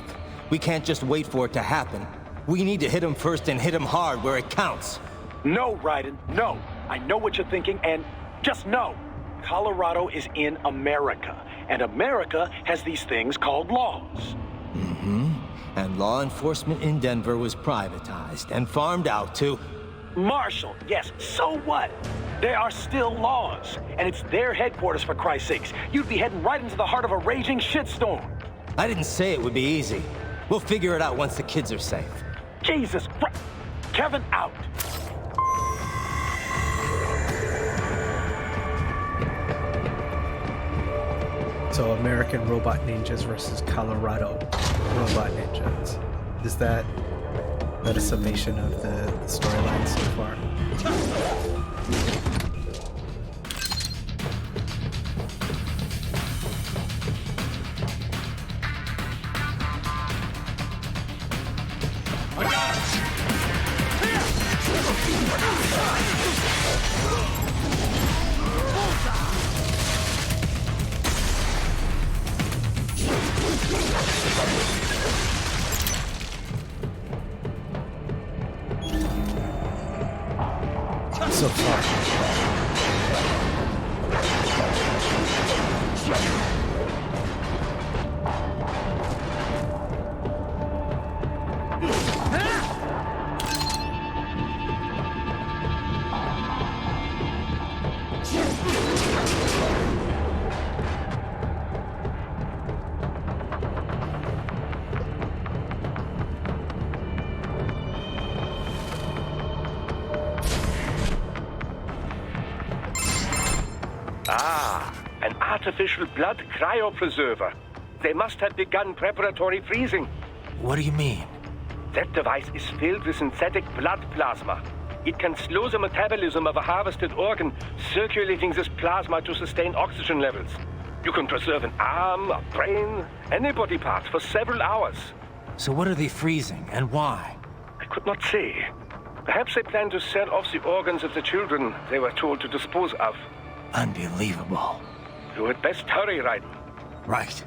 We can't just wait for it to happen. We need to hit them first and hit them hard where it counts. No, Raiden, no. I know what you're thinking, and just no. Colorado is in America, and America has these things called laws. Mm-hmm. And law enforcement in Denver was privatized and farmed out to... Marshall, yes, so what? There are still laws, and it's their headquarters, for Christ's sakes. You'd be heading right into the heart of a raging shitstorm. I didn't say it would be easy. We'll figure it out once the kids are safe. Jesus Christ. Kevin, out. So American robot ninjas versus Colorado robot ninjas. Is that a summation of the storyline so far? So far. An artificial blood cryopreserver. They must have begun preparatory freezing. What do you mean? That device is filled with synthetic blood plasma. It can slow the metabolism of a harvested organ, circulating this plasma to sustain oxygen levels. You can preserve an arm, a brain, any body part for several hours. So what are they freezing, and why? I could not say. Perhaps they plan to sell off the organs of the children they were told to dispose of. Unbelievable. You had best hurry, Raiden. Right.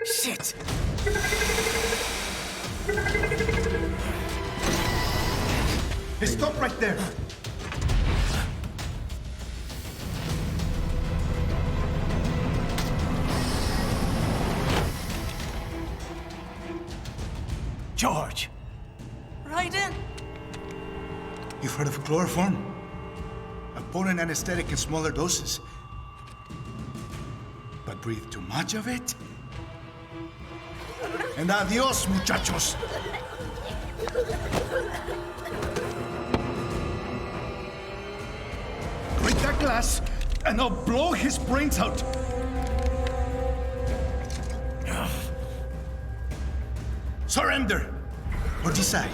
Shit! Hey, stop right there! George! Raiden! You've heard of chloroform? A potent anesthetic in smaller doses. But breathe too much of it? And adios, muchachos! Break that glass, and I'll blow his brains out! Surrender! Or decide,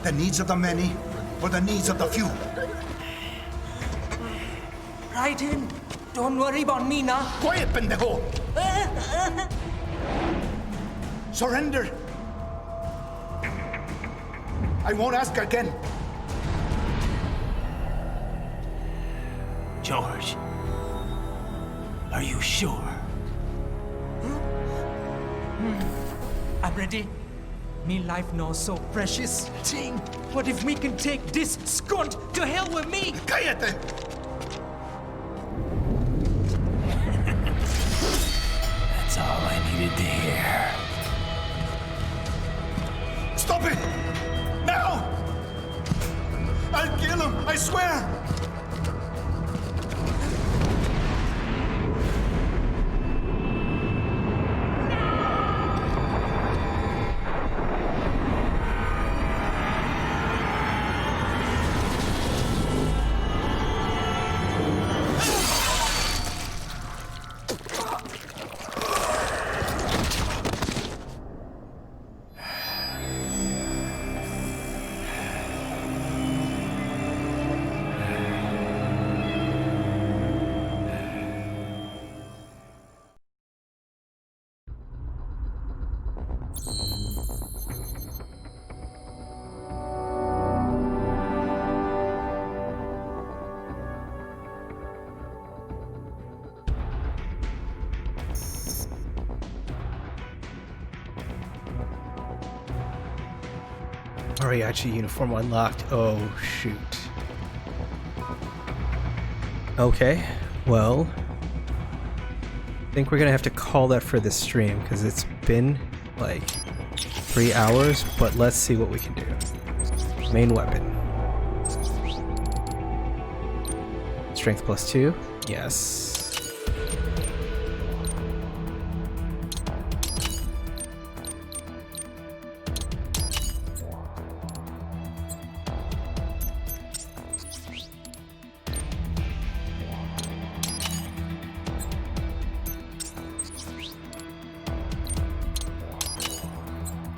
the needs of the many, or the needs of the few. Raiden, don't worry about me now. Quiet, pendejo! Surrender! I won't ask again. George, are you sure? I'm ready. Me life now so precious. Ting, what if we can take this skunt to hell with me? Cállate! all I needed to hear. Stop it! Now! I'll kill him, I swear! Mariachi uniform unlocked. Oh, shoot. Okay, well, I think we're gonna have to call that for this stream because it's been like 3 hours, but let's see what we can do. Main weapon. Strength +2. Yes.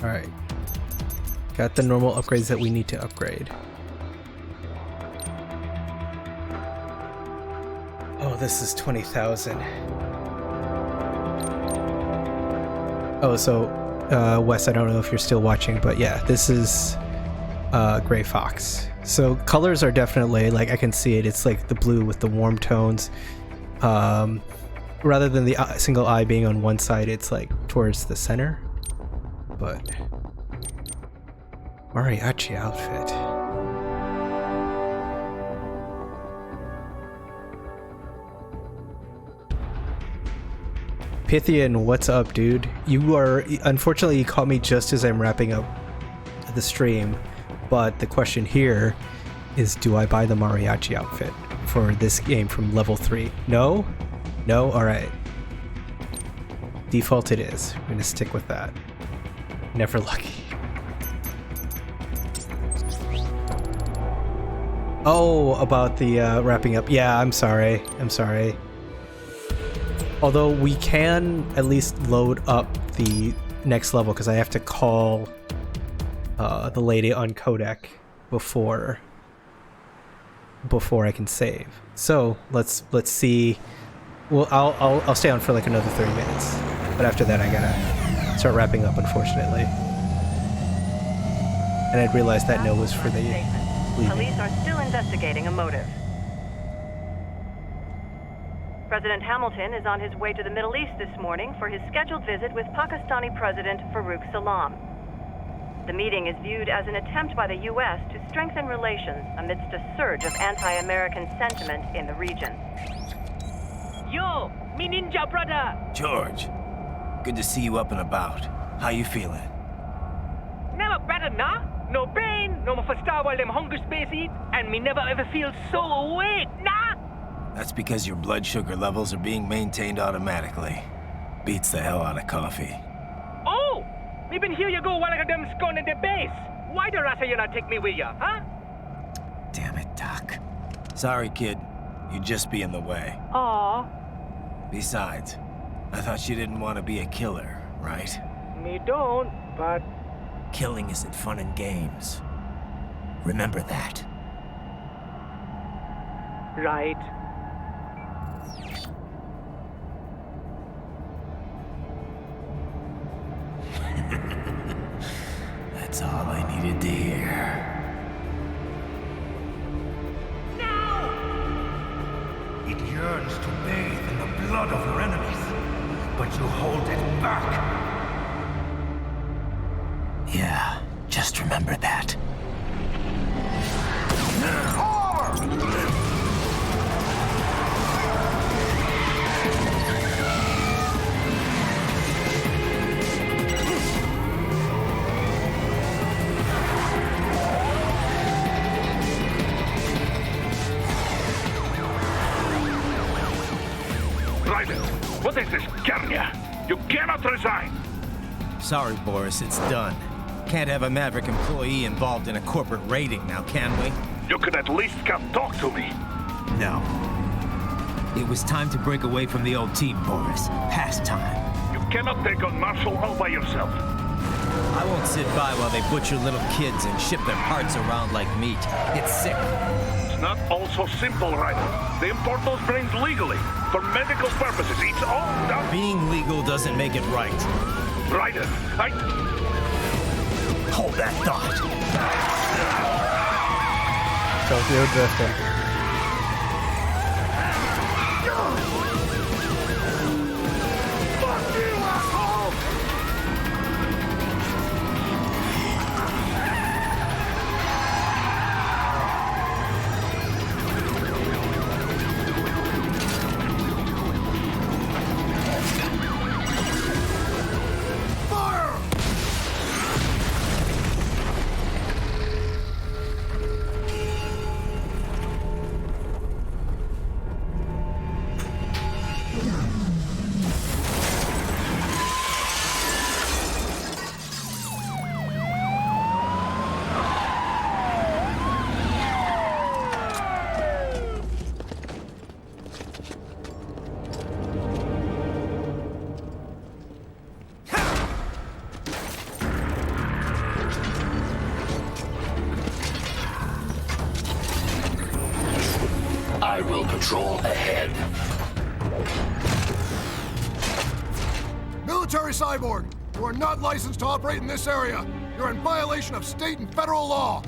Alright. Got the normal upgrades that we need to upgrade. Oh, this is 20,000. Oh, so, Wes, I don't know if you're still watching, but yeah, this is Gray Fox. So colors are definitely, like, I can see it. It's like the blue with the warm tones. Rather than the single eye being on one side, it's like towards the center. But mariachi outfit. Pythian, what's up, dude? You are, unfortunately, you caught me just as I'm wrapping up the stream, but the question here is, do I buy the mariachi outfit for this game from level 3? No? No? Alright. Default it is. I'm gonna stick with that. Never lucky. Oh, about the wrapping up. Yeah, I'm sorry. I'm sorry. Although we can at least load up the next level because I have to call the lady on codec before I can save. So let's see. Well, I'll stay on for like another 30 minutes, but after that I gotta start wrapping up, unfortunately. And I'd realized that note was for the leaving. Police are still investigating a motive. President Hamilton is on his way to the Middle East this morning for his scheduled visit with Pakistani President Farouk Salam. The meeting is viewed as an attempt by the U.S. to strengthen relations amidst a surge of anti-American sentiment in the region. Yo, me ninja brother! George, good to see you up and about. How you feeling? Never better, nah? No pain, no more faster while them hunger space eat, and me never ever feel so awake, nah? That's because your blood sugar levels are being maintained automatically. Beats the hell out of coffee. Oh! Me been here you go while I got them scone in the base. Why the rasa you not take me with ya, huh? Damn it, Doc. Sorry, kid. You'd just be in the way. Aw. Besides, I thought you didn't want to be a killer, right? Me don't, but... Killing isn't fun and games. Remember that. Right. That's all I needed to hear. It yearns to bathe in the blood of your enemies, but you hold it back. Yeah, just remember that. You cannot resign! Sorry, Boris, it's done. Can't have a Maverick employee involved in a corporate raiding now, can we? You could at least come talk to me. No. It was time to break away from the old team, Boris. Past time. You cannot take on Marshall all by yourself. I won't sit by while they butcher little kids and ship their parts around like meat. It's sick. It's not all so simple, Ryder. They import those brains legally, for medical purposes. It's all done. Being legal doesn't make it right. Ryder, Hold that thought. Tokyo drifting. Fuck you, asshole! I will patrol ahead. Military Cyborg, you are not licensed to operate in this area. You're in violation of state and federal law.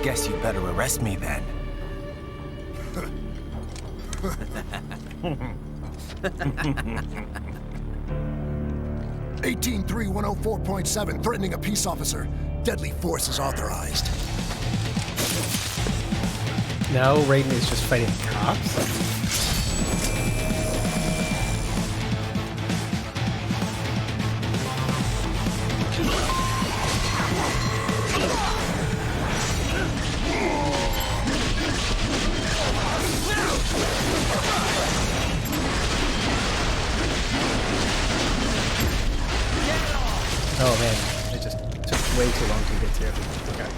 Guess you better arrest me then. 18.3.104.7, threatening a peace officer. Deadly force is authorized. Now Raiden is just fighting cops? Oh man, it just took way too long to get to. Okay.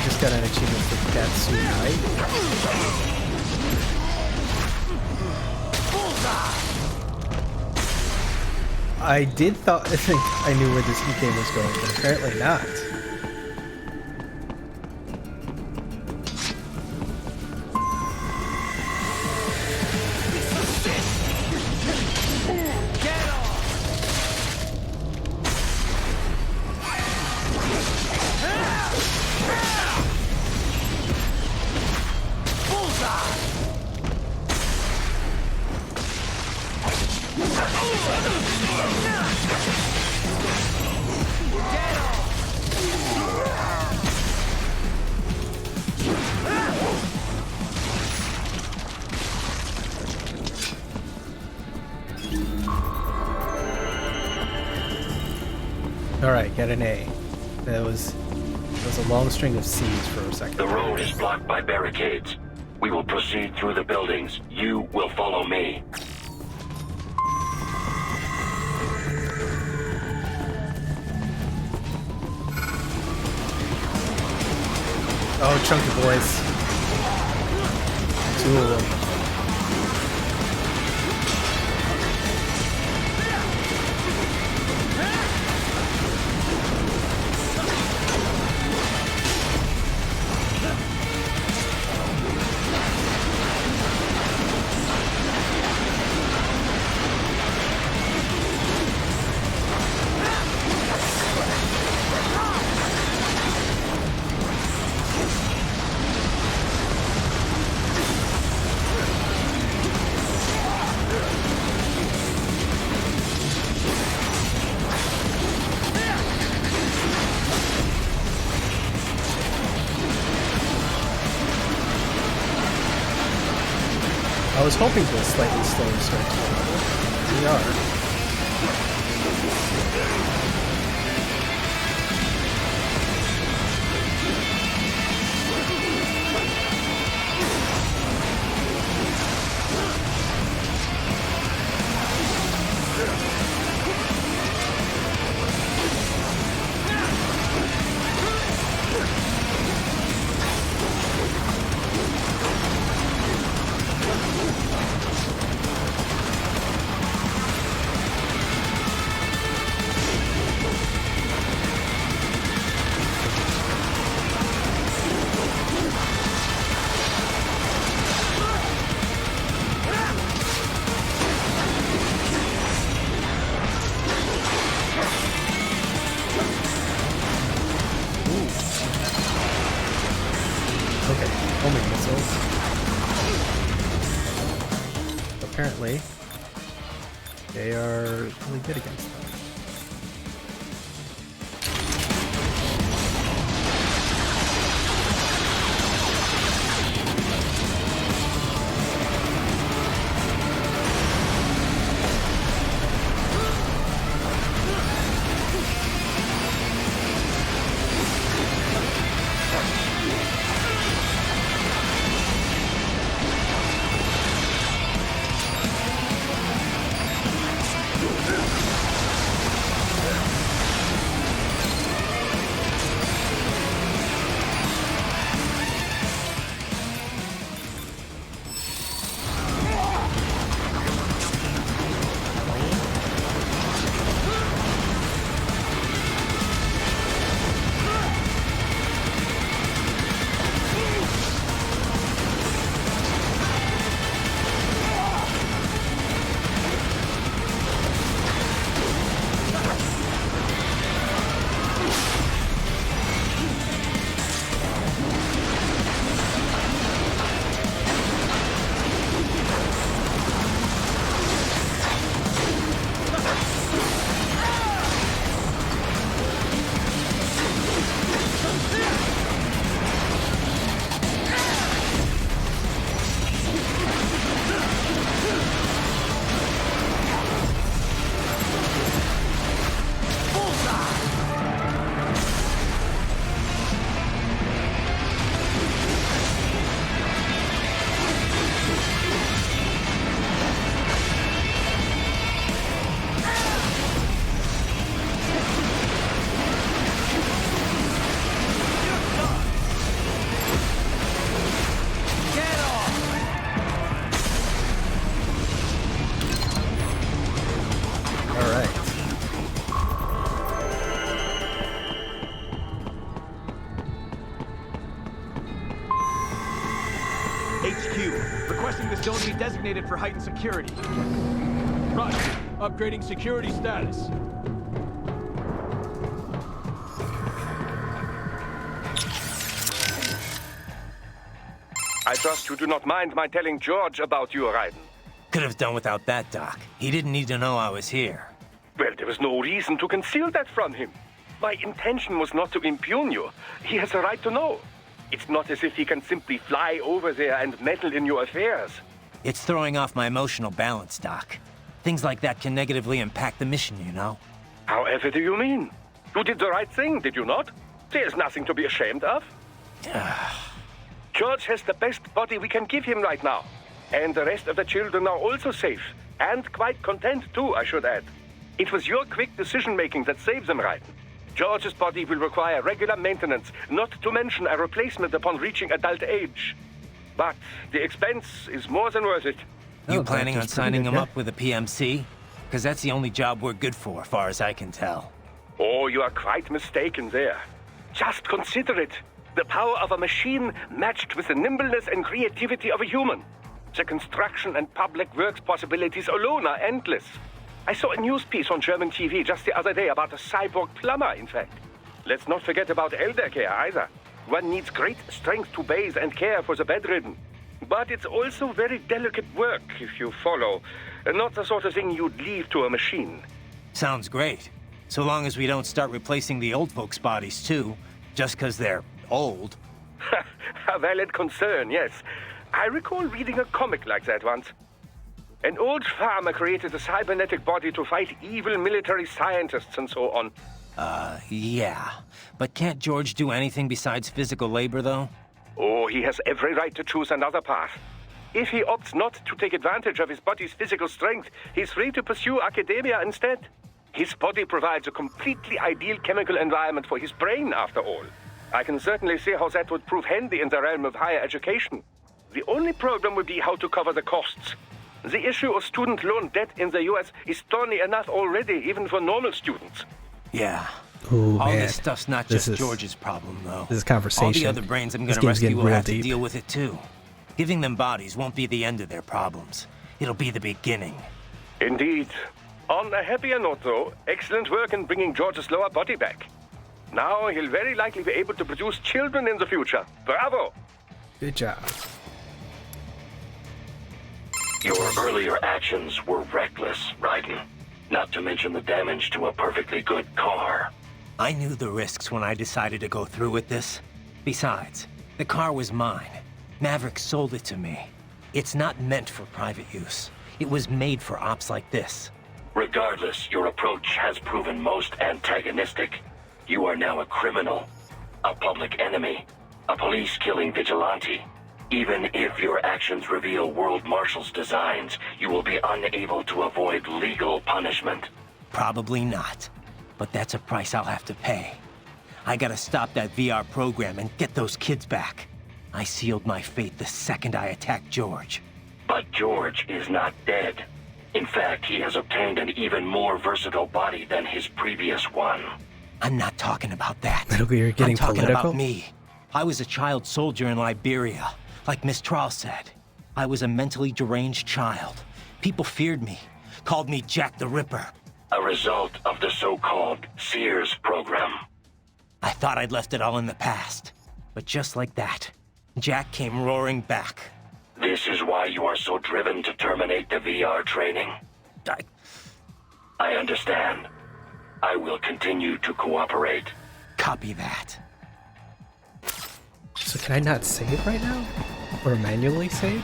Just got an achievement for that suit, right? I did think I knew where this game was going, but apparently not. Alright, got an A. That was a long string of C's for a second. The road is blocked by barricades. We will proceed through the buildings. You will follow me. Oh, chunky boys. Two of them. I was hoping for a slightly slower start to the level. We are. Okay, homing missiles. Apparently, they are really good against them. HQ, requesting this zone be designated for heightened security. Roger. Upgrading security status. I trust you do not mind my telling George about you, Raiden. Could have done without that, Doc. He didn't need to know I was here. Well, there was no reason to conceal that from him. My intention was not to impugn you. He has a right to know. It's not as if he can simply fly over there and meddle in your affairs. It's throwing off my emotional balance, Doc. Things like that can negatively impact the mission, you know? However do you mean? You did the right thing, did you not? There's nothing to be ashamed of. George has the best body we can give him right now. And the rest of the children are also safe. And quite content too, I should add. It was your quick decision-making that saved them, Raiden. George's body will require regular maintenance, not to mention a replacement upon reaching adult age. But the expense is more than worth it. You planning on signing him up with a PMC? Because that's the only job we're good for, far as I can tell. Oh, you are quite mistaken there. Just consider it. The power of a machine matched with the nimbleness and creativity of a human. The construction and public works possibilities alone are endless. I saw a news piece on German TV just the other day about a cyborg plumber, in fact. Let's not forget about elder care either. One needs great strength to bathe and care for the bedridden. But it's also very delicate work, if you follow. Not the sort of thing you'd leave to a machine. Sounds great. So long as we don't start replacing the old folks' bodies too, just because they're old. A valid concern, yes. I recall reading a comic like that once. An old farmer created a cybernetic body to fight evil military scientists and so on. Yeah. But can't George do anything besides physical labor, though? Oh, he has every right to choose another path. If he opts not to take advantage of his body's physical strength, he's free to pursue academia instead. His body provides a completely ideal chemical environment for his brain, after all. I can certainly see how that would prove handy in the realm of higher education. The only problem would be how to cover the costs. The issue of student loan debt in the US is thorny enough already, even for normal students. Yeah. Ooh, all man. this stuff's not This just is- George's problem, though. this is conversation. All the other brains I'm This gonna game's getting rescue will real have to deep. deal with it, too. Giving them bodies won't be the end of their problems. It'll be the beginning. Indeed. On a happier note, though, excellent work in bringing George's lower body back. Now he'll very likely be able to produce children in the future. Bravo! Good job. Your earlier actions were reckless, Raiden. Not to mention the damage to a perfectly good car. I knew the risks when I decided to go through with this. Besides, the car was mine. Maverick sold it to me. It's not meant for private use. It was made for ops like this. Regardless, your approach has proven most antagonistic. You are now a criminal, a public enemy, a police-killing vigilante. Even if your actions reveal World Marshal's designs, you will be unable to avoid legal punishment. Probably not. But that's a price I'll have to pay. I gotta stop that VR program and get those kids back. I sealed my fate the second I attacked George. But George is not dead. In fact, he has obtained an even more versatile body than his previous one. I'm not talking about that. You're getting I'm talking political? about me. I was a child soldier in Liberia, like Miss Trawl said. I was a mentally deranged child. People feared me, called me Jack the Ripper. A result of the so-called Sears program. I thought I'd left it all in the past. But just like that, Jack came roaring back. This is why you are so driven to terminate the VR training. I understand. I will continue to cooperate. Copy that. So can I not save right now? Or manually save?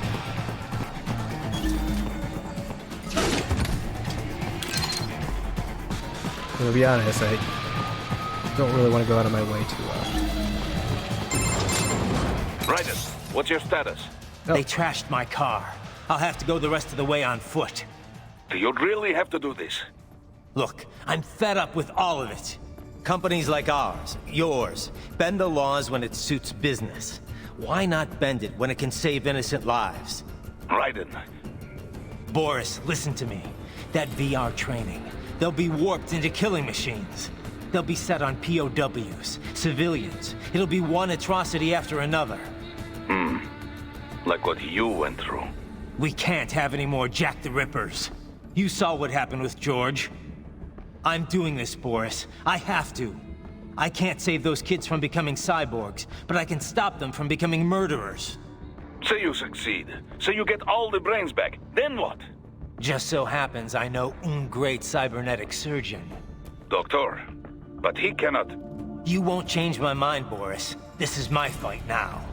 To be honest, I don't really want to go out of my way to Raiden, what's your status? They trashed my car. I'll have to go the rest of the way on foot. Do you really have to do this? Look, I'm fed up with all of it. Companies like ours, yours, bend the laws when it suits business. Why not bend it when it can save innocent lives? Raiden. Boris, listen to me. That VR training, they'll be warped into killing machines. They'll be set on POWs, civilians. It'll be one atrocity after another. Like what you went through. We can't have any more Jack the Rippers. You saw what happened with George. I'm doing this, Boris. I have to. I can't save those kids from becoming cyborgs, but I can stop them from becoming murderers. Say you succeed. Say you get all the brains back. Then what? Just so happens I know un great cybernetic surgeon. Doctor. But he cannot. You won't change my mind, Boris. This is my fight now.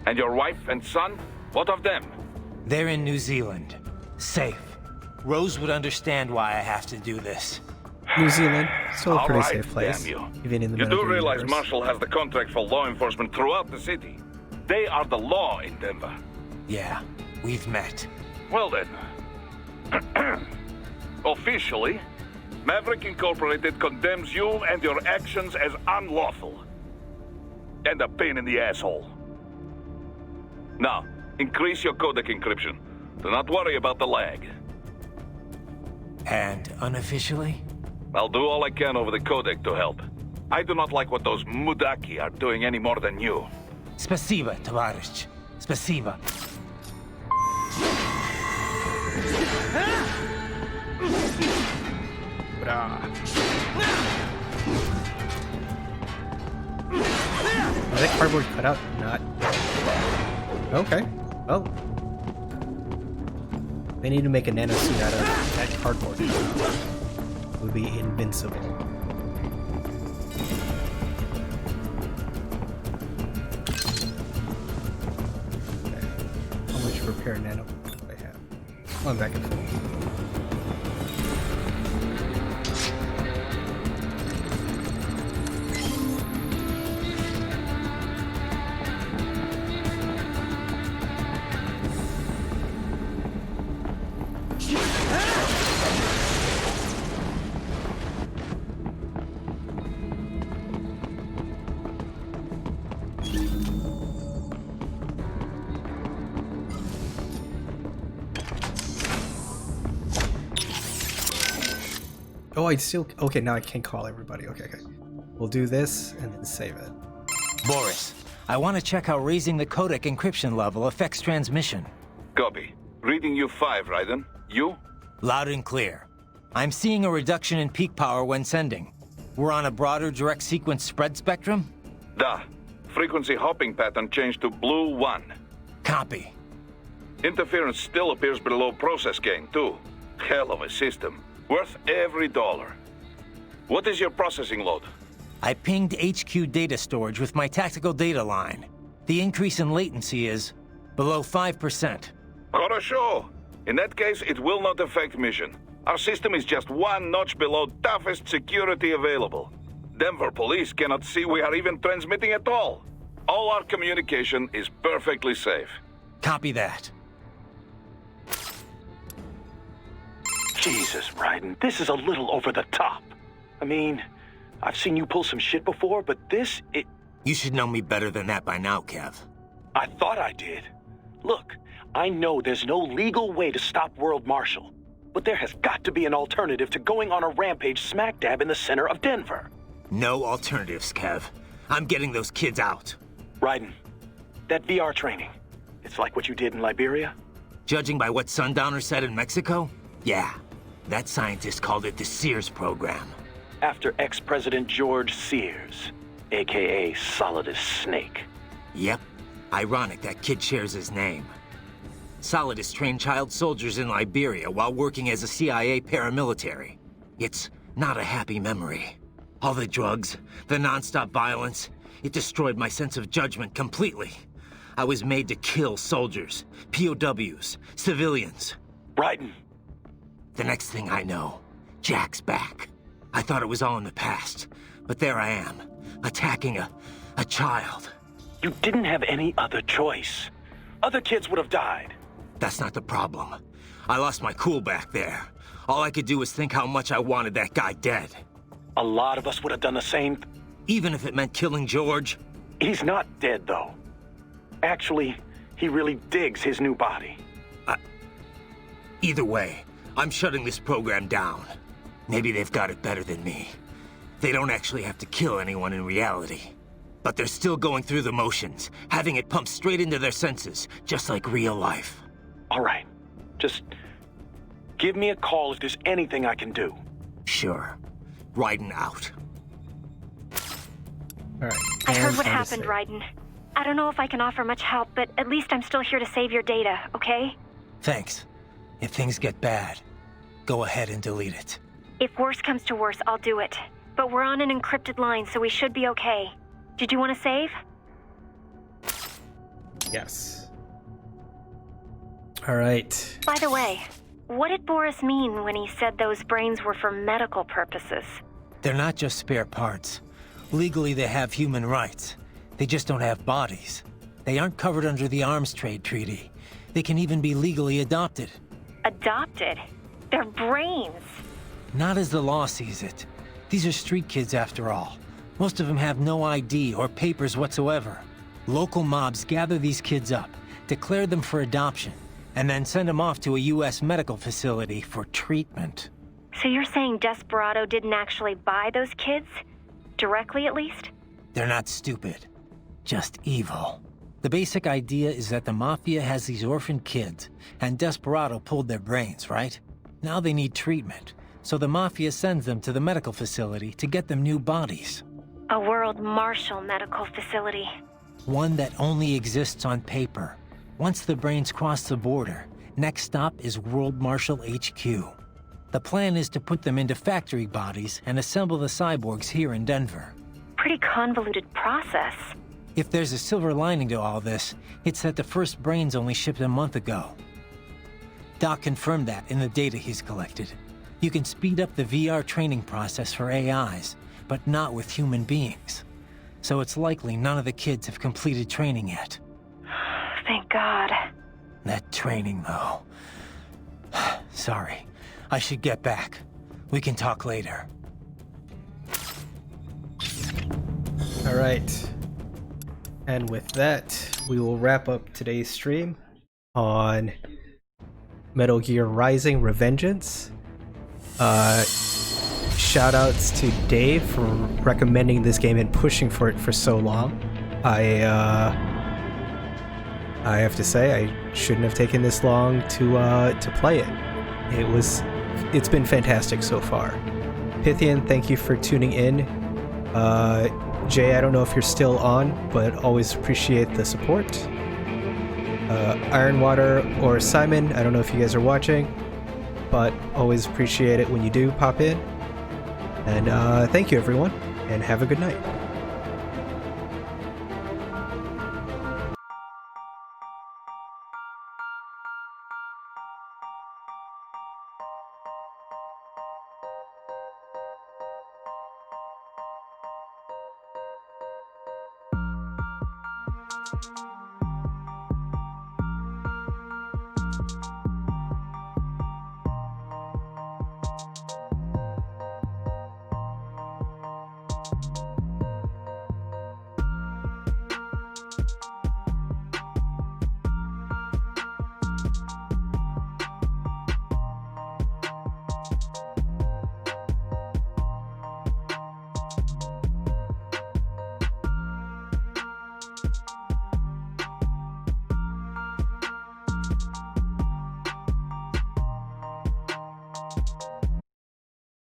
And your wife and son? What of them? They're in New Zealand. Safe. Rose would understand why I have to do this. New Zealand, still a pretty All right, safe place. damn you. Even in the You middle do of the realize universe. Marshall has the contract for law enforcement throughout the city. They are the law in Denver. Yeah, we've met. Well then. Officially, Maverick Incorporated condemns you and your actions as unlawful. And a pain in the asshole. Now, increase your codec encryption. Do not worry about the lag. And unofficially? I'll do all I can over the codec to help. I do not like what those Mudaki are doing any more than you. Spasiba, Tavarish. Spasiba. Is that cardboard cutout not? Okay. Well. They need to make a nano suit out of that cardboard. It would be invincible. Okay. repair Nano. I have. Oh, I'm back and forth. Oh, I still... Okay, now I can call everybody. Okay. We'll do this and then save it. Boris, I want to check how raising the codec encryption level affects transmission. Copy. Reading you 5, Raiden. You? Loud and clear. I'm seeing a reduction in peak power when sending. We're on a broader direct sequence spread spectrum? Da. Frequency hopping pattern changed to blue 1. Copy. Interference still appears below process gain, too. Hell of a system. Worth every dollar. What is your processing load? I pinged HQ data storage with my tactical data line. The increase in latency is below 5%. Хорошо. In that case, it will not affect mission. Our system is just one notch below toughest security available. Denver police cannot see we are even transmitting at all. All our communication is perfectly safe. Copy that. Jesus, Raiden, this is a little over the top. I mean, I've seen you pull some shit before, but this, it... You should know me better than that by now, Kev. I thought I did. Look, I know there's no legal way to stop World Marshal, but there has got to be an alternative to going on a rampage smack dab in the center of Denver. No alternatives, Kev. I'm getting those kids out. Raiden, that VR training, it's like what you did in Liberia? Judging by what Sundowner said in Mexico, yeah. That scientist called it the Sears program. After ex-President George Sears, a.k.a. Solidus Snake. Yep. Ironic that kid shares his name. Solidus trained child soldiers in Liberia while working as a CIA paramilitary. It's not a happy memory. All the drugs, the non-stop violence, it destroyed my sense of judgment completely. I was made to kill soldiers, POWs, civilians. Raiden. The next thing I know, Jack's back. I thought it was all in the past, but there I am, attacking a child. You didn't have any other choice. Other kids would have died. That's not the problem. I lost my cool back there. All I could do was think how much I wanted that guy dead. A lot of us would have done the same. Even if it meant killing George? He's not dead, though. Actually, he really digs his new body. Either way, I'm shutting this program down. Maybe they've got it better than me. They don't actually have to kill anyone in reality. But they're still going through the motions, having it pumped straight into their senses, just like real life. All right. Just give me a call if there's anything I can do. Sure. Raiden out. All right. I heard what happened, Raiden. I don't know if I can offer much help, but at least I'm still here to save your data, okay? Thanks. If things get bad, go ahead and delete it. If worse comes to worse, I'll do it. But we're on an encrypted line, so we should be okay. Did you want to save? Yes. All right. By the way, what did Boris mean when he said those brains were for medical purposes? They're not just spare parts. Legally, they have human rights. They just don't have bodies. They aren't covered under the Arms Trade Treaty. They can even be legally adopted. Adopted? They're brains. Not as the law sees it. These are street kids after all. Most of them have no ID or papers whatsoever. Local mobs gather these kids up, declare them for adoption, and then send them off to a U.S. medical facility for treatment. So you're saying Desperado didn't actually buy those kids? Directly, at least? They're not stupid. Just evil. The basic idea is that the Mafia has these orphaned kids, and Desperado pulled their brains, right? Now they need treatment, so the Mafia sends them to the medical facility to get them new bodies. A World Marshal medical facility. One that only exists on paper. Once the brains cross the border, next stop is World Marshal HQ. The plan is to put them into factory bodies and assemble the cyborgs here in Denver. Pretty convoluted process. If there's a silver lining to all this, it's that the first brains only shipped a month ago. Doc confirmed that in the data he's collected. You can speed up the VR training process for AIs, but not with human beings. So it's likely none of the kids have completed training yet. Thank God. That training, though. Sorry. I should get back. We can talk later. Alright. And with that, we will wrap up today's stream on Metal Gear Rising Revengeance. Shoutouts to Dave for recommending this game and pushing for it for so long. I have to say, I shouldn't have taken this long to play it. It's been fantastic so far. Pythian, thank you for tuning in. Jay, I don't know if you're still on, but always appreciate the support. Ironwater or Simon, I don't know if you guys are watching, but always appreciate it when you do pop in. And thank you everyone, and have a good night.